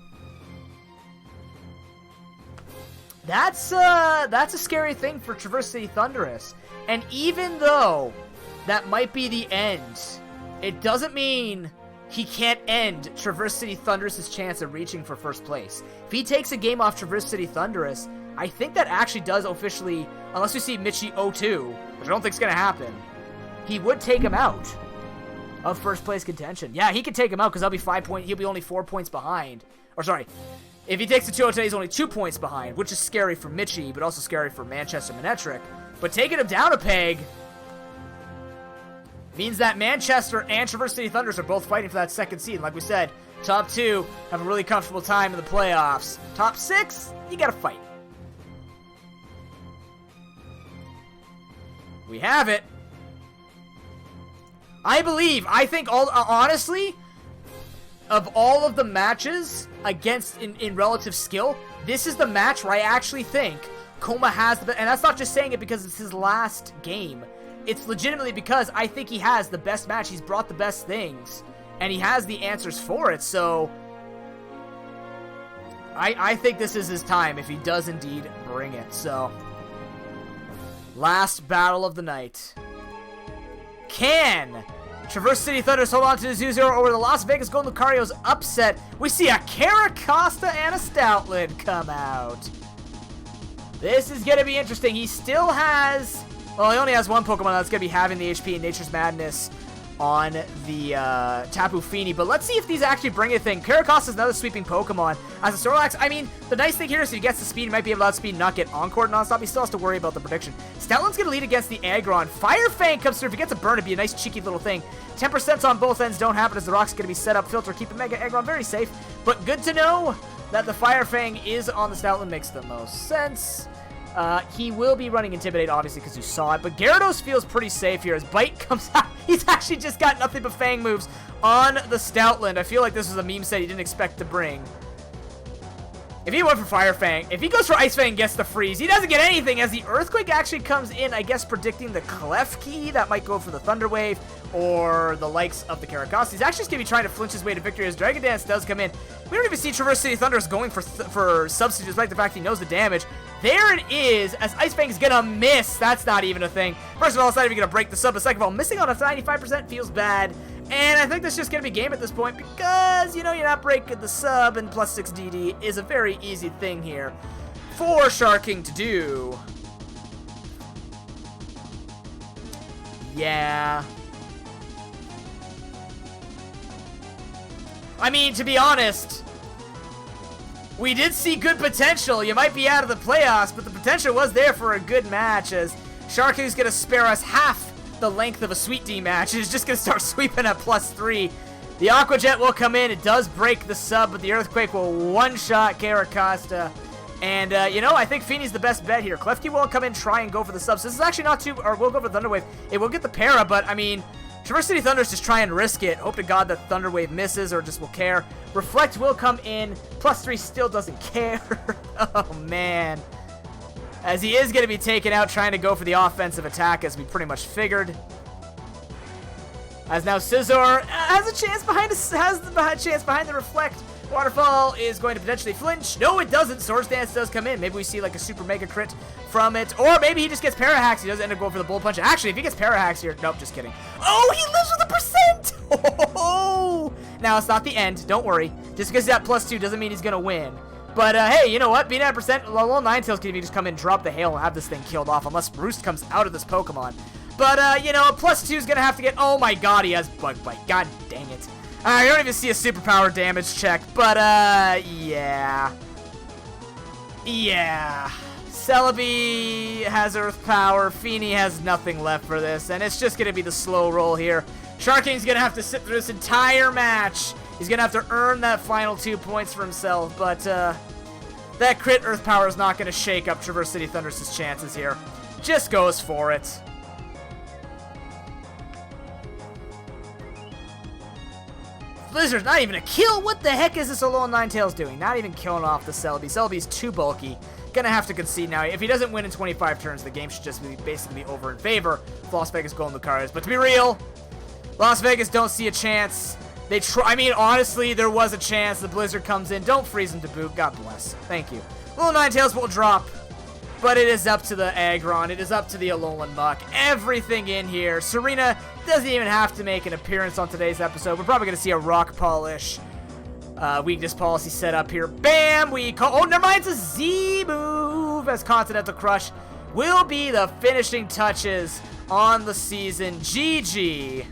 S1: that's a scary thing for Traverse City Thundurus. And even though that might be the end, it doesn't mean he can't end Traverse City Thundurus' chance of reaching for first place. If he takes a game off Traverse City Thundurus, I think that actually does officially, unless we see Mitchie 0-2, which I don't think is going to happen, he would take him out of first place contention. Yeah, he could take him out because he'll be 5 points. He'll be only 4 points behind. Or sorry, if he takes the 2-0 today, he's only 2 points behind, which is scary for Mitchie, but also scary for Manchester Manetric. But taking him down a peg means that Manchester and Traverse City Thunders are both fighting for that second seed. Like we said, top 2 have a really comfortable time in the playoffs. Top 6, you gotta fight. We have it. I think honestly, of all of the matches against in relative skill, this is the match where I actually think Coma has the best, and that's not just saying it because it's his last game. It's legitimately because I think he has the best match. He's brought the best things, and he has the answers for it. So I think this is his time if he does indeed bring it. So last battle of the night. Can Traverse City Thunders hold on to the 0-0 over the Las Vegas Golden Lucarios upset? We see a Caracosta and a Stoutland come out. This is going to be interesting. He still has, well, he only has one Pokemon that's going to be having the HP in Nature's Madness on the Tapu Fini, but let's see if these actually bring a thing. Caracosta is another sweeping Pokemon. As a Snorlax, I mean, the nice thing here is if he gets the speed, he might be able to outspeed and not get Encored nonstop. He still has to worry about the prediction. Stoutland's going to lead against the Aggron. Fire Fang comes through. If he gets a burn, it'd be a nice cheeky little thing. 10% on both ends don't happen as the rock's going to be set up. Filter, keeping Mega Aggron very safe, but good to know that the Fire Fang is on the Stoutland makes the most sense. He will be running Intimidate, obviously, because you saw it. But Gyarados feels pretty safe here as Bite comes out. He's actually just got nothing but Fang moves on the Stoutland. I feel like this was a meme set he didn't expect to bring. If he went for Fire Fang, if he goes for Ice Fang and gets the freeze, he doesn't get anything as the Earthquake actually comes in, I guess, predicting the Klefki. That might go for the Thunder Wave or the likes of the Caracosta. He's actually just going to be trying to flinch his way to victory as Dragon Dance does come in. We don't even see Traverse City Thunders going for substitutes, despite the fact he knows the damage. There it is, as Ice Fang is going to miss. That's not even a thing. First of all, it's not even going to break the sub, but second of all, missing on a 95% feels bad. And I think that's just going to be game at this point because, you know, you're not breaking the sub, and plus 6 DD is a very easy thing here for Sharking to do. Yeah. I mean, to be honest, we did see good potential. You might be out of the playoffs, but the potential was there for a good match, as Sharky's going to spare us half the length of a Sweet D match. It's just going to start sweeping at +3. The Aqua Jet will come in. It does break the sub, but the Earthquake will one-shot Caracosta. And, you know, I think Feeney's the best bet here. Klefki will come in, try and go for the subs. This is actually not too... Or we'll go for Thunderwave. It will get the para, but, I mean... Traverse City Thunder's just try and risk it. Hope to God that Thunderwave misses or just will care. Reflect will come in. +3 still doesn't care. Oh, man. As he is going to be taken out trying to go for the offensive attack, as we pretty much figured. As now Scizor has a chance behind the Reflect. Waterfall is going to potentially flinch. No, it doesn't. Swords Dance does come in. Maybe we see like a super mega crit from it. Or maybe he just gets Parahax. He doesn't end up going for the Bull Punch. Actually, if he gets Parahax here... Nope, just kidding. Oh, he lives with a percent! Oh! Now, it's not the end. Don't worry. Just because he's at +2 doesn't mean he's going to win. But, hey, you know what? Being at a percent, little Ninetales can just come in, drop the hail, and have this thing killed off. Unless Roost comes out of this Pokemon. But, you know, a +2 is going to have to get... Oh, my God, he has Bug Bite. God dang it. I don't even see a superpower damage check, but, yeah. Yeah. Celebi has Earth Power, Feeney has nothing left for this, and it's just going to be the slow roll here. Sharking's going to have to sit through this entire match. He's going to have to earn that final 2 points for himself, but, that crit Earth Power is not going to shake up Traverse City Thunder's chances here. Just goes for it. Blizzard's not even a kill. What the heck is this Alolan Ninetales doing? Not even killing off the Celebi. Celebi's too bulky. Gonna have to concede now. If he doesn't win in 25 turns, the game should just be basically over in favor of Las Vegas Golden Lucario's. But to be real, Las Vegas don't see a chance. They try. I mean, honestly, there was a chance. The Blizzard comes in. Don't freeze him to boot. God bless. Thank you. Little Ninetales will drop. But it is up to the Aggron. It is up to the Alolan Muck. Everything in here. Serena doesn't even have to make an appearance on today's episode. We're probably going to see a Rock Polish weakness policy set up here. Bam! We call... Oh, never mind. It's a Z move, as Continental Crush will be the finishing touches on the season. GG.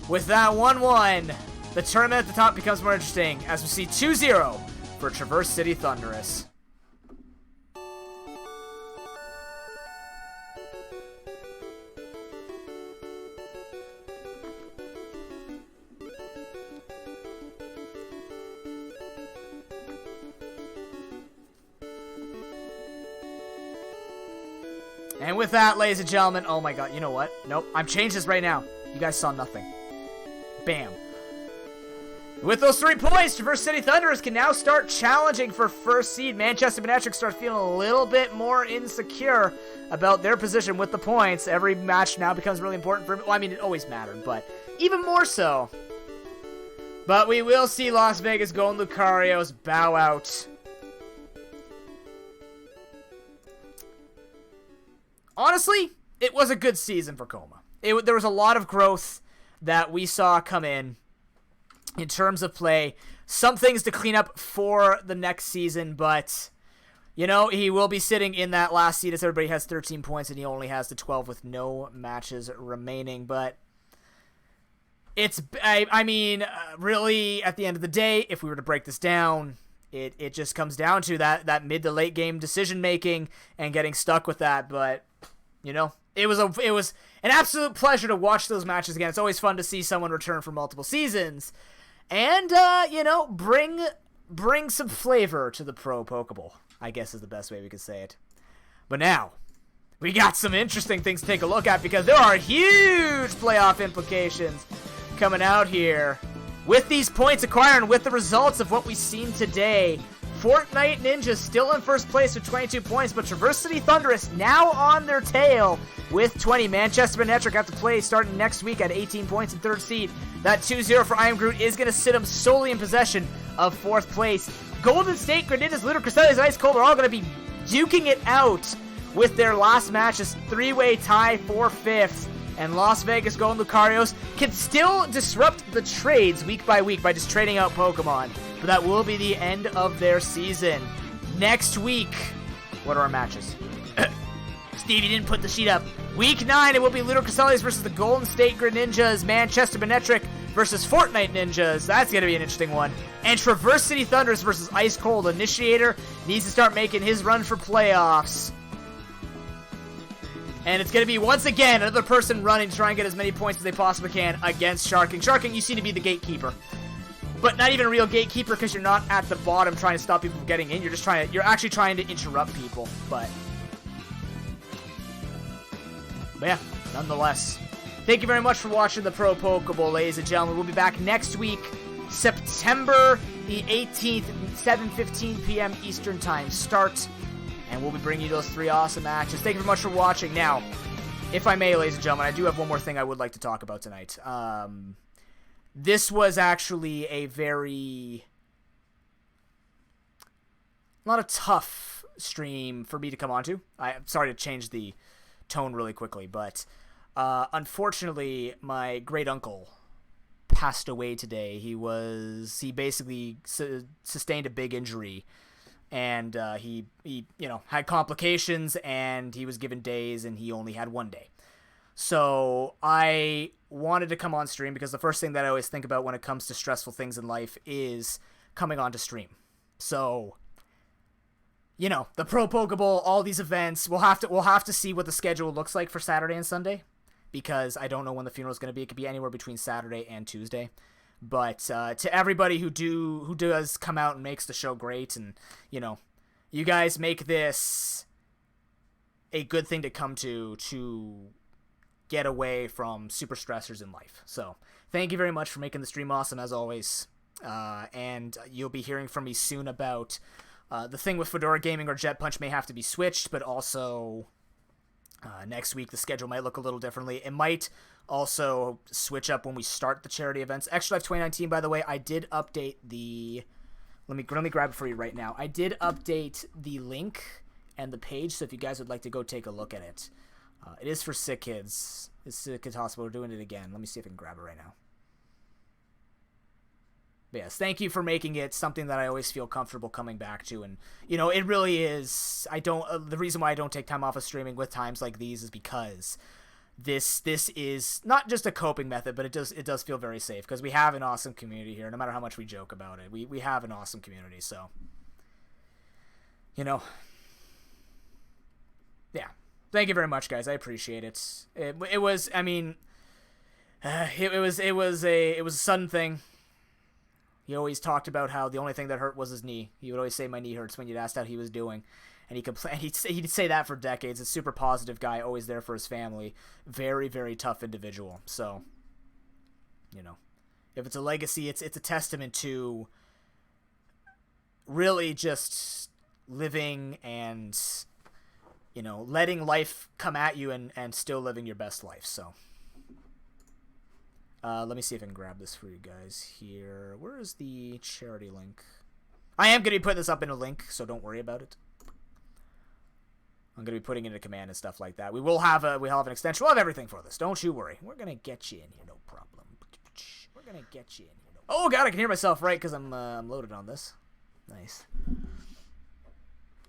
S1: With that 1-1, the tournament at the top becomes more interesting as we see 2-0 for Traverse City Thunderous. And with that, ladies and gentlemen, oh my God, you know what? Nope, I'm changing this right now. You guys saw nothing. Bam. With those 3 points, Traverse City Thunderous can now start challenging for first seed. Manchester Manectric starts feeling a little bit more insecure about their position with the points. Every match now becomes really important for... Well, I mean, it always mattered, but even more so. But we will see Las Vegas Golden Lucario's bow out. Honestly, it was a good season for Coma. There was a lot of growth that we saw come in terms of play. Some things to clean up for the next season, but, you know, he will be sitting in that last seed as everybody has 13 points and he only has the 12 with no matches remaining. But it's, I mean, really, at the end of the day, if we were to break this down, it just comes down to that mid to late game decision making and getting stuck with that. But, you know, it was an absolute pleasure to watch those matches again. It's always fun to see someone return for multiple seasons and, you know, bring some flavor to the ProPokeBowl, I guess is the best way we could say it. But now, we got some interesting things to take a look at because there are huge playoff implications coming out here. With these points acquired and with the results of what we've seen today, Fortnite Ninja still in first place with 22 points, but Traverse City Thunderous now on their tail with 20. Manchester Manectric have to play starting next week at 18 points in third seed. That 2-0 for I Am Groot is going to sit him solely in possession of fourth place. Golden State, Granitas, Ludicrous, Ice Cold are all going to be duking it out with their last matches. 3-way tie for fifth. And Las Vegas Golden Lucario's can still disrupt the trades week by week by just trading out Pokemon. But that will be the end of their season. Next week, what are our matches? Stevie didn't put the sheet up. Week 9, it will be Ludo Casales versus the Golden State Greninjas, Manchester Benetric versus Fortnite Ninjas. That's going to be an interesting one. And Traverse City Thunders versus Ice Cold. Initiator needs to start making his run for playoffs. And it's going to be, once again, another person running to try and get as many points as they possibly can against Sharking. Sharking, you seem to be the gatekeeper. But not even a real gatekeeper, because you're not at the bottom trying to stop people from getting in. You're actually trying to interrupt people. But yeah, nonetheless, thank you very much for watching the Pro Pokeball, ladies and gentlemen. We'll be back next week, September the 18th, 7:15 p.m. Eastern Time start, and we'll be bringing you those 3 awesome matches. Thank you very much for watching. Now, if I may, ladies and gentlemen, I do have one more thing I would like to talk about tonight. This was actually a not a tough stream for me to come onto. I'm sorry to change the tone really quickly, but unfortunately my great uncle passed away today. He basically sustained a big injury, and he had complications, and he was given days, and he only had 1 day. So I wanted to come on stream because the first thing that I always think about when it comes to stressful things in life is coming on to stream. So, the Pro Pokeball, all these events, we'll have to see what the schedule looks like for Saturday and Sunday, because I don't know when the funeral is going to be. It could be anywhere between Saturday and Tuesday. But to everybody who does come out and makes the show great, and you guys make this a good thing to come to get away from super stressors in life. So thank you very much for making the stream awesome, as always. And you'll be hearing from me soon about the thing with Fedora Gaming or Jet Punch may have to be switched, but also next week the schedule might look a little differently. It might also switch up when we start the charity events. Extra Life 2019, by the way, I did update the... Let me grab it for you right now. I did update the link and the page, so if you guys would like to go take a look at it. It is for sick kids. It's Sick Kids Hospital. We're doing it again. Let me see if I can grab it right now. But yes, thank you for making it something that I always feel comfortable coming back to. And, it really is... the reason why I don't take time off of streaming with times like these is because this is not just a coping method, but it does feel very safe, because we have an awesome community here. No matter how much we joke about it, we have an awesome community. So, yeah. Thank you very much, guys. I appreciate it. It was a sudden thing. He always talked about how the only thing that hurt was his knee. He would always say, "My knee hurts," when you'd asked how he was doing. And he'd say that for decades. A super positive guy, always there for his family. Very, very tough individual. So, if it's a legacy, it's a testament to really just living and, letting life come at you and still living your best life. So, let me see if I can grab this for you guys here. Where is the charity link? I am going to be putting this up in a link, so don't worry about it. I'm going to be putting in a command and stuff like that. We'll have an extension. We'll have everything for this. Don't you worry. We're going to get you in here, no problem. We're going to get you in here. Oh, God, I can hear myself right because I'm loaded on this. Nice.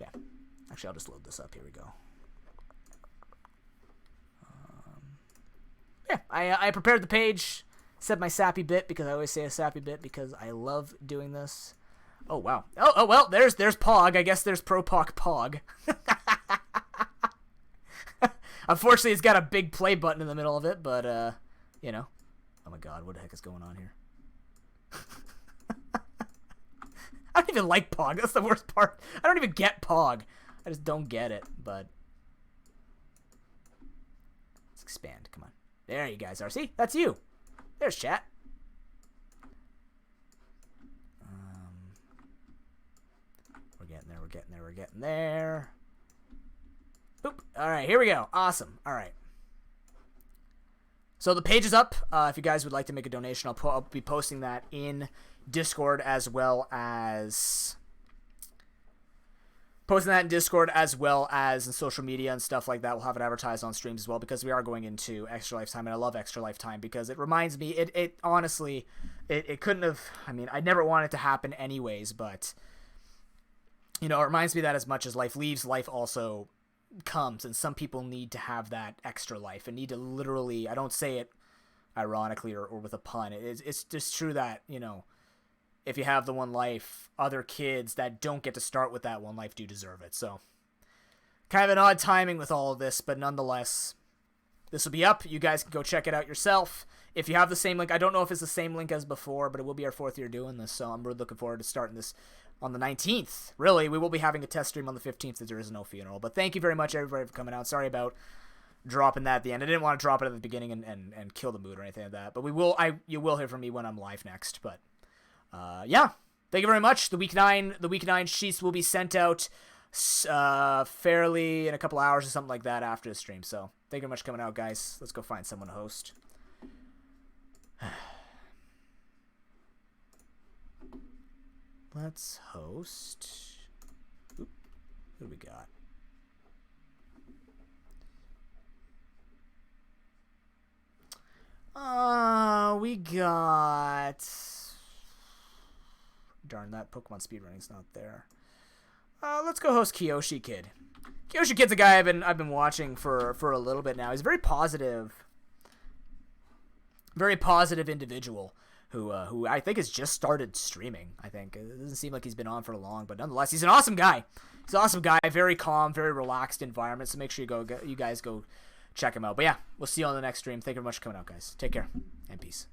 S1: Yeah. Actually, I'll just load this up. Here we go. Yeah, I prepared the page, said my sappy bit, because I always say a sappy bit because I love doing this. Oh, wow. Oh well, there's Pog. I guess there's ProPokeBowl. Unfortunately, it's got a big play button in the middle of it, but, Oh my God, what the heck is going on here? I don't even like Pog. That's the worst part. I don't even get Pog. I just don't get it, but... Let's expand. Come on. There you guys are. See? That's you. There's chat. We're getting there. Boop. All right, here we go. Awesome. All right. So the page is up. If you guys would like to make a donation, I'll be posting that in Discord as well as in social media and stuff like that. We'll have it advertised on streams as well, because we are going into Extra Lifetime, and I love Extra Lifetime because it reminds me, it honestly, it couldn't have, I never wanted it to happen anyways, but, it reminds me that as much as life leaves, life also comes, and some people need to have that extra life and need to literally, I don't say it ironically or with a pun, it's just true that, you know, if you have the one life, other kids that don't get to start with that one life do deserve it. So kind of an odd timing with all of this, but nonetheless, this will be up. You guys can go check it out yourself. If you have the same link, I don't know if it's the same link as before, but it will be our 4th year doing this, so I'm really looking forward to starting this on the 19th. Really, we will be having a test stream on the 15th as there is no funeral. But thank you very much, everybody, for coming out. Sorry about dropping that at the end. I didn't want to drop it at the beginning and kill the mood or anything like that. But you will hear from me when I'm live next. But yeah, thank you very much. The week 9 sheets will be sent out fairly in a couple hours or something like that after the stream. So thank you very much for coming out, guys. Let's go find someone to host. Let's host. Oop, who do we got? We got. Darn, that Pokemon speedrunning's not there. Let's go host Kyoshi Kid. Kyoshi Kid's a guy I've been watching for a little bit now. He's a very positive individual who I think has just started streaming. I think it doesn't seem like he's been on for long, but nonetheless, he's an awesome guy. He's an awesome guy. Very calm, very relaxed environment. So make sure you guys go check him out. But yeah, we'll see you on the next stream. Thank you very much for coming out, guys. Take care and peace.